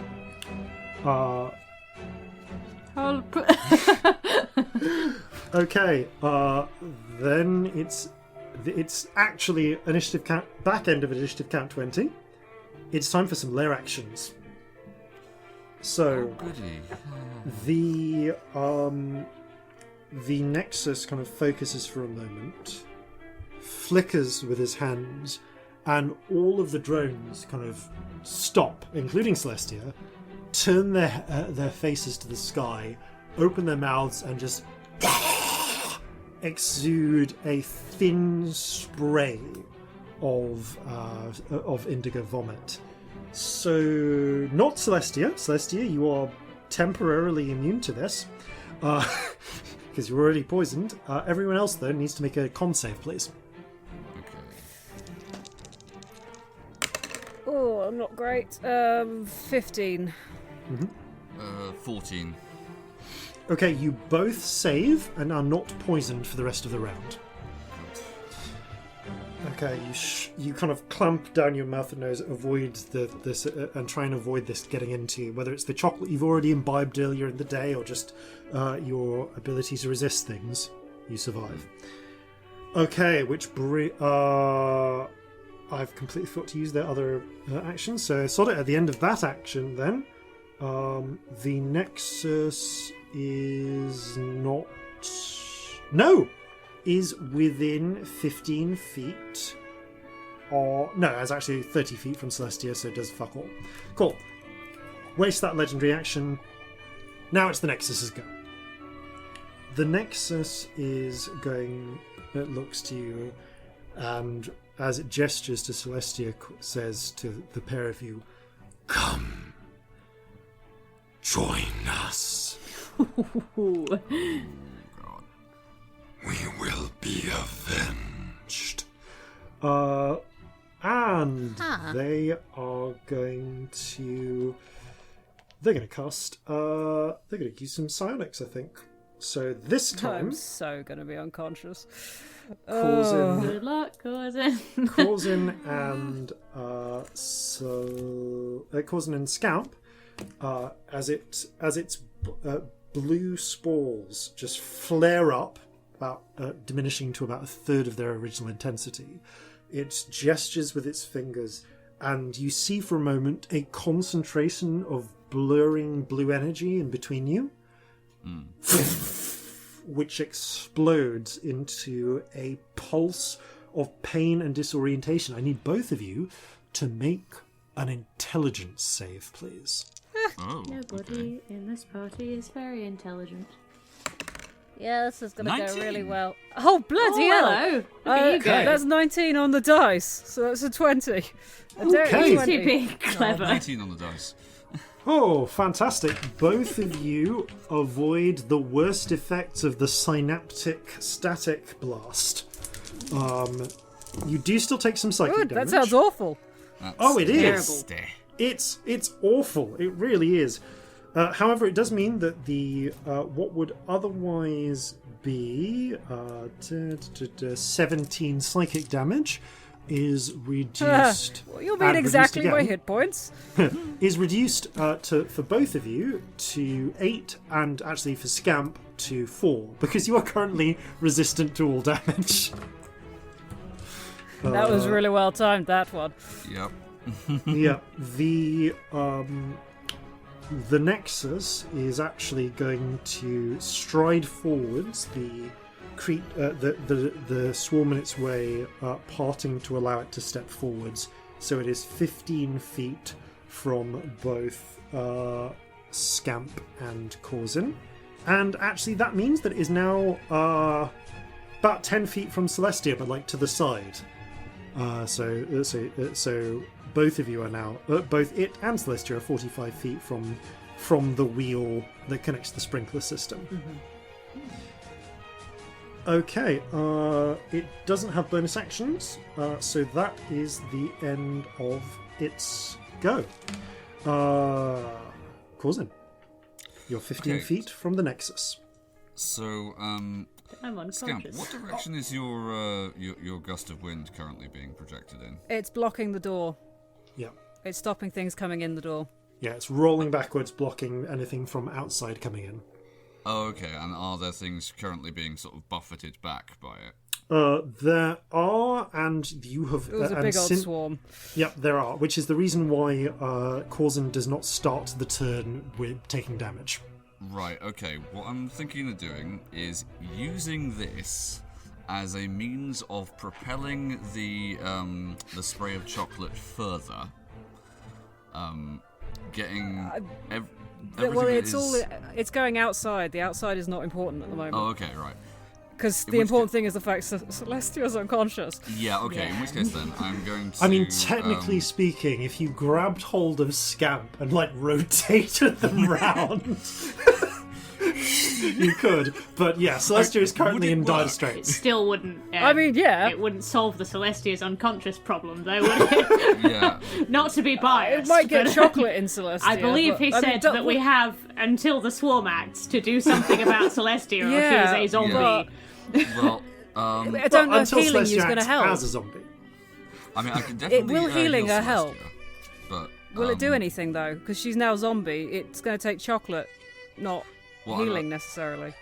Okay, then it's actually initiative count, back end of initiative count 20. It's time for some lair actions. So Goody. the Nexus kind of focuses for a moment, flickers with his hands, and all of the drones kind of stop, including Celestia, turn their faces to the sky, open their mouths, and just exude a thin spray of indigo vomit. So, not Celestia. Celestia, you are temporarily immune to this, because you're already poisoned. Everyone else, though, needs to make a con save, please. Oh, I'm not great. 15. 14. Okay, you both save and are not poisoned for the rest of the round. Okay, you kind of clamp down your mouth and nose, avoid this, and try and avoid this getting into you, whether it's the chocolate you've already imbibed earlier in the day or just your ability to resist things. You survive. Okay, I've completely forgot to use their other actions, so Sodit at the end of that action then. The Nexus is not... No! is within 15 feet. Or no, it's actually 30 feet from Celestia, so it does fuck all. Cool. Waste that legendary action. Now it's the Nexus's go. The Nexus is going. It looks to you, and as it gestures to Celestia, says to the pair of you, "Come, join us. We will be avenged." And they are going to. They're going to cast. They're going to use some psionics, I think. So this time, I'm so going to be unconscious. Corzin, Good luck, Corzin. Corzin and Scamp, as its blue spores just flare up, about diminishing to about a third of their original intensity. It gestures with its fingers, and you see for a moment a concentration of blurring blue energy in between you, which explodes into a pulse of pain and disorientation. I need both of you to make an intelligence save, please. Nobody in this party is very intelligent. Yeah, this is going to go 19. really well. Oh, bloody hell! Hello. Look at you go. That's 19 on the dice, so that's a 20. A dirty Okay. 20. Being clever. 19 on the dice. Oh, fantastic. Both of you avoid the worst effects of the synaptic static blast. You do still take some psychic Good, damage. that sounds awful. Oh, it is. Terrible. It's awful. It really is. However, it does mean that the what would otherwise be 17 psychic damage is reduced. Well, you'll and mean reduced exactly my again, hit points. is reduced for both of you to 8, and actually for Scamp to 4, because you are currently resistant to all damage. That was really well timed, that one. Yep. Yeah, the Nexus is actually going to stride forwards, the swarm in its way parting to allow it to step forwards. So it is 15 feet from both Scamp and Corzin. And actually that means that it is now about 10 feet from Celestia, but like to the side. So both of you are now, both it and Celestia are 45 feet from the wheel that connects the sprinkler system. Mm-hmm. Okay, it doesn't have bonus actions, so that is the end of its go. Corzin, you're 15 feet from the Nexus. So, I'm Scamp, unconscious. what direction is your gust of wind currently being projected in? It's blocking the door. Yeah. It's stopping things coming in the door. Yeah, it's rolling backwards, blocking anything from outside coming in. Oh, okay. And are there things currently being sort of buffeted back by it? There are, and you have... It was a big old swarm. Yep, there are, which is the reason why Corzin does not start the turn with taking damage. Right, okay. What I'm thinking of doing is using this as a means of propelling the spray of chocolate further. Getting Well, it's going outside. The outside is not important at the moment. Oh, okay, right. Because the important thing is the fact that Celestia's unconscious. Yeah, okay. In which case, then I'm going to. I mean, technically speaking, if you grabbed hold of Scamp and like rotated them round, you could. But yeah, Celestia is currently in dire It straits. still wouldn't. I mean, yeah. It wouldn't solve the Celestia's unconscious problem, though, would it? Yeah. Not to be biased. It might get but chocolate in Celestia. I believe he but- I mean, said that we have until the swarm acts to do something about Celestia, or Yeah, she is a zombie. but- Well, I don't know if until healing is Celestia going to acts help. as a zombie. I mean, I can definitely. will healing heal her help? Celestia, But Will it do anything, though? Because she's now zombie. It's going to take chocolate, not Well, healing necessarily.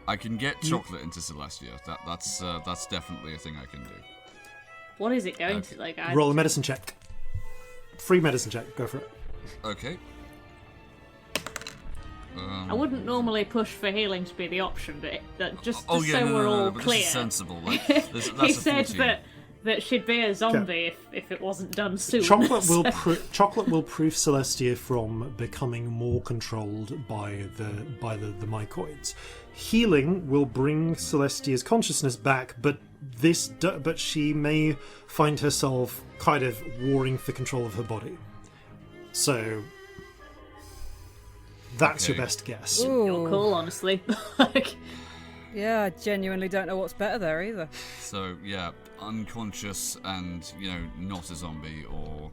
I can get chocolate into Celestia. That's definitely a thing I can do. What is it going Okay. to like? Roll a medicine check. Free medicine check. Go for it. Okay. I wouldn't normally push for healing to be the option, but just so we're all but clear. This is sensible. Like, that's He a said 14. that she'd be a zombie if it wasn't done soon. Chocolate will proof Celestia from becoming more controlled by the mycoids. Healing will bring Celestia's consciousness back, but she may find herself kind of warring for control of her body. So that's your best guess. You're cool, honestly. Yeah, I genuinely don't know what's better there either. So yeah, unconscious and not a zombie, or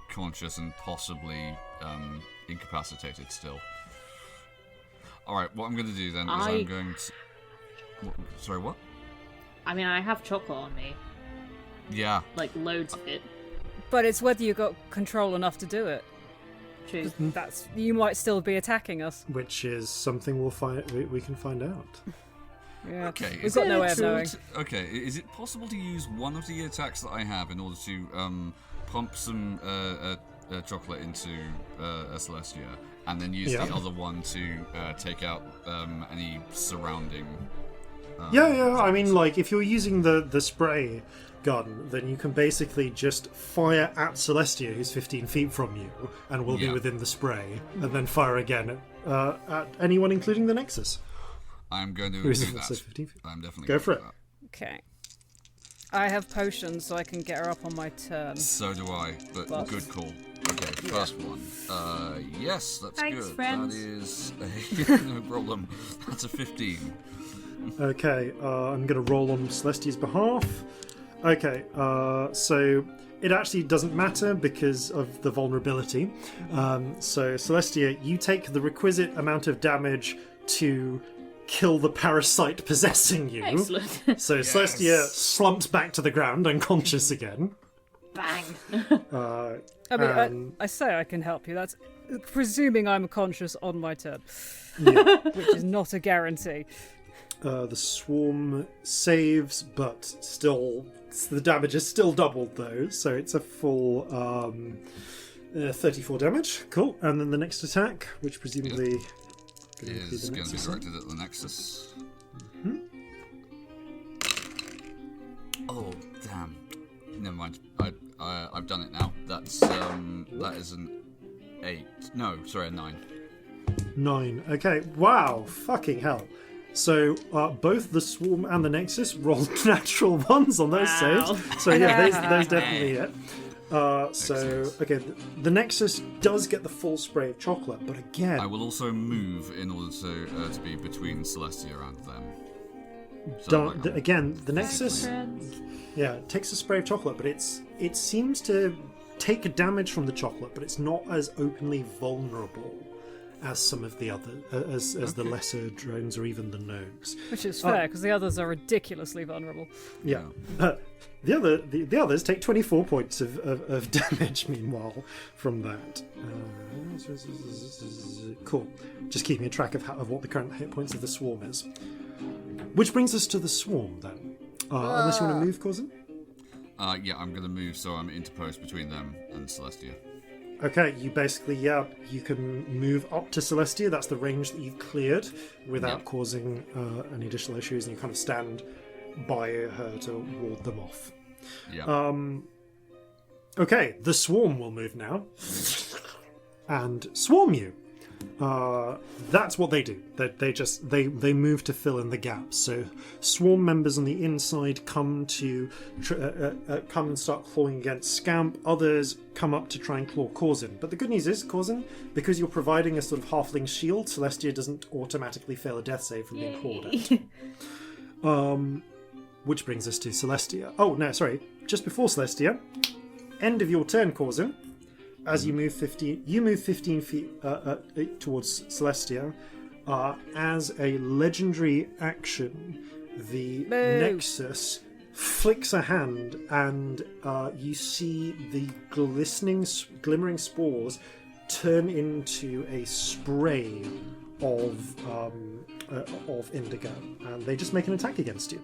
conscious and possibly incapacitated still. All right, what I'm going to do then is I'm going to. Sorry, what? I mean, I have chocolate on me. Yeah. Like loads of it. But it's whether you got control enough to do it. True. You might still be attacking us. Which is something we can find out. Yeah. Okay. We've got no way of knowing. Okay, is it possible to use one of the attacks that I have in order to pump some chocolate into Celestia, and then use the other one to take out any surrounding? Yeah. I mean, like, if you're using the spray gun, then you can basically just fire at Celestia, who's 15 feet from you, and will be within the spray, and then fire again at anyone, including the Nexus. I'm going to do that. 15 feet. I'm definitely Go for it. That. Okay. I have potions, so I can get her up on my turn. So do I, but good call. Okay, first one. Yes, that's Thanks, good. friends. That is no problem. That's a 15. Okay, I'm going to roll on Celestia's behalf. Okay, so it actually doesn't matter because of the vulnerability. So Celestia, you take the requisite amount of damage to kill the parasite possessing you. Excellent. So Celestia slumps back to the ground, unconscious again. Bang. I mean, I say I can help you. That's presuming I'm conscious on my turn, which is not a guarantee. The swarm saves, but still, the damage is still doubled though, so it's a full 34 damage. Cool. And then the next attack, which presumably is going to be directed at the Nexus. Mm-hmm. Oh, damn. Never mind. I've done it now. That's that is an 8. No, sorry, a 9. 9. Okay. Wow. Fucking hell. So both the swarm and the Nexus rolled natural ones on those saves. So yeah, those definitely hit. So okay, the Nexus does get the full spray of chocolate, but again, I will also move in order to be between Celestia and them. So again, the Nexus, takes a spray of chocolate, but it seems to take damage from the chocolate, but it's not as openly vulnerable as some of the other, as the lesser drones or even the gnomes. Which is fair, because the others are ridiculously vulnerable. Yeah. The others take 24 points of damage, meanwhile, from that. Cool. Just keeping track of what the current hit points of the swarm is. Which brings us to the swarm, then. Unless you want to move, Corzin? Yeah, I'm going to move so I'm interposed between them and Celestia. Okay, you basically, you can move up to Celestia. That's the range that you've cleared without causing any additional issues, and you kind of stand by her to ward them off. Yeah. Okay, the swarm will move now and swarm you. That's what they do. They move to fill in the gaps. So swarm members on the inside come and start clawing against Scamp. Others come up to try and claw Corzin. But the good news is, Corzin, because you're providing a sort of halfling shield, Celestia doesn't automatically fail a death save from being clawed at. Which brings us to Celestia. Oh no, sorry. Just before Celestia, end of your turn, Corzin. As you move 15 feet towards Celestia. As a legendary action, the Nexus flicks a hand, and you see the glimmering spores turn into a spray of indigo, and they just make an attack against you.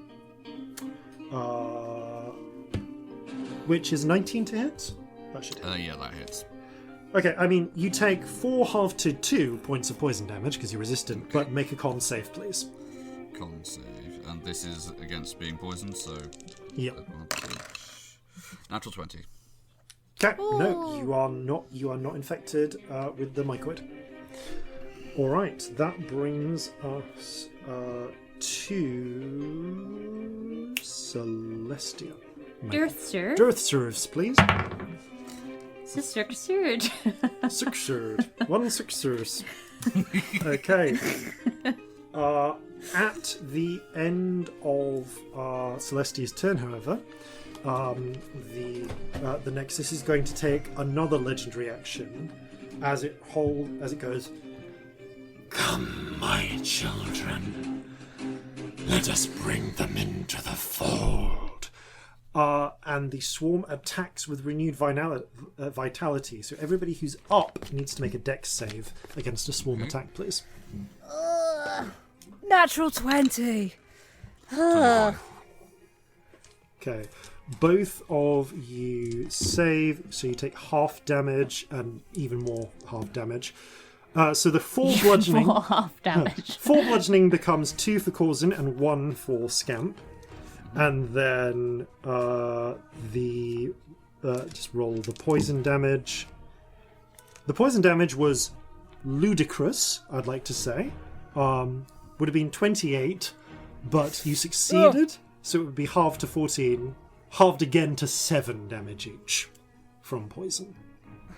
Which is 19 to hit. That should hit. Yeah, that hits. Okay, I mean, you take 4 half to 2 points of poison damage because you're resistant, but make a con save, please. Con save. And this is against being poisoned, so... Yep. Natural 20. Okay, no, you are not infected with the mycoid. Alright, that brings us to Celestia. Dirthster. Dirthserves, please. Sister Surge. Sixerd. 1 Sixers. Okay. At the end of Celestia's turn, however, the Nexus is going to take another legendary action as it goes. Come, my children. Let us bring them into the fold. And the swarm attacks with renewed vitality. So everybody who's up needs to make a dex save against a swarm attack, please. Natural 20. Okay. Both of you save, so you take half damage and even more half damage. So the 4 bludgeoning... More half damage. 4 bludgeoning becomes 2 for Corzin and 1 for Scamp. And then just roll the poison damage. The poison damage was ludicrous, I'd like to say. Would have been 28, but you succeeded, so it would be halved to 14, halved again to 7 damage each from poison.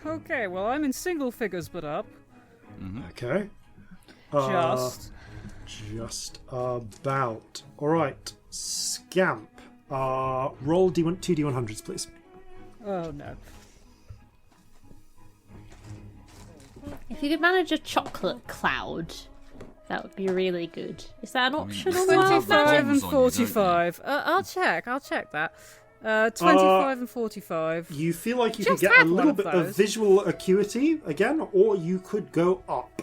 Okay, well, I'm in single figures, but up. Okay. Just about. Alright, Scamp. Roll 2 D100s, please. Oh, no. If you could manage a chocolate cloud, that would be really good. Is that an option? 25 and 45. I'll check that. 25 and 45. You feel like you Just could get a had one little of bit of those. visual acuity again, or you could go up.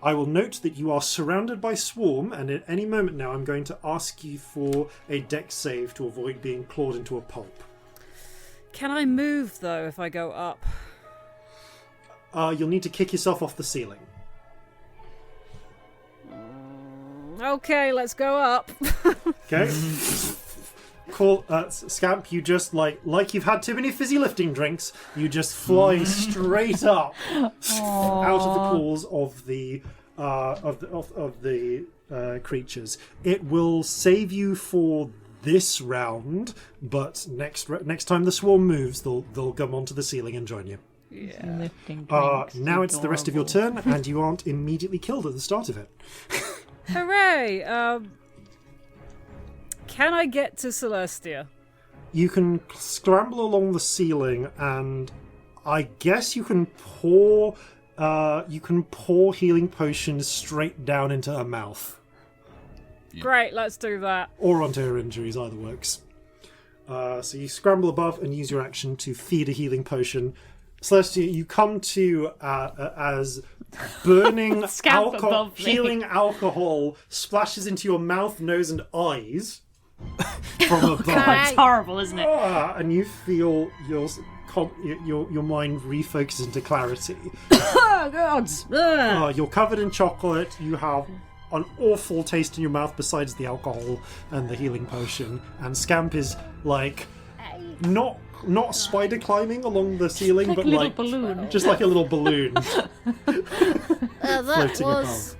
I will note that you are surrounded by swarm, and at any moment now I'm going to ask you for a dex save to avoid being clawed into a pulp. Can I move, though, if I go up? You'll need to kick yourself off the ceiling. Okay, let's go up. Okay? Scamp, you just, like you've had too many fizzy lifting drinks, you just fly straight up out of the claws of the creatures. It will save you for this round, but next time the swarm moves, they'll come onto the ceiling and join you. Yeah. Now it's the rest of your turn, and you aren't immediately killed at the start of it. Hooray! Can I get to Celestia? You can scramble along the ceiling, and I guess you can pour healing potions straight down into her mouth. Yeah. Great, let's do that. Or onto her injuries, either works. So you scramble above and use your action to feed a healing potion. Celestia, you come to as burning alcohol, healing alcohol splashes into your mouth, nose, and eyes from above. That's horrible, isn't it? And you feel your mind refocuses into clarity. Oh, God! You're covered in chocolate. You have an awful taste in your mouth besides the alcohol and the healing potion. And Scamp is like not spider climbing along the ceiling, Like but a little like balloon. just like a little balloon. That Floating was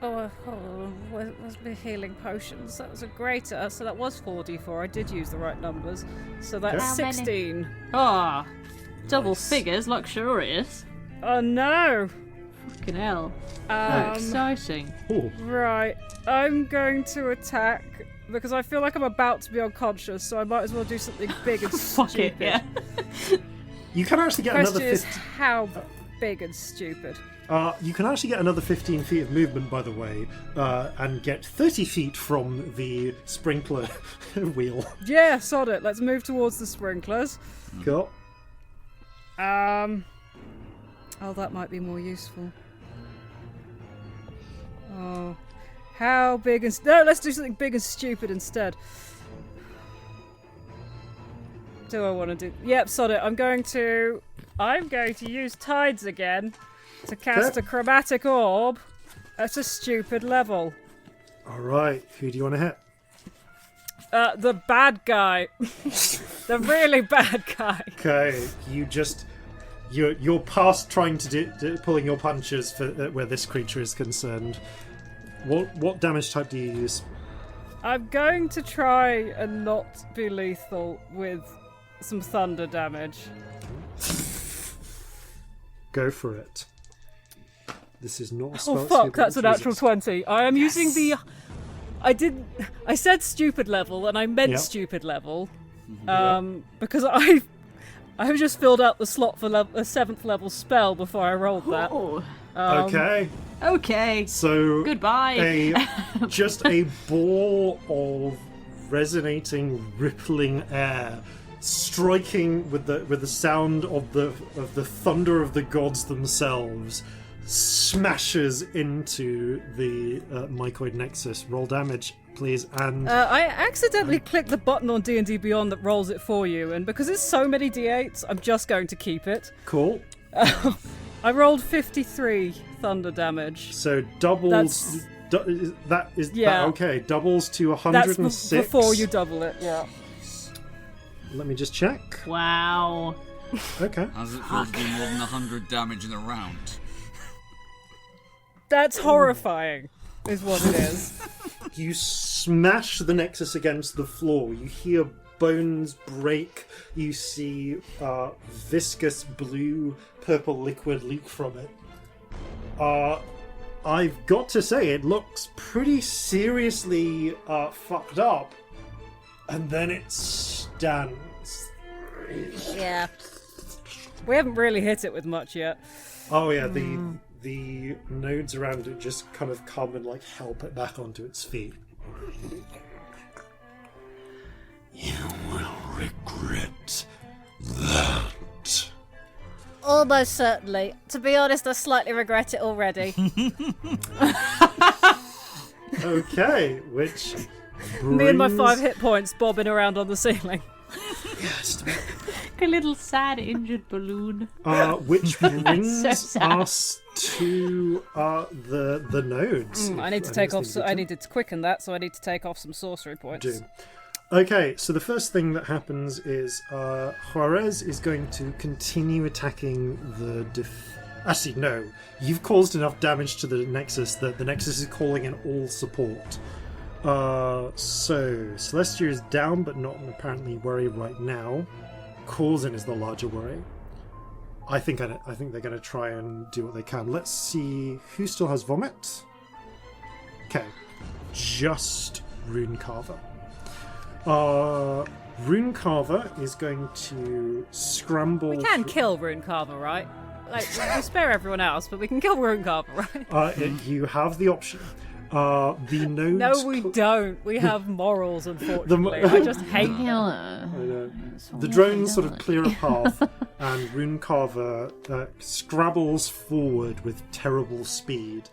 was my healing potions. That was a great. So that was 4d4. I did use the right numbers. So that's How many? 16. Oh, double Nice. figures, luxurious. Oh no! Fucking hell. Exciting. Ooh. Right, I'm going to attack because I feel like I'm about to be unconscious, so I might as well do something big and Fuck it, stupid. yeah. You can actually get Question another is 15. how big and stupid. You can actually get another 15 feet of movement, by the way, and get 30 feet from the sprinkler wheel. Yeah, sod it. Let's move towards the sprinklers. Cool. Oh, that might be more useful. Oh, how big and... No, let's do something big and stupid instead. do I want to do? Yep, sod it. I'm going to use Tides again to cast a chromatic orb at a stupid level. All right, who do you want to hit? The bad guy. The really bad guy. Okay, you're past trying to pulling your punches for where this creature is concerned. What damage type do you use? I'm going to try and not be lethal with some thunder damage. Go for it. This is not a spell. Oh fuck, that's a natural 20. I am using the... I said stupid level and I meant stupid level. Because I've just filled out the slot for a 7th level spell before I rolled that. Okay. So goodbye. Just a ball of resonating, rippling air, striking with the sound of the thunder of the gods themselves, smashes into the mycoid nexus. Roll damage, please. And I accidentally clicked the button on D&D Beyond that rolls it for you, and because it's so many d8s, I'm just going to keep it. Cool. I rolled 53 thunder damage. So doubles. Okay. Doubles to 106. That's before you double it. Yeah. Let me just check. Wow. Okay. As it feels to do more than 100 damage in a round. That's horrifying, is what it is. You smash the nexus against the floor. You hear bones break. You see viscous blue purple liquid leak from it. I've got to say, it looks pretty seriously fucked up. And then it stands. Yeah. We haven't really hit it with much yet. Oh yeah, the nodes around it just kind of come and like help it back onto its feet. You will regret that. Almost certainly. To be honest, I slightly regret it already. Okay, which brings... Me and my 5 hit points bobbing around on the ceiling. Yes. A little sad injured balloon. Which brings So sad. us to the nodes. I need to take off. I needed to quicken that, so I need to take off some sorcery points. Do. Okay, so the first thing that happens is Juarez is going to continue attacking the Actually, no. You've caused enough damage to the Nexus that the Nexus is calling in all support. So Celestia is down, but not apparently worry right now. Corzin is the larger worry. I think they're going to try and do what they can. Let's see who still has vomit. Okay, just Runecarver. Runecarver is going to scramble. We can kill Runecarver, right? Like, we spare everyone else, but we can kill Runecarver, right? You have the option. The nodes. No, we don't. We have morals, unfortunately. I just hate them. I know. The drones sort of clear a path, and Runecarver scrabbles forward with terrible speed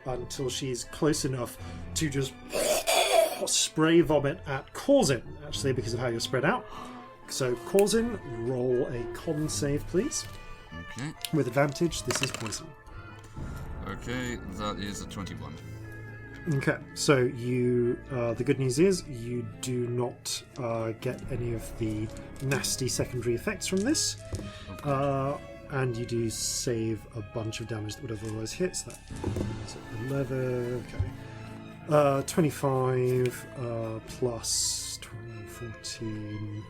until she's close enough to just spray vomit at Corzin, actually, because of how you're spread out. So, Corzin, roll a con save, please. Okay. With advantage, this is poison. Okay, that is a 21. Okay, so you. The good news is you do not get any of the nasty secondary effects from this, and you do save a bunch of damage that would have otherwise hit. So that's 11. Okay, 25 plus 20, 14.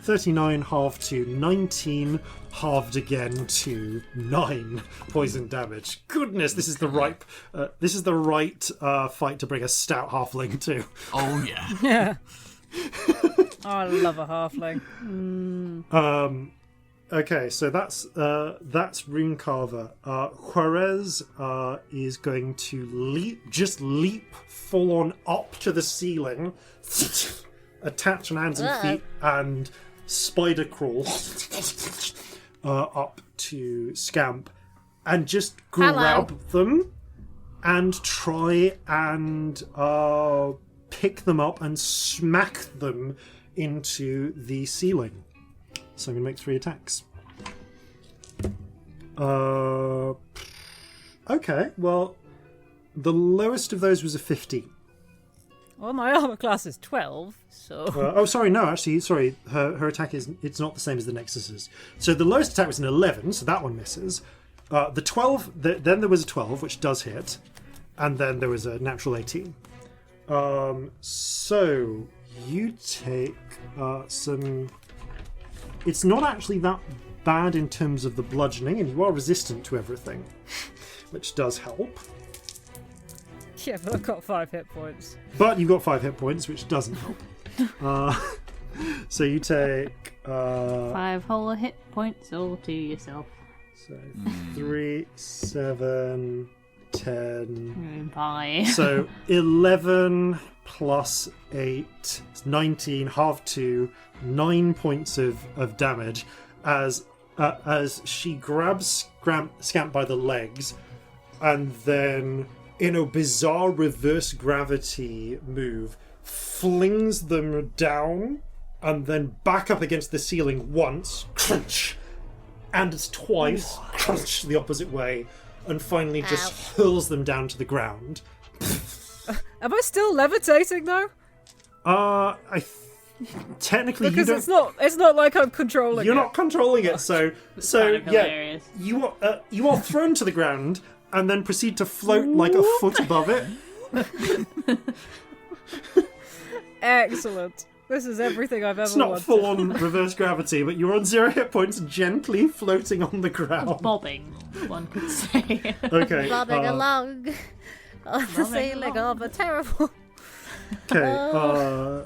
39 halved to 19, halved again to 9 poison damage. Goodness, this is the right fight to bring a stout halfling to. Oh yeah. Yeah. Oh, I love a halfling. Okay, so that's Runecarver. Juarez is going to leap full on up to the ceiling, attach on hands and feet, and spider crawl up to Scamp, and just grab them and try and pick them up and smack them into the ceiling. So I'm going to make 3 attacks. Okay, well, the lowest of those was a 15. Well, my armor class is 12, so... Sorry, her attack it's not the same as the Nexus's. So the lowest attack was an 11, so that one misses. The 12, then there was a 12, which does hit, and then there was a natural 18. So you take some... It's not actually that bad in terms of the bludgeoning, and you are resistant to everything, which does help. Yeah, but I've got 5 hit points. But you've got 5 hit points, which doesn't help. So you take... 5 whole hit points all to yourself. So 3, 7, 10... Bye. So 11 plus 8, 19, half 2, 9 points of damage as she grabs Scamp by the legs and then, in a bizarre reverse gravity move, flings them down and then back up against the ceiling once, crunch, and it's twice, crunch, the opposite way, and finally just hurls them down to the ground. Am I still levitating, though? Technically, because you don't... it's not like I'm controlling You're it. not controlling it, so yeah, hilarious. you are thrown to the ground and then proceed to float like a foot above it. Excellent. This is everything I've ever It's not wanted. full-on reverse gravity, but you're on 0 hit points, gently floating on the ground. Bobbing, one could say. Okay. Bobbing along on the ceiling of a terrible... Okay.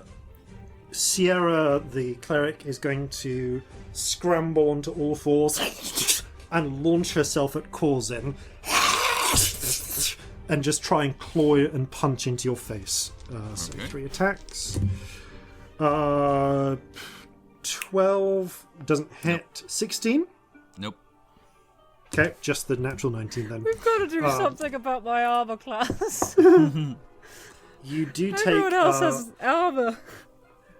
Sierra, the cleric, is going to scramble onto all fours and launch herself at Corzin and just try and claw and punch into your face. So 3 attacks. 12 doesn't hit. 16? Nope. Okay, just the natural 19 then. We've got to do something about my armor class. You do take... Everyone else has armor.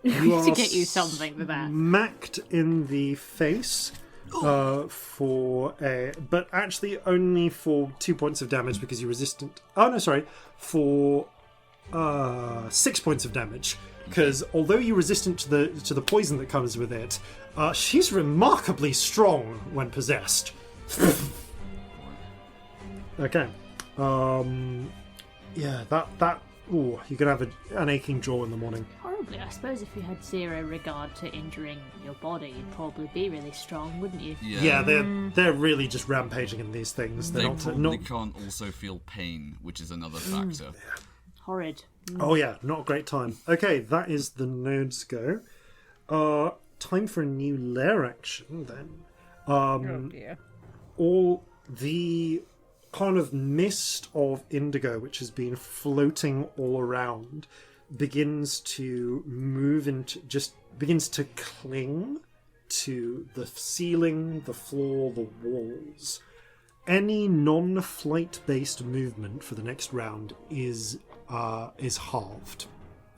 You To are get you something for that. smacked in the face for a... But actually only for 2 points of damage because you're resistant... Oh, no, sorry. For 6 points of damage. Because although you're resistant to the poison that comes with it, she's remarkably strong when possessed. Okay. Yeah, that... Ooh, you're going to have an aching jaw in the morning. Horribly. I suppose if you had 0 regard to injuring your body, you'd probably be really strong, wouldn't you? Yeah, they're really just rampaging in these things. They probably can't also feel pain, which is another factor. Horrid. Oh yeah, not a great time. Okay, that is the nodes go. Time for a new lair action then. Oh dear. All the kind of mist of indigo which has been floating all around begins to begins to cling to the ceiling, the floor, the walls. Any non-flight based movement for the next round is halved.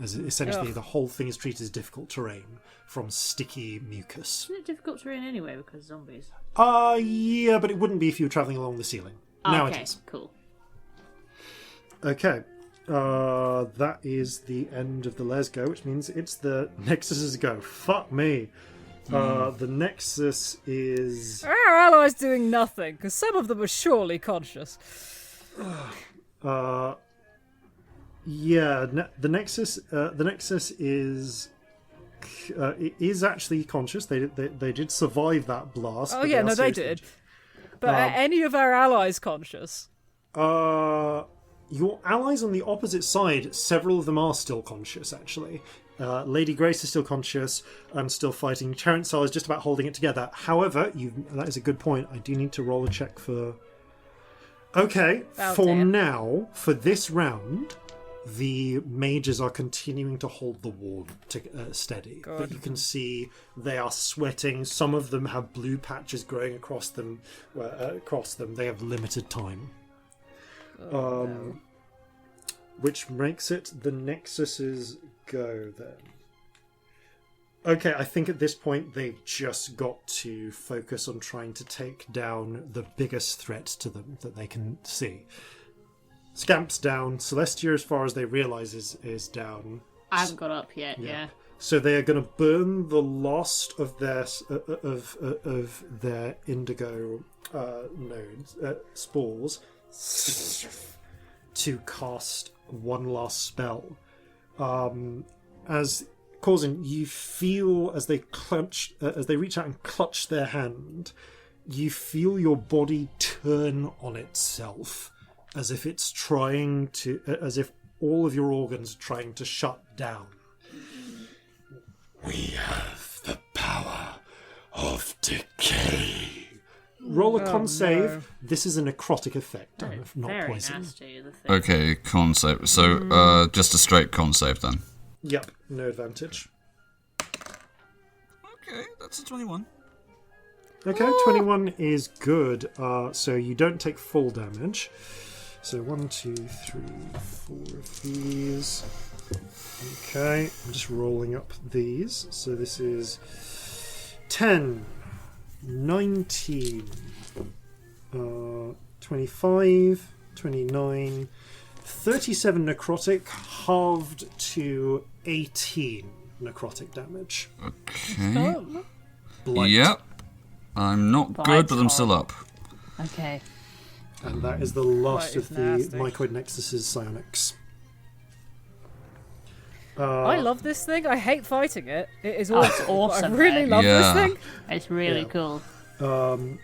As essentially the whole thing is treated as difficult terrain from sticky mucus. Isn't it difficult terrain anyway because zombies? Yeah, but it wouldn't be if you were travelling along the ceiling. Now okay, it is. Cool. Okay. That is the end of the Les go, which means it's the Nexus's go. Fuck me. The Nexus is... Our allies doing nothing, because some of them are surely conscious. Yeah, the Nexus is... it is actually conscious. They did survive that blast. Oh but yeah, are no, they seriously did. But are any of our allies conscious? Your allies on the opposite side, several of them are still conscious, actually. Lady Grace is still conscious and still fighting. Chancel is just about holding it together. However, that is a good point. I do need to roll a check for... Okay, now, for this round, the mages are continuing to hold the wall steady. God. But you can see they are sweating. Some of them have blue patches growing across them. They have limited time. which makes it the Nexus's go then. Okay, I think at this point they've just got to focus on trying to take down the biggest threat to them that they can see. Scamp's down. Celestia, as far as they realise, is down. I haven't got up yet. Yeah. So they are going to burn the last of their indigo nodes, spores, to cast one last spell. As Corzin, you feel as they reach out and clutch their hand, you feel your body turn on itself, as if it's trying to, as if all of your organs are trying to shut down. We have the power of decay. Roll a con save. This is a necrotic effect, not Very poison. nasty. The thing. Okay, con save. So, just a straight con save then. Yep, no advantage. Okay, that's a 21. Okay, 21 is good. So you don't take full damage. So 1, 2, 3, 4 of these. Okay, I'm just rolling up these. So this is 10, 19, 25, 29, 37 necrotic, halved to 18 necrotic damage. Okay. Blight. Yep. I'm not good, but I'm still up. Okay. And that is the last Blight of is the nasty. Mycoid Nexus's psionics. I love this thing. I hate fighting it. It is Oh, it's awesome. awesome, I really man. love Yeah. this thing. It's really Yeah. cool.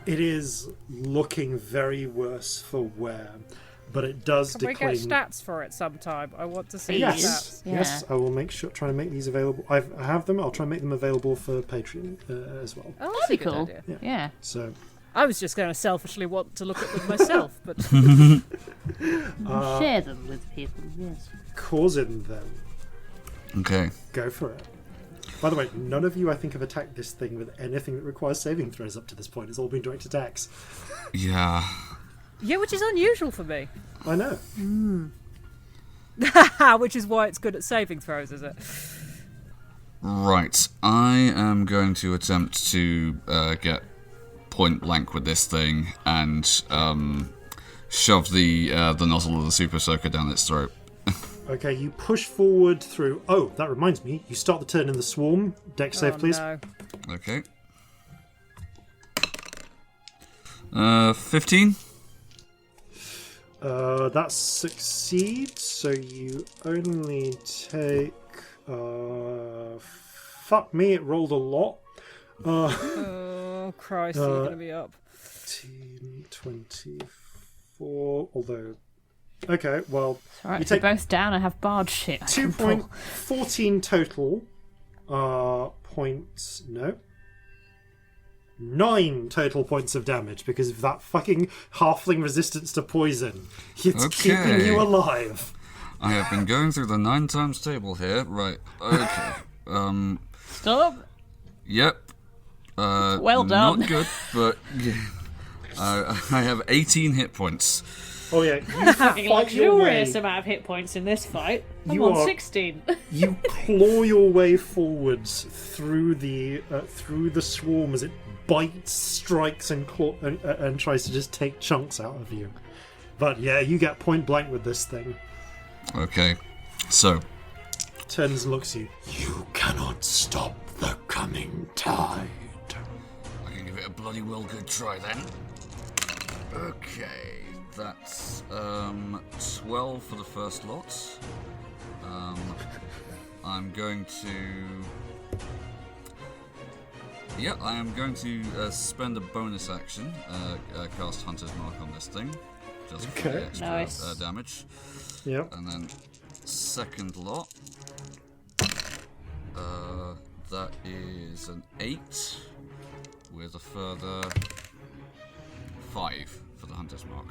It is looking very worse for wear, but it does Can we decline. get stats for it sometime? I want to see Yes. the stats. Yeah. Yes, I will try and make these available. I have them. I'll try and make them available for Patreon as well. Oh, That'd be that's a good cool. idea. Yeah. So, I was just going to selfishly want to look at them myself, but Share them with people. Yes. Corzin then, Okay. go for it. By the way, none of you I think have attacked this thing with anything that requires saving throws up to this point. It's all been direct attacks. Yeah. yeah, which is unusual for me. I know. Which is why it's good at saving throws, is it? Right. I am going to attempt to get point blank with this thing and shove the nozzle of the super soaker down its throat. Okay, you push forward through. Oh, that reminds me. You start the turn in the swarm. Dex save, Oh, please. no. Okay. 15. That succeeds, so you only take. Fuck me, it rolled a lot. Oh, Christ, you're going to be up. 18, 24. Although. Okay, well. Alright, You so take both down. I have barred shit. I can pull. 2.14 total. Points. No. 9 total points of damage because of that fucking halfling resistance to poison. It's Okay. keeping you alive. I have been going through the 9 times table here. Right. Okay. Stop. Yep. Well done. Not good, but yeah. I have 18 hit points. Oh yeah, you Fucking fight your way. luxurious amount of hit points in this fight. I'm You on are- 16. You claw your way forwards through the swarm as it bites, strikes, and tries to just take chunks out of you. But yeah, you get point blank with this thing. Okay. So, Turns and looks at you. You cannot stop the coming tide. I can give it a bloody well good try then. Okay. That's 12 for the first lot. I'm going to... Yeah, I am going to spend a bonus action, cast Hunter's Mark on this thing, just for Okay. the extra Nice. damage. Yep. And then second lot, that is an 8 with a further 5 for the Hunter's Mark.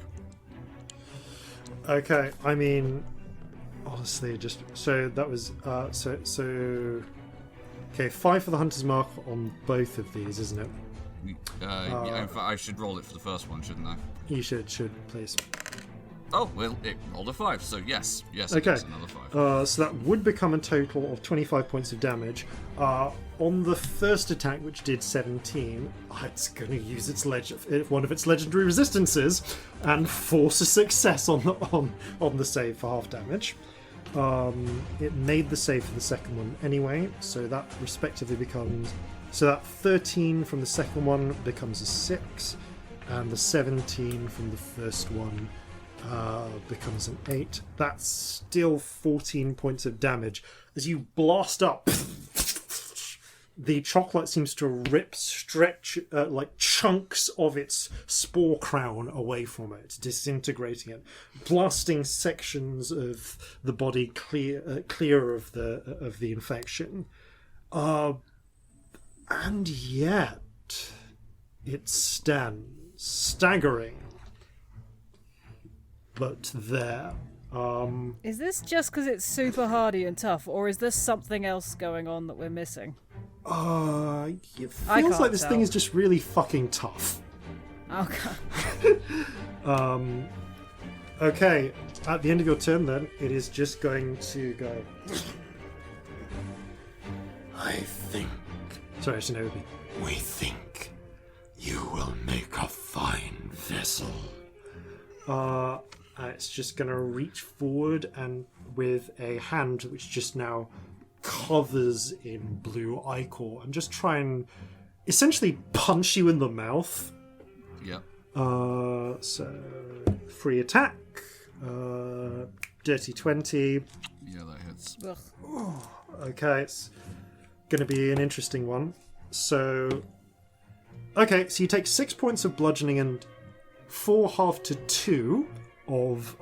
Okay, I mean, honestly, just so that was so. Okay, 5 for the hunter's mark on both of these, isn't it? Yeah, in fact, I should roll it for the first one, shouldn't I? You should please. Oh, well, it rolled a 5, so yes, Okay. it is another 5. So that would become a total of 25 points of damage. On the first attack, which did 17, it's going to use one of its legendary resistances and force a success on the save for half damage. It made the save for the second one anyway, so that respectively becomes... So that 13 from the second one becomes a 6, and the 17 from the first one becomes an 8. That's still 14 points of damage. As you blast up, the chocolate seems to stretch like chunks of its spore crown away from it, disintegrating it, blasting sections of the body clear of the infection. And yet, it stands staggering. But there. Is this just because it's super hardy and tough, or is there something else going on that we're missing? It feels like this thing is just really fucking tough. Okay. Okay, at the end of your turn then, it is just going to go... I think Sorry, Shinobi. we think you will make a fine vessel. It's just going to reach forward and with a hand which just now covers in blue ichor and just try and essentially punch you in the mouth. Yep. So free attack, dirty 20. Yeah, that hits. Okay, it's going to be an interesting one. So, okay, so you take 6 points of bludgeoning and 4 half to 2 of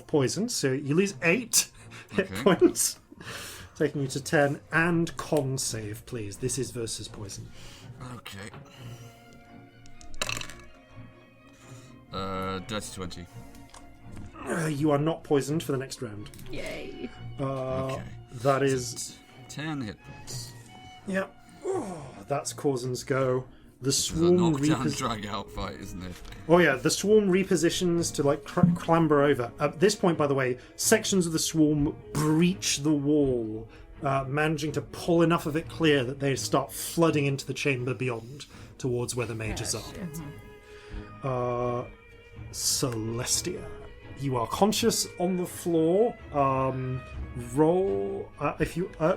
poison. So you lose 8 hit points, taking you to 10. And con save, please. This is versus poison. Okay. Dirty 20. You are not poisoned for the next round. Yay. Okay. That is 10 hit points. yeah. Oh, that's Corzin's go. The It's a swarm knockdown drag out fight, isn't it? Oh yeah, the swarm repositions to like clamber over. At this point, by the way, sections of the swarm breach the wall, managing to pull enough of it clear that they start flooding into the chamber beyond, towards where the mages are. Celestia, you are conscious on the floor. Roll.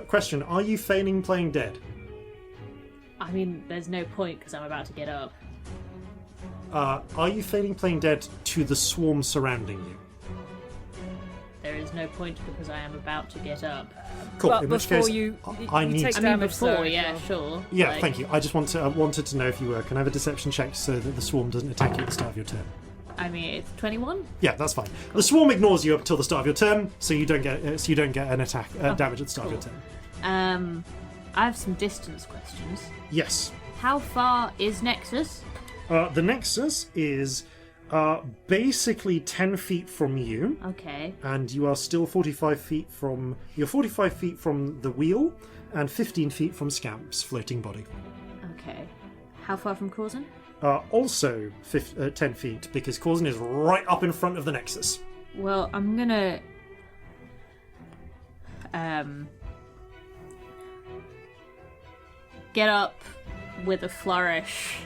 Question: are you feigning playing dead? I mean, there's no point because I'm about to get up. Are you feigning playing dead to the swarm surrounding you? There is no point because I am about to get up. Cool. But In which before case, you I need. take To... I mean, damage before, though, yeah, so- sure. Yeah, Like, thank you. I just wanted to know if you were. Can I have a deception check so that the swarm doesn't attack you at the start of your turn? I mean, it's 21. Yeah, that's fine. The swarm ignores you up until the start of your turn, so you don't get an attack damage at the start of your turn. I have some distance questions. Yes. How far is Nexus? The Nexus is basically 10 feet from you, Okay. and you are still 45 feet from. You're 45 feet from the wheel, and 15 feet from Scamp's floating body. Okay. How far from Corzin? Also 10 feet, because Corzin is right up in front of the Nexus. Well, I'm gonna get up with a flourish.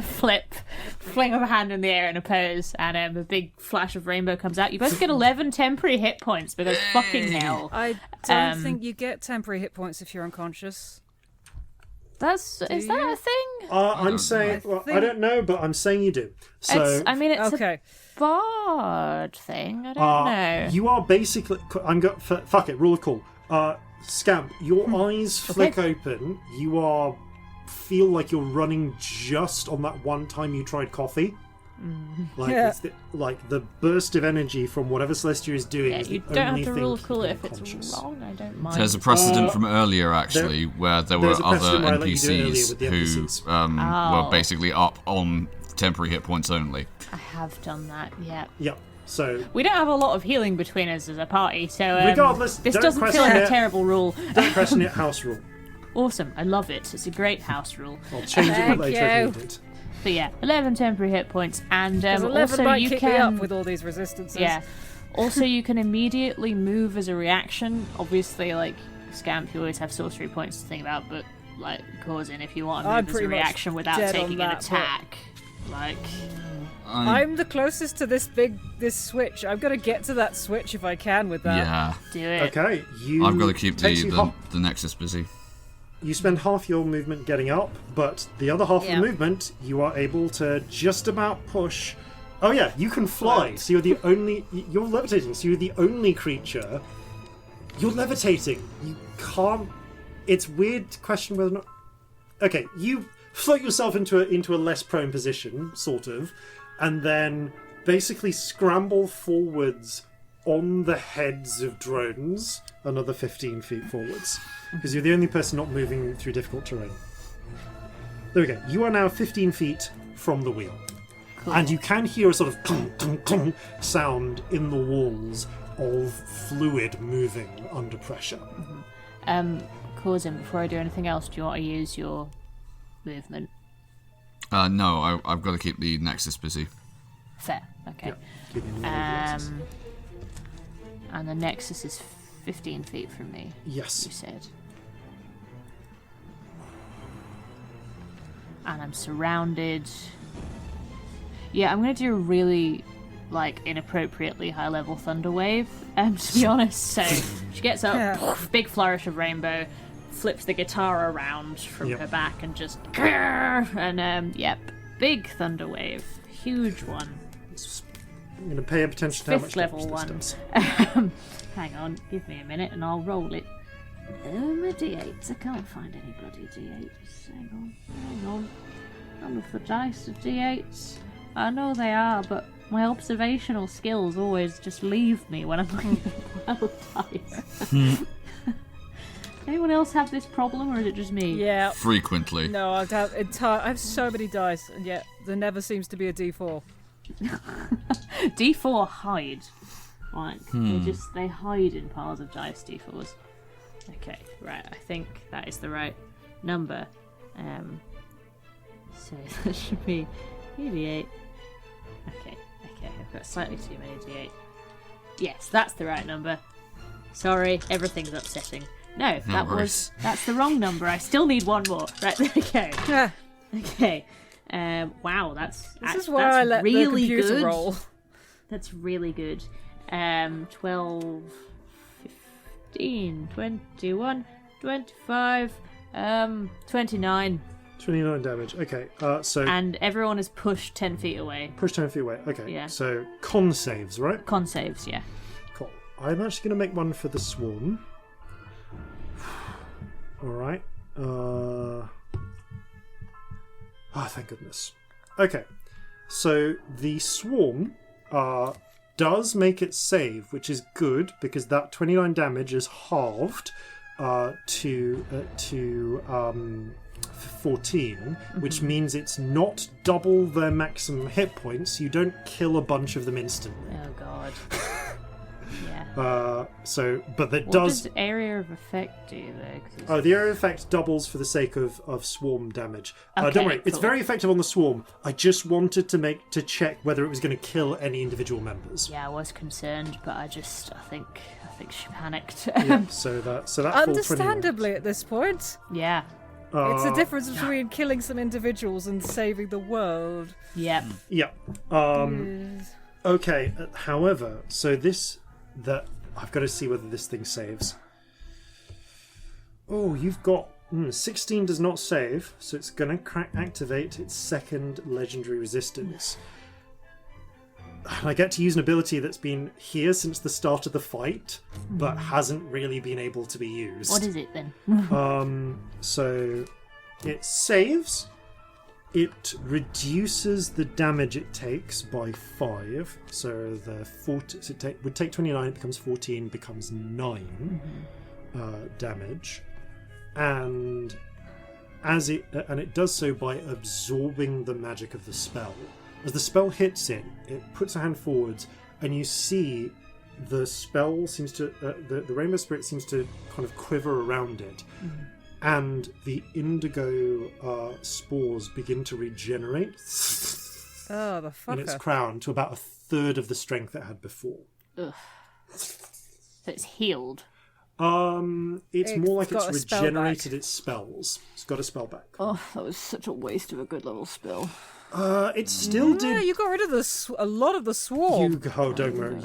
Flip, fling of a hand in the air in a pose, and a big flash of rainbow comes out. You both get 11 temporary hit points because fucking hell. I don't think you get temporary hit points if you're unconscious. Is that a thing? I'm saying, I don't know, but I'm saying you do. So, It's Okay. a bard thing. I don't know. you are basically. Fuck it. Rule of cool. Scamp, your eyes flick open. You feel like you're running just on that one time you tried coffee. Like Yeah. it's the burst of energy from whatever Celestia is doing. Yeah, is you the don't only have to thing rule of cool keeping if you it's conscious. wrong. I don't mind. There's a precedent from earlier, actually, where there were there's a other precedent where I let you do it earlier NPCs with the who NPCs. were basically up on temporary hit points only. I have done that. Yeah. Yep. So We don't have a lot of healing between us as a party, so Regardless, this don't doesn't feel question like a it. terrible rule. don't question it. House rule. Awesome, I love it. It's a great house rule. I'll change it Thank later if you. needed. But yeah, 11 temporary hit points, and 11 also might you keep can me up with all these resistances. Yeah. Also, you can immediately move as a reaction. Obviously, like Scamp, you always have sorcery points to think about, but like Corzin, if you want to I'm move as a pretty much reaction without dead on taking an that, attack, like I'm the closest to this switch. I'm gonna get to that switch if I can with that. Yeah. do it. Okay, I've got to keep takes you the Nexus busy. You spend half your movement getting up, but the other half Yeah. of the movement, you are able to just about push. Oh yeah, you can fly. So you're the only. You're levitating. So you're the only creature. You're levitating. You can't. It's weird to question whether or not. Okay, you float yourself into a less prone position, sort of, and then basically scramble forwards on the heads of drones another 15 feet forwards. Because you're the only person not moving through difficult terrain. There we go. You are now 15 feet from the wheel. Cool. And you can hear a sort of clunk, clunk, clunk sound in the walls of fluid moving under pressure. Corzin, before I do anything else, do you want to use your movement? No, I've got to keep the Nexus busy. Fair. Okay. Give me the axis. And the Nexus is 15 feet from me. Yes. You said. And I'm surrounded. Yeah, I'm gonna do a really, like, inappropriately high level thunder wave. To be honest, so she gets up, big flourish of rainbow, flips the guitar around from Yep. her back, and just and yep, big thunder wave, huge one. I'm going to pay attention to how Fifth much level damage one. this does. Hang on, give me a minute and I'll roll it. My d8s. I can't find any bloody d8s. Hang on. None of the dice are d8s. I know they are, but my observational skills always just leave me when I'm looking at the dice. Anyone else have this problem, or is it just me? Yeah. Frequently. No, I have so many dice, and yet there never seems to be a D4. D4 hide. Right. They hide in piles of dice, D4s. Okay, right. I think that is the right number. So that should be d8. Okay, I've got slightly too many d8. Yes, that's the right number. Sorry, everything's upsetting. No, that's the wrong number. I still need one more. Right, okay. Yeah. Okay. Wow, This is why I let really the computer good. roll. That's really good. 12, 15, 21, 25, 29. 29 damage. Okay, so And everyone is pushed 10 feet away. push 10 feet away. Okay, Yeah. so con saves, right? Con saves, yeah. Cool. I'm actually going to make one for the swarm. Alright. Oh, thank goodness. Okay, so the swarm does make its save, which is good because that 29 damage is halved to 14, which means it's not double their maximum hit points. You don't kill a bunch of them instantly. Oh god. Yeah. But that What does. area of effect do though? 'Cause Oh, the area effect doubles for the sake of swarm damage. Okay, Don't worry, it's cool. very effective on the swarm. I just wanted to check whether it was going to kill any individual members. yeah, I was concerned, but I think she panicked. Yeah, so that full 21. Understandably at this point. Yeah. It's the difference between killing some individuals and saving the world. Yep. Yeah. Okay. However, so I've got to see whether this thing saves. Oh, you've got 16 does not save, so it's going to activate its second legendary resistance. And I get to use an ability that's been here since the start of the fight, but hasn't really been able to be used. What is it then? So it saves. It reduces the damage it takes by 5. So the 40 so it would take 29. It becomes 14. Becomes 9 damage, and it does so by absorbing the magic of the spell. As the spell hits it, it puts a hand forwards, and you see the spell seems to the rainbow spirit seems to kind of quiver around it, and the indigo spores begin to regenerate Oh, the in its fucker. crown to about a third of the strength it had before. Ugh. So it's healed. It's It's more like got it's a spell regenerated back. its spells. It's got a spell back. Oh, that was such a waste of a good level spell. It still Yeah, did. you got rid of a lot of the swarm. Don't worry.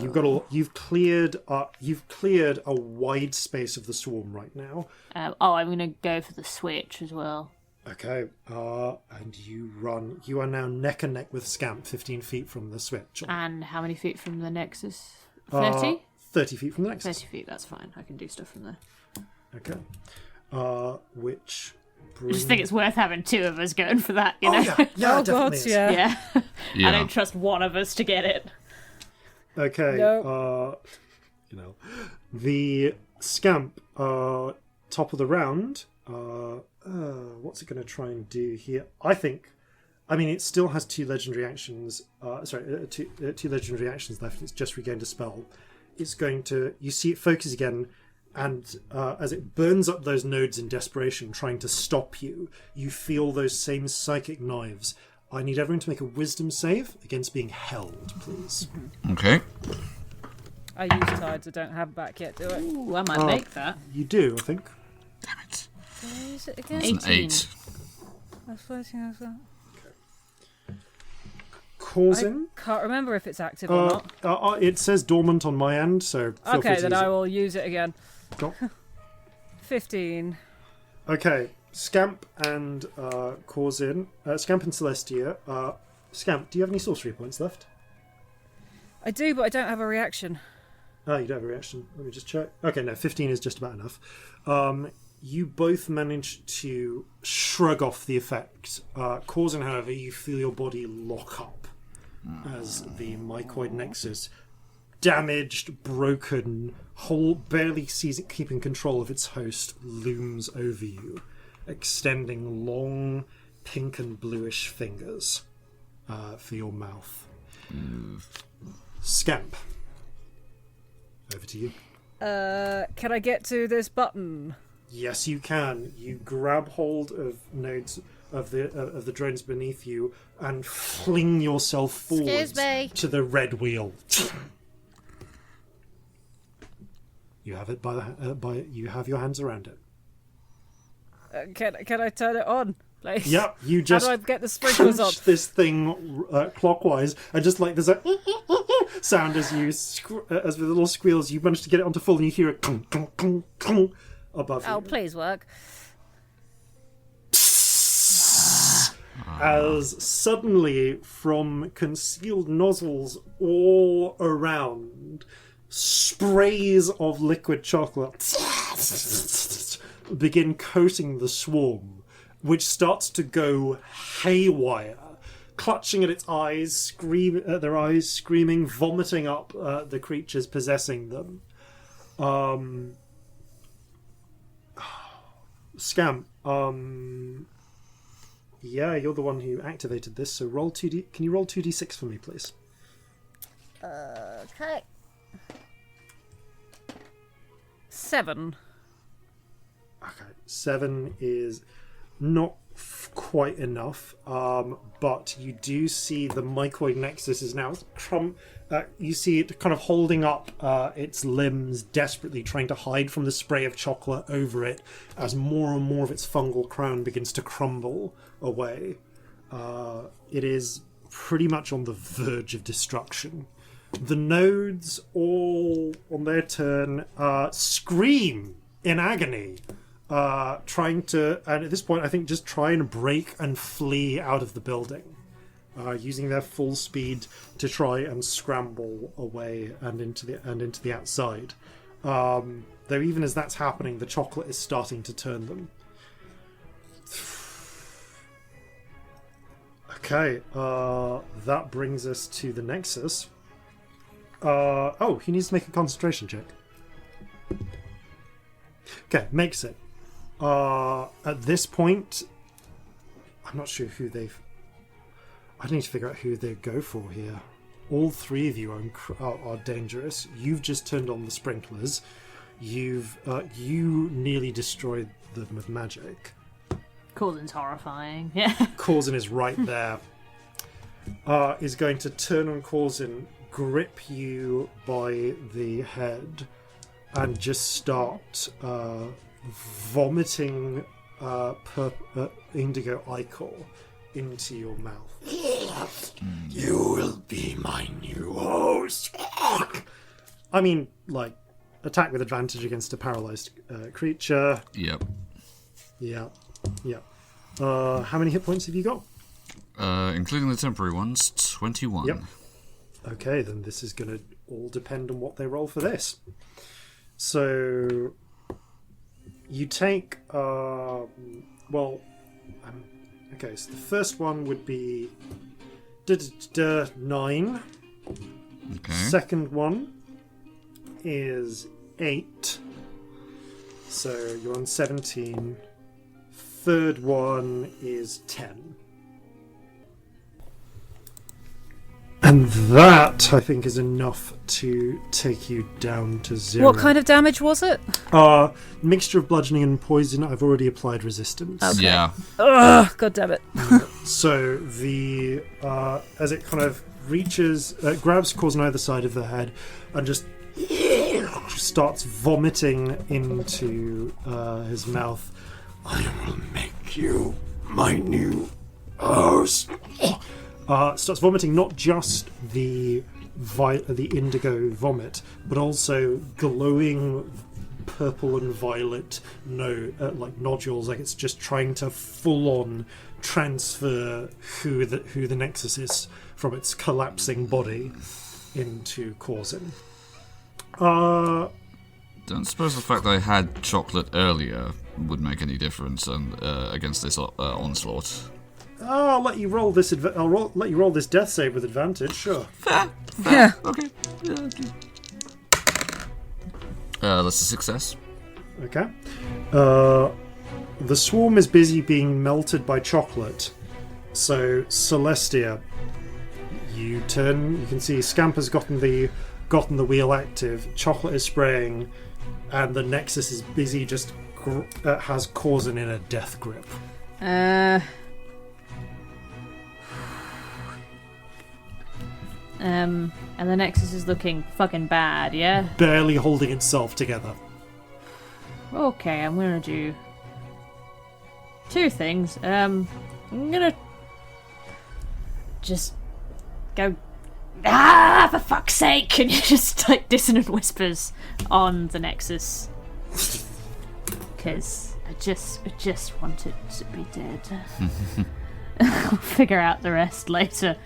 You've cleared a wide space of the swarm right now. I'm going to go for the switch as well. Okay. And you run. You are now neck and neck with Scamp, 15 feet from the switch. And how many feet from the Nexus? 30? 30 feet from the Nexus. 30 feet, that's fine. I can do stuff from there. Okay. Which I brings... just think it's worth having two of us going for that, you know? Oh, yeah, Oh, it definitely God, is. yeah. Yeah. Yeah. I don't trust one of us to get it. Okay. Nope. The Scamp, top of the round. What's it going to try and do here? It still has two legendary actions. Two legendary actions left. It's just regained a spell. It's going to. You see it focus again, and as it burns up those nodes in desperation, trying to stop you, you feel those same psychic knives. I need everyone to make a wisdom save against being held, please. Okay. I use tides. I don't have it back yet, do I? Ooh, I might make that. You do, I think. Damn it. Where is it again? It's an 8. I was floating as well. Corzin. Can't remember if it's active or not. It says dormant on my end, so feel free Okay, to then use I it. will use it again. Go. 15. Okay, Scamp and Corzin. Scamp and Celestia. Scamp, do you have any sorcery points left? I do, but I don't have a reaction. Oh, you don't have a reaction. Let me just check. Okay, no, 15 is just about enough. You both manage to shrug off the effect. Corzin, however, you feel your body lock up as the mycoid nexus, damaged, broken, barely keeping control of its host, looms over you, extending long pink and bluish fingers for your mouth. Scamp, over to you. Can I get to this button? Yes, you can. You grab hold of nodes of the drones beneath you and fling yourself forwards me. to the red wheel. You have it you have your hands around it. Can I turn it on, please? Yep, you just How do I get the sprinklers on? punch this thing clockwise, and just like there's a sound as you as with little squeals, you manage to get it onto full, and you hear it clunk, clunk, clunk, clunk above Oh, you. please work. As suddenly, from concealed nozzles all around, sprays of liquid chocolate begin coating the swarm, which starts to go haywire, clutching at its eyes, screaming, vomiting up the creatures possessing them. Scamp, yeah, you're the one who activated this, so roll 2d. Can you roll 2d6 for me, please? Okay. 7. Okay, 7 is not quite enough, but you do see the mycoid nexus is now you see it kind of holding up its limbs, desperately trying to hide from the spray of chocolate over it as more and more of its fungal crown begins to crumble away. It is pretty much on the verge of destruction. The nodes, all on their turn, scream in agony, trying to, and at this point I think just try and break and flee out of the building, using their full speed to try and scramble away and into the outside. Though even as that's happening, the chocolate is starting to turn them. Okay, that brings us to the Nexus. He needs to make a concentration check. Okay, makes it. At this point, I'm not sure who I need to figure out who they go for here. All three of you are dangerous. You've just turned on the sprinklers. you nearly destroyed them with magic. Corzin's horrifying. Yeah. Corzin is right there. Is going to turn on Corzin, grip you by the head, and just start vomiting indigo ichor into your mouth. You will be my new host. I mean, like, attack with advantage against a paralyzed creature. Yep. Yeah. How many hit points have you got? Including the temporary ones, 21. Yep. Okay, then this is going to all depend on what they roll for this. So you take okay, so the first one would be 9. Okay. Second one is 8. So you're on 17. Third one is 10. And that, I think, is enough to take you down to 0. What kind of damage was it? Mixture of bludgeoning and poison. I've already applied resistance. Okay. Yeah. Ugh, God damn it. So the as it kind of reaches, grabs Corzin on either side of the head, and just starts vomiting into his mouth. I will make you my new host. Starts vomiting not just the indigo vomit, but also glowing purple and violet like nodules, like it's just trying to full on transfer who the Nexus is from its collapsing body into Corzin. Don't suppose the fact that I had chocolate earlier would make any difference against this onslaught. I'll let you roll this. Let you roll this death save with advantage. Sure. Fair. Yeah. Okay. That's a success. Okay. The swarm is busy being melted by chocolate. So Celestia, you turn. You can see Scamp has gotten the wheel active. Chocolate is spraying, and the Nexus is busy. Just has Corzin in a death grip. And the Nexus is looking fucking bad, yeah? Barely holding itself together. Okay, I'm gonna do 2 things. I'm gonna just go, for fuck's sake! And you just like dissonant whispers on the Nexus. Because I just want it to be dead. I'll figure out the rest later.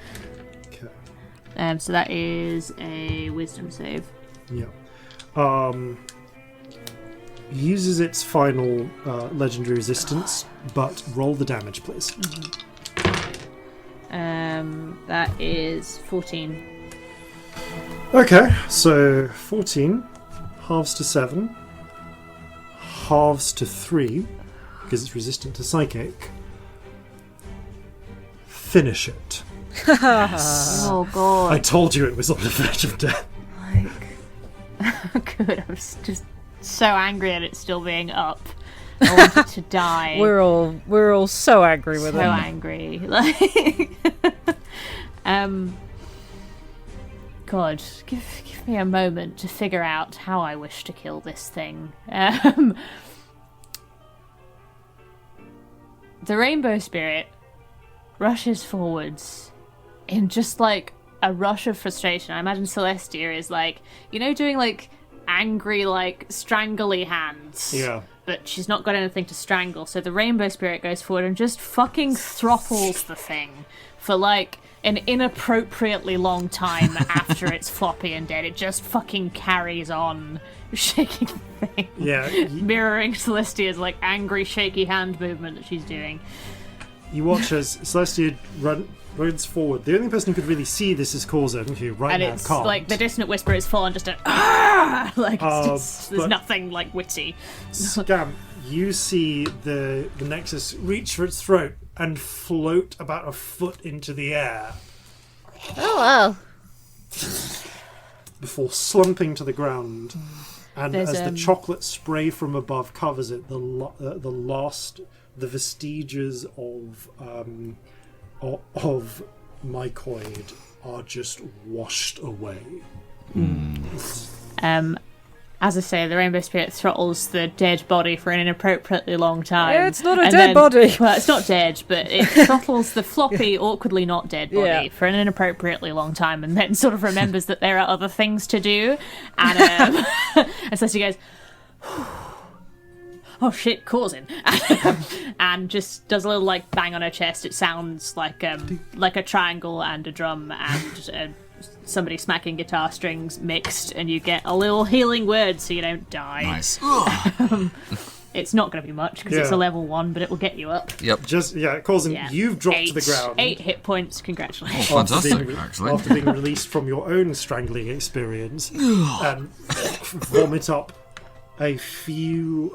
So that is a wisdom save. Yeah. Uses its final legendary resistance, but roll the damage, please. That is 14. Okay, so 14 halves to 7, halves to 3, because it's resistant to psychic. Finish it. Yes. Oh god. I told you it was on the verge of death. Good. I was just so angry at it still being up. I wanted to die. We're all so angry with it. So angry. Like God, give me a moment to figure out how I wish to kill this thing. The rainbow spirit rushes forwards in just like a rush of frustration. I imagine Celestia is like, doing like angry, like strangly hands. Yeah. But she's not got anything to strangle, so the rainbow spirit goes forward and just fucking throttles the thing for like an inappropriately long time after it's floppy and dead. It just fucking carries on shaking the thing. Yeah. Mirroring Celestia's like angry shaky hand movement that she's doing. You watch as Celestia runs forward. The only person who could really see this is Corzin, who now can't. And it's like the dissonant whisper is full on just a like it's just, there's nothing like witty. Scamp, you see the Nexus reach for its throat and float about a foot into the air Oh, wow. before slumping to the ground. And There's, as the chocolate spray from above covers it, the vestiges of mycoid are just washed away. As I say, the Rainbow Spirit throttles the dead body for an inappropriately long time. It's not a dead body. Well, it's not dead, but it throttles the floppy, awkwardly not dead body for an inappropriately long time, and then sort of remembers that there are other things to do. And and so she goes, "Oh shit, Corzin," and just does a little like bang on her chest. It sounds like a triangle and a drum and somebody smacking guitar strings mixed, and you get a little healing word so you don't die. Nice. It's not going to be much because it's a level 1, but it will get you up. Yep. Corzin, you've dropped to the ground. 8 hit points. Congratulations. Fantastic, actually. After being released from your own strangling experience, and vomit up a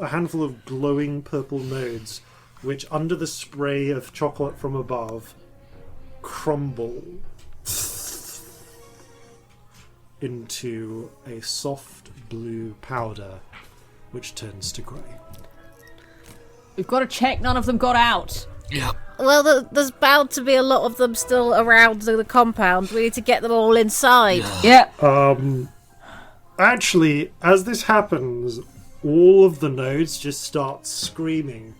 handful of glowing purple nodes, which under the spray of chocolate from above crumble into a soft blue powder which turns to grey. We've got to check none of them got out. Yep. Well, there's bound to be a lot of them still around the compound. We need to get them all inside. Yeah. Actually, as this happens, all of the nodes just start screaming.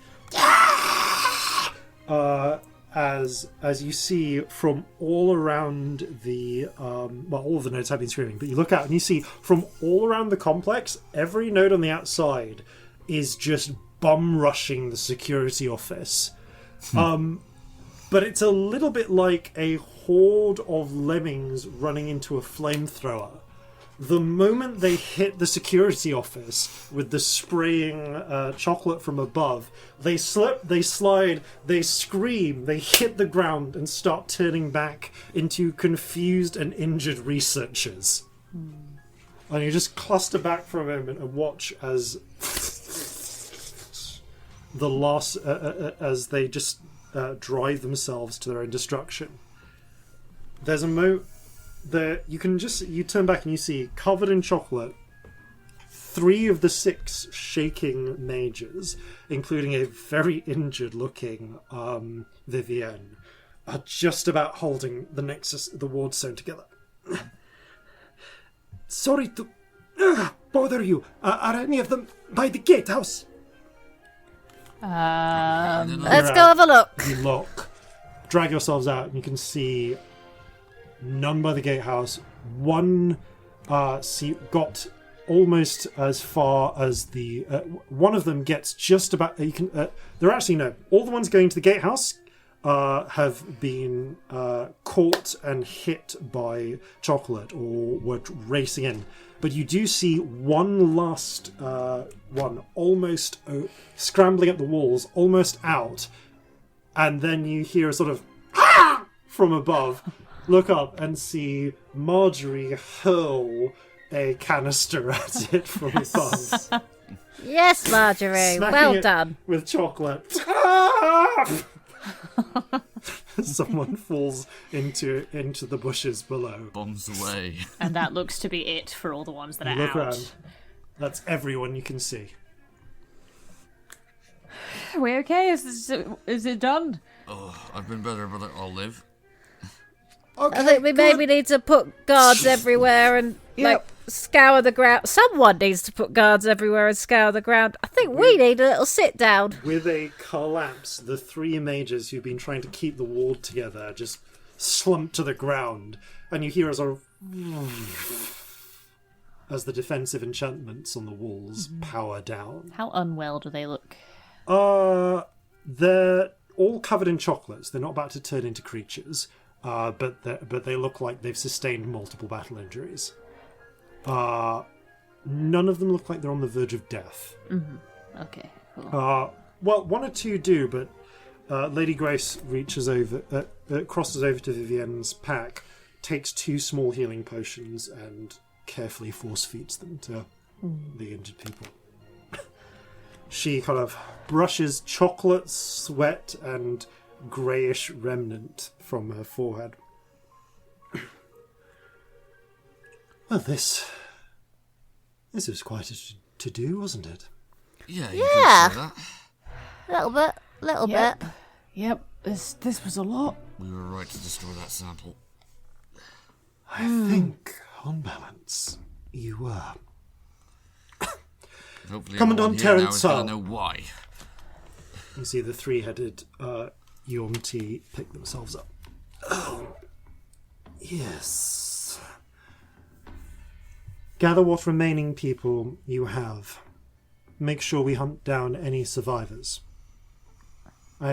As you see from all around the all of the nodes have been screaming, but you look out and you see from all around the complex, every node on the outside is just bum rushing the security office. But it's a little bit like a horde of lemmings running into a flamethrower. The moment they hit the security office with the spraying chocolate from above, they slip, they slide, they scream, they hit the ground and start turning back into confused and injured researchers. And you just cluster back for a moment and watch as the last, as they just drive themselves to their own destruction. There's a you turn back and you see, covered in chocolate, 3 of the 6 shaking mages, including a very injured looking Vivienne, are just about holding the ward stone together. Sorry to bother you. Are any of them by the gatehouse? Let's go have a look. You drag yourselves out, and you can see none by the gatehouse. One got almost as far as the one of them gets just about. You can. There are actually no. All the ones going to the gatehouse have been caught and hit by chocolate or were racing in. But you do see one last one almost scrambling up the walls, almost out, and then you hear a sort of from above. Look up and see Marjorie hurl a canister at it from above. Yes, Marjorie. Well done. With chocolate. Someone falls into the bushes below. Bombs away. And that looks to be it for all the ones that are Look out. around. That's everyone you can see. Are we okay? Is it done? Oh, I've been better, but I'll live. Okay, I think we maybe need to put guards everywhere and scour the ground. Someone needs to put guards everywhere and scour the ground. I think we need a little sit down. With a collapse, the 3 mages who've been trying to keep the ward together just slump to the ground, and you hear a sort of as the defensive enchantments on the walls power down. How unwell do they look? They're all covered in chocolates. They're not about to turn into creatures. But they look like they've sustained multiple battle injuries. None of them look like they're on the verge of death. Mm-hmm. Okay, cool. Well, 1 or 2 do, but Lady Grace reaches over, crosses over to Vivienne's pack, takes 2 small healing potions, and carefully force feeds them to the injured people. She kind of brushes chocolate, sweat, and greyish remnant from her forehead. Well, this This was quite a to-do, wasn't it? Yeah, Yeah. could say that. Little bit. Yep, this was a lot. We were right to destroy that sample. I think, on balance, you were. Hopefully Commandant everyone here now Terence is gonna Hull. know why. You see the three-headed Yomti pick themselves up. Oh, yes. Gather what remaining people you have. Make sure we hunt down any survivors. We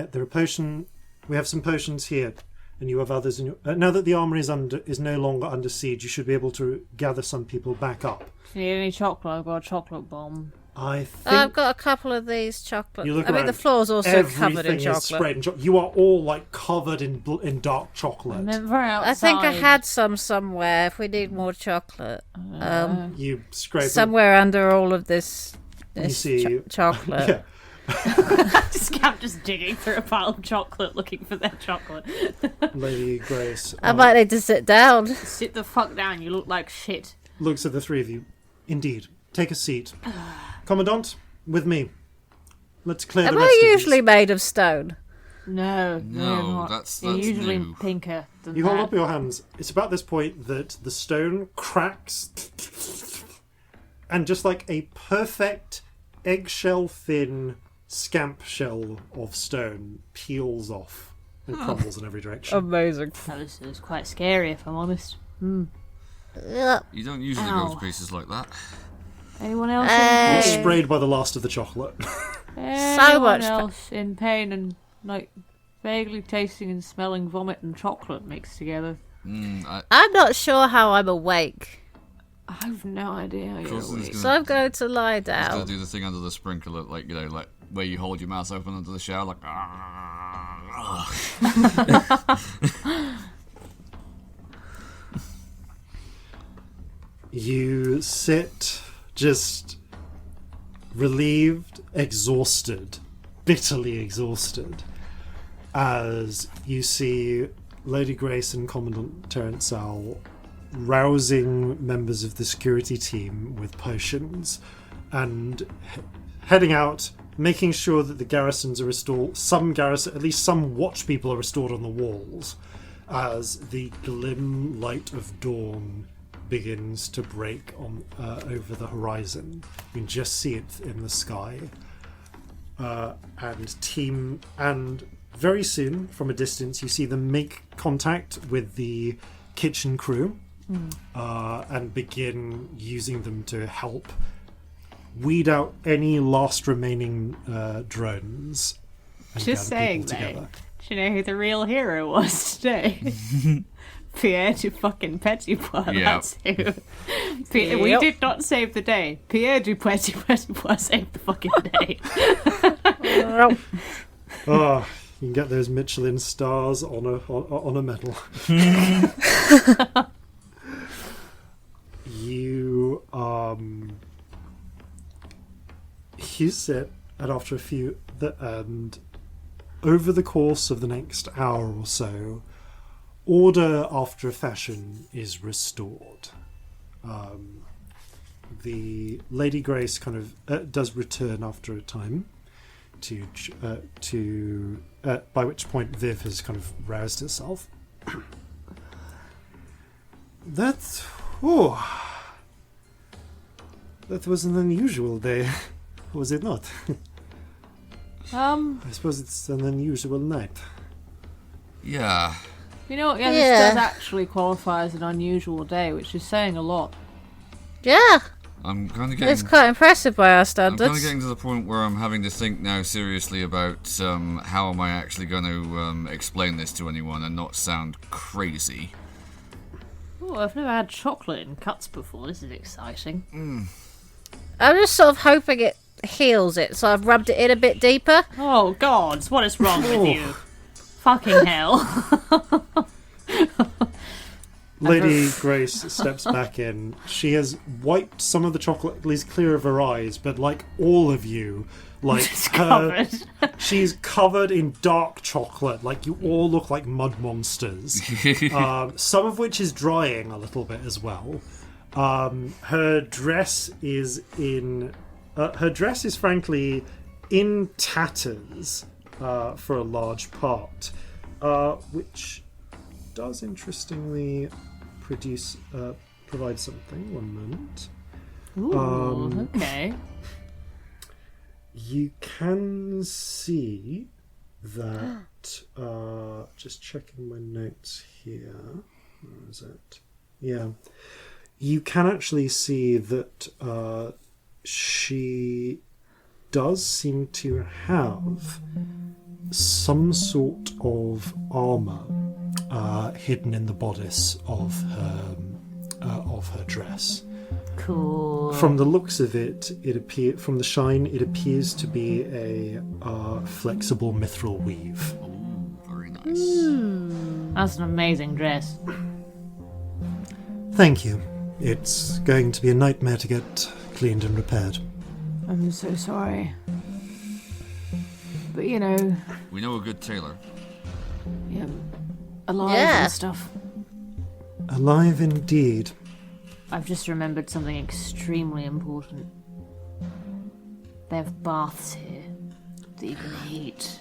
have some potions here, and you have others in your... now that the armory is no longer under siege, you should be able to gather some people back up. Do you need any chocolate? I've got a chocolate bomb. I think... I've got a couple of these chocolates. You look I mean, the around, floor's also covered in everything is chocolate. sprayed in chocolate. You are all like covered in dark chocolate. Remember outside. I think I had some somewhere. If we need more chocolate, You scrape somewhere under all of this You see, chocolate. Yeah. Scamp just digging through a pile of chocolate looking for their chocolate. Lady Grace I might need to sit down. Sit the fuck down, you look like shit. looks at the three of you. Indeed. Take a seat. Commandant, with me. Let's clear Am the rest I of usually these. made of stone? No, No, not. that's You're usually new. pinker than You that. hold up your hands. It's about this point that the stone cracks and just like a perfect eggshell-thin scamp shell of stone peels off and crumbles in every direction. Amazing. That was quite scary, if I'm honest. Yep. You don't usually Ow. go to places like that. Anyone else Hey. in pain? Sprayed by the last of the chocolate. Anyone much else in pain and like vaguely tasting and smelling vomit and chocolate mixed together? I'm not sure how I'm awake, I have no idea how you're Corzin's awake. so I'm going to lie Just gotta down. do the thing under the sprinkler, like, you know, like where you hold your mouth open under the shower, like. You sit just relieved, exhausted, bitterly exhausted, as you see Lady Grace and Commandant Terence Sowell rousing members of the security team with potions and heading out, making sure that the garrisons are restored. At least some watch people are restored on the walls as the glim light of dawn begins to break on over the horizon. You can just see it in the sky. And very soon, from a distance, you see them make contact with the kitchen crew and begin using them to help weed out any last remaining drones. And Just gather people saying, together. Do you know who the real hero was today? Pierre du fucking Petitpois, Yeah. that's who. We Yep. did not save the day. Pierre du Petitpois saved the fucking day. Oh, you can get those Michelin stars on a medal. You sit, and after a few, and over the course of the next hour or so, order after a fashion is restored. The Lady Grace kind of does return after a time to by which point Viv has kind of roused herself. That was an unusual day, was it not? I suppose it's an unusual night. Yeah. You know, yeah, Yeah. this does actually qualify as an unusual day, which is saying a lot. Yeah, I'm kind of it's getting. quite impressive by our I'm kind of standards. getting to the point where I'm having to think now seriously about how am I actually going to explain this to anyone and not sound crazy. Oh, I've never had chocolate in cuts before. This is exciting. I'm just sort of hoping it heals it, so I've rubbed it in a bit deeper. Oh, God, what is wrong with you? Fucking hell. Lady Grace steps back in. She has wiped some of the chocolate at least clear of her eyes, but like all of you, like Covered. she's covered in dark chocolate. Like you all look like mud monsters. Some of which is drying a little bit as well. Her dress is frankly in tatters for a large part, which does interestingly provide something. One moment. Ooh, okay. You can see that, just checking my notes here, where is it? Yeah. You can actually see that she does seem to have some sort of armour hidden in the bodice of her dress. Cool. From the looks of it, from the shine, it appears to be a flexible mithril weave. Ooh, very nice. That's an amazing dress. Thank you. It's going to be a nightmare to get cleaned and repaired. I'm so sorry. But We know a good tailor. yeah, alive Yeah. and stuff. Alive indeed. I've just remembered something extremely important. They have baths here that you can heat.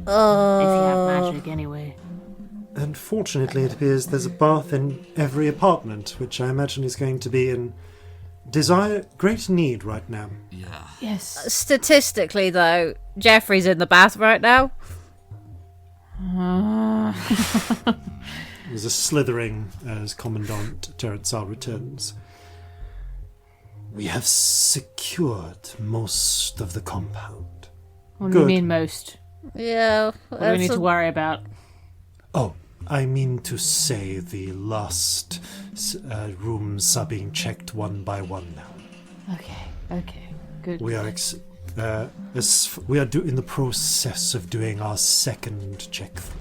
If you have magic, anyway. Unfortunately, it appears there's a bath in every apartment, which I imagine is going to be in great need right now. Yeah. Yes. Statistically, though, Jeffrey's in the bath right now. There's a slithering as Commandant Terentsal returns. We have secured most of the compound. What do you Good. mean most? Yeah. What do we need to worry about? Oh, I mean to say the last rooms are being checked one by one now. Okay, good. We are in the process of doing our second check through.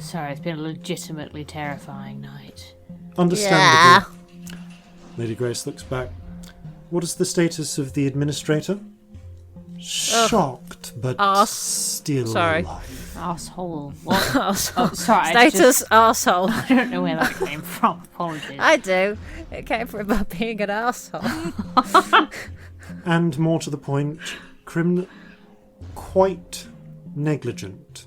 Sorry, it's been a legitimately terrifying night. Understandable. Lady Grace looks back. What is the status of the administrator? Shocked, but still alive. Asshole. What? Arsehole. Oh, sorry. Status arsehole. I don't know where that came from. Apologies. I do. It came from about being an arsehole. And more to the point, quite negligent.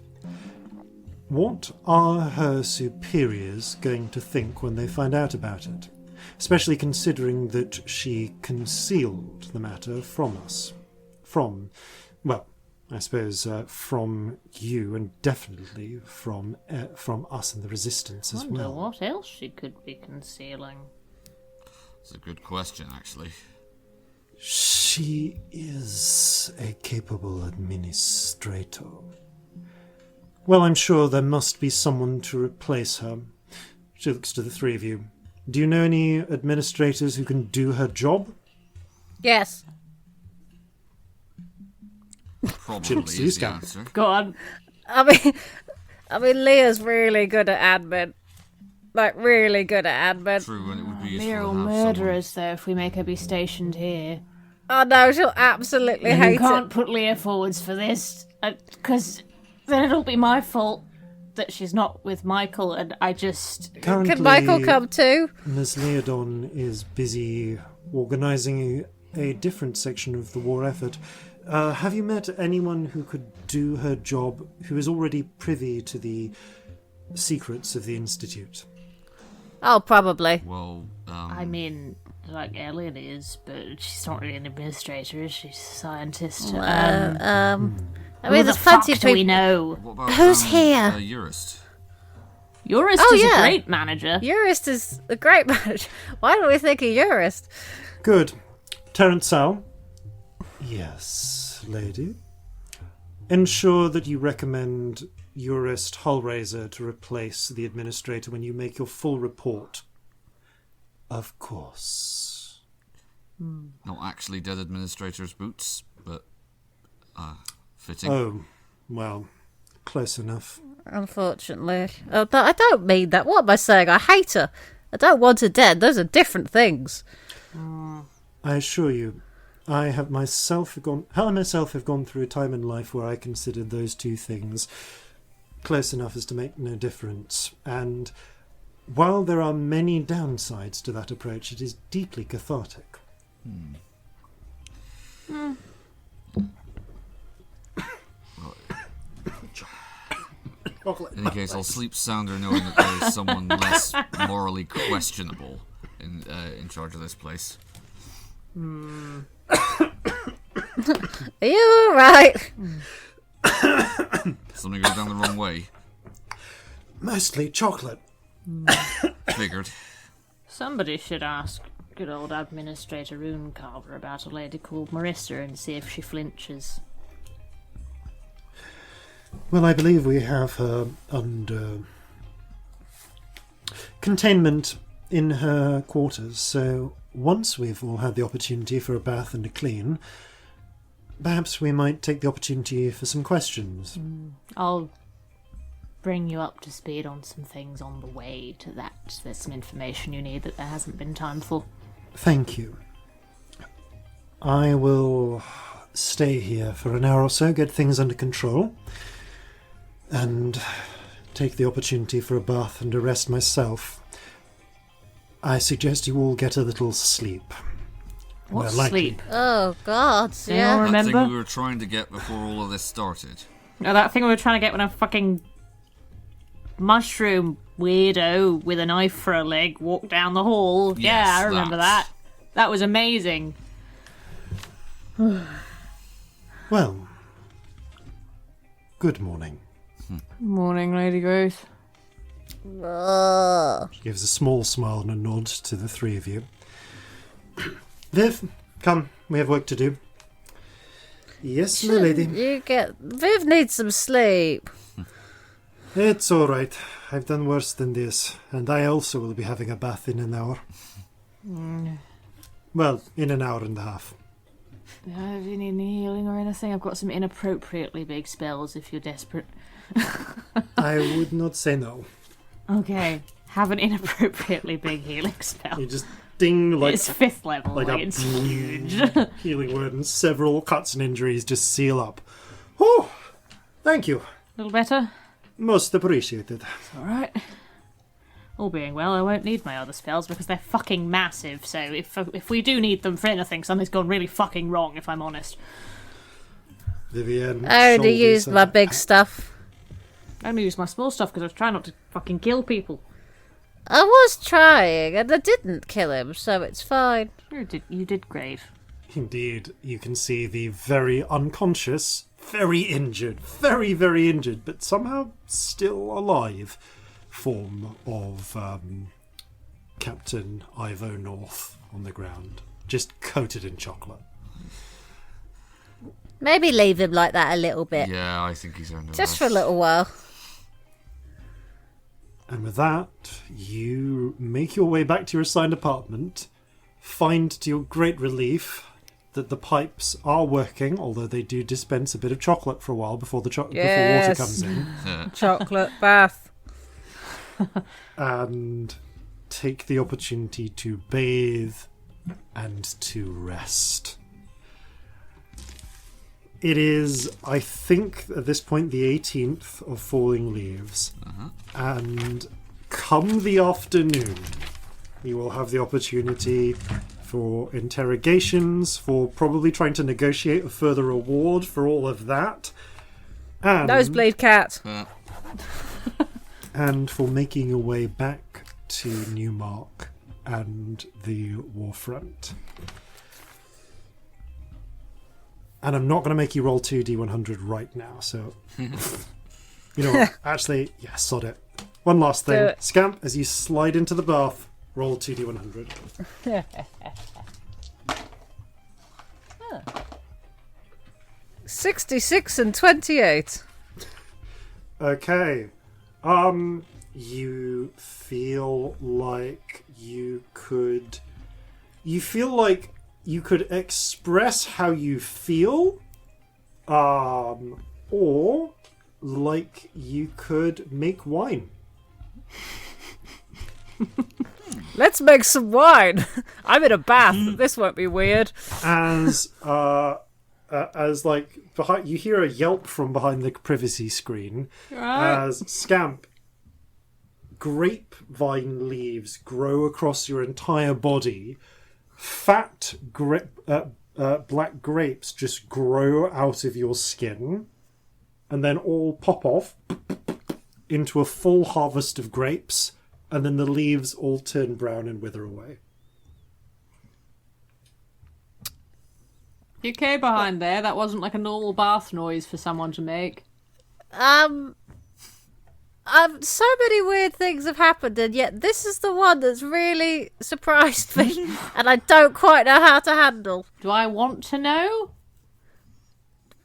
What are her superiors going to think when they find out about it? Especially considering that she concealed the matter from us. From you, and definitely from us and the Resistance as Wonder well. what else she could be concealing. It's a good question, actually. She is a capable administrator. Well, I'm sure there must be someone to replace her. She looks to the three of you. Do you know any administrators who can do her job? Yes. Probably looks to you, is the Scamp. answer. Go on. I mean, Leah's really good at admin. Like, really good at admin. True, and it would be useful We're to all have murderers, though, if we make her be stationed here. Oh no, she'll absolutely You hate can't it. put Leah forwards for this, because then it'll be my fault that she's not with Michael, and I just... Currently, Can Michael come too? Ms. Leodon is busy organising a different section of the war effort. Have you met anyone who could do her job, who is already privy to the secrets of the Institute? Oh, probably. Well, I mean, like Ellen is, but she's not really an administrator, is she? She's a scientist. I Who mean, the there's fuck plenty of do we people. know? what about Who's here? Eurist? Eurist Oh, is yeah. a great manager. Eurist is a great manager. Why don't we think of Eurist? Good. Terentsal? Yes, lady. Ensure that you recommend Eurist Hullraiser to replace the administrator when you make your full report. Of course. Not actually dead administrator's boots, but fitting. Oh, well, close enough. Unfortunately. Oh, but I don't mean that. What am I saying? I hate her. I don't want her dead. Those are different things. I assure you, I myself have gone through a time in life where I considered those two things close enough as to make no difference. And while there are many downsides to that approach, it is deeply cathartic. In any case, I'll sleep sounder knowing that there is someone less morally questionable in charge of this place. Are you alright? Something goes down the wrong way. Mostly chocolate. Figured. Somebody should ask good old Administrator Runecarver about a lady called Marissa and see if she flinches. Well, I believe we have her under containment in her quarters, so once we've all had the opportunity for a bath and a clean, perhaps we might take the opportunity for some questions. I'll bring you up to speed on some things on the way to that. There's some information you need that there hasn't been time for. Thank you. I will stay here for an hour or so, get things under control, and take the opportunity for a bath and a rest myself. I suggest you all get a little sleep. What Well, likely. sleep? Oh, God, Anyone yeah. That remember? thing we were trying to get before all of this started. No, that thing we were trying to get when a fucking mushroom weirdo with a knife for a leg walked down the hall. Yeah, Yes, I remember that. that. That was amazing. Well, good morning. Morning, Lady Grace. Ugh. She gives a small smile and a nod to the three of you. Viv, come, we have work to do. Yes, my lady. Viv needs some sleep. It's all right. I've done worse than this, and I also will be having a bath in an hour. Well, in an hour and a half. Do you need any healing or anything? I've got some inappropriately big spells if you're desperate. I would not say no. Okay, have an inappropriately big healing spell. You just ding like It's 5th level, like like a it's huge. healing word, and several cuts and injuries just seal up. Oh, thank you. A little better? Most appreciated. Alright. All being well, I won't need my other spells because they're fucking massive, so if we do need them for anything, something's gone really fucking wrong, if I'm honest. Vivienne. I already shoulders used my her- big stuff. I only use my small stuff because I was trying not to fucking kill people. I was trying, and I didn't kill him, so it's fine. You did great. Indeed, you can see the very unconscious, very injured, very, very injured, but somehow still alive form of Captain Ivo North on the ground, just coated in chocolate. Maybe leave him like that a little bit. Yeah, I think he's earned a Just for a rest. little while. And with that, you make your way back to your assigned apartment, find to your great relief that the pipes are working, although they do dispense a bit of chocolate for a while before before water Yes. comes in, Chocolate bath. and take the opportunity to bathe and to rest. It is, I think, at this point, the 18th of falling leaves. And come the afternoon, you will have the opportunity for interrogations, for probably trying to negotiate a further reward for all of that. And, Nosebleed cat. and for making your way back to Newmark and the warfront. And I'm not going to make you roll 2d100 right now, so... You know what? Actually, yeah, sod it. One last Do thing. it. Scamp, as you slide into the bath, roll 2d100. 66 and 28. Okay. You feel like you could... You feel like you could express how you feel, or like you could make wine. Let's make some wine. I'm in a bath. This won't be weird. As like behind, you hear a yelp from behind the privacy screen as Scamp grapevine leaves grow across your entire body. Fat black grapes just grow out of your skin and then all pop off into a full harvest of grapes, and then the leaves all turn brown and wither away. You okay behind there? That wasn't like a normal bath noise for someone to make. So many weird things have happened, and yet this is the one that's really surprised me, and I don't quite know how to handle. Do I want to know?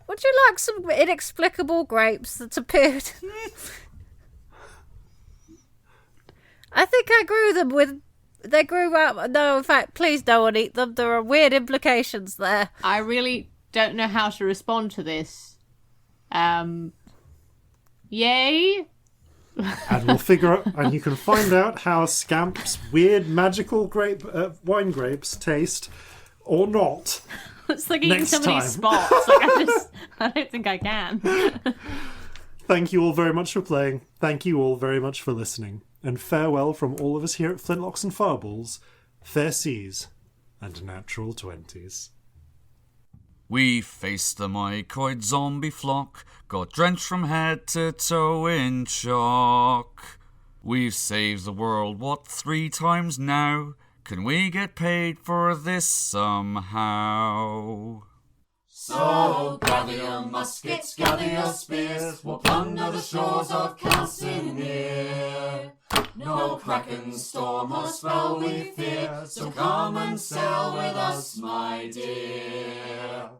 Would you like some inexplicable grapes that appeared? I think I grew them with... They grew out... No, in fact, please no one eat them. There are weird implications there. I really don't know how to respond to this. Yay? And we'll figure out, and you can find out how Scamp's weird magical wine grapes taste, or not. It's like eating Next somebody's time. spots. Like, I don't think I can. Thank you all very much for playing. Thank you all very much for listening. And farewell from all of us here at Flintlocks and Fireballs. Fair seas and natural 20s. We faced the mycoid zombie flock, got drenched from head to toe in shock. We've saved the world, 3 times now? Can we get paid for this somehow? So gather your muskets, gather your spears, we'll plunder the shores of Calcinea. No kraken, storm or spell we fear, so come and sail with us, my dear.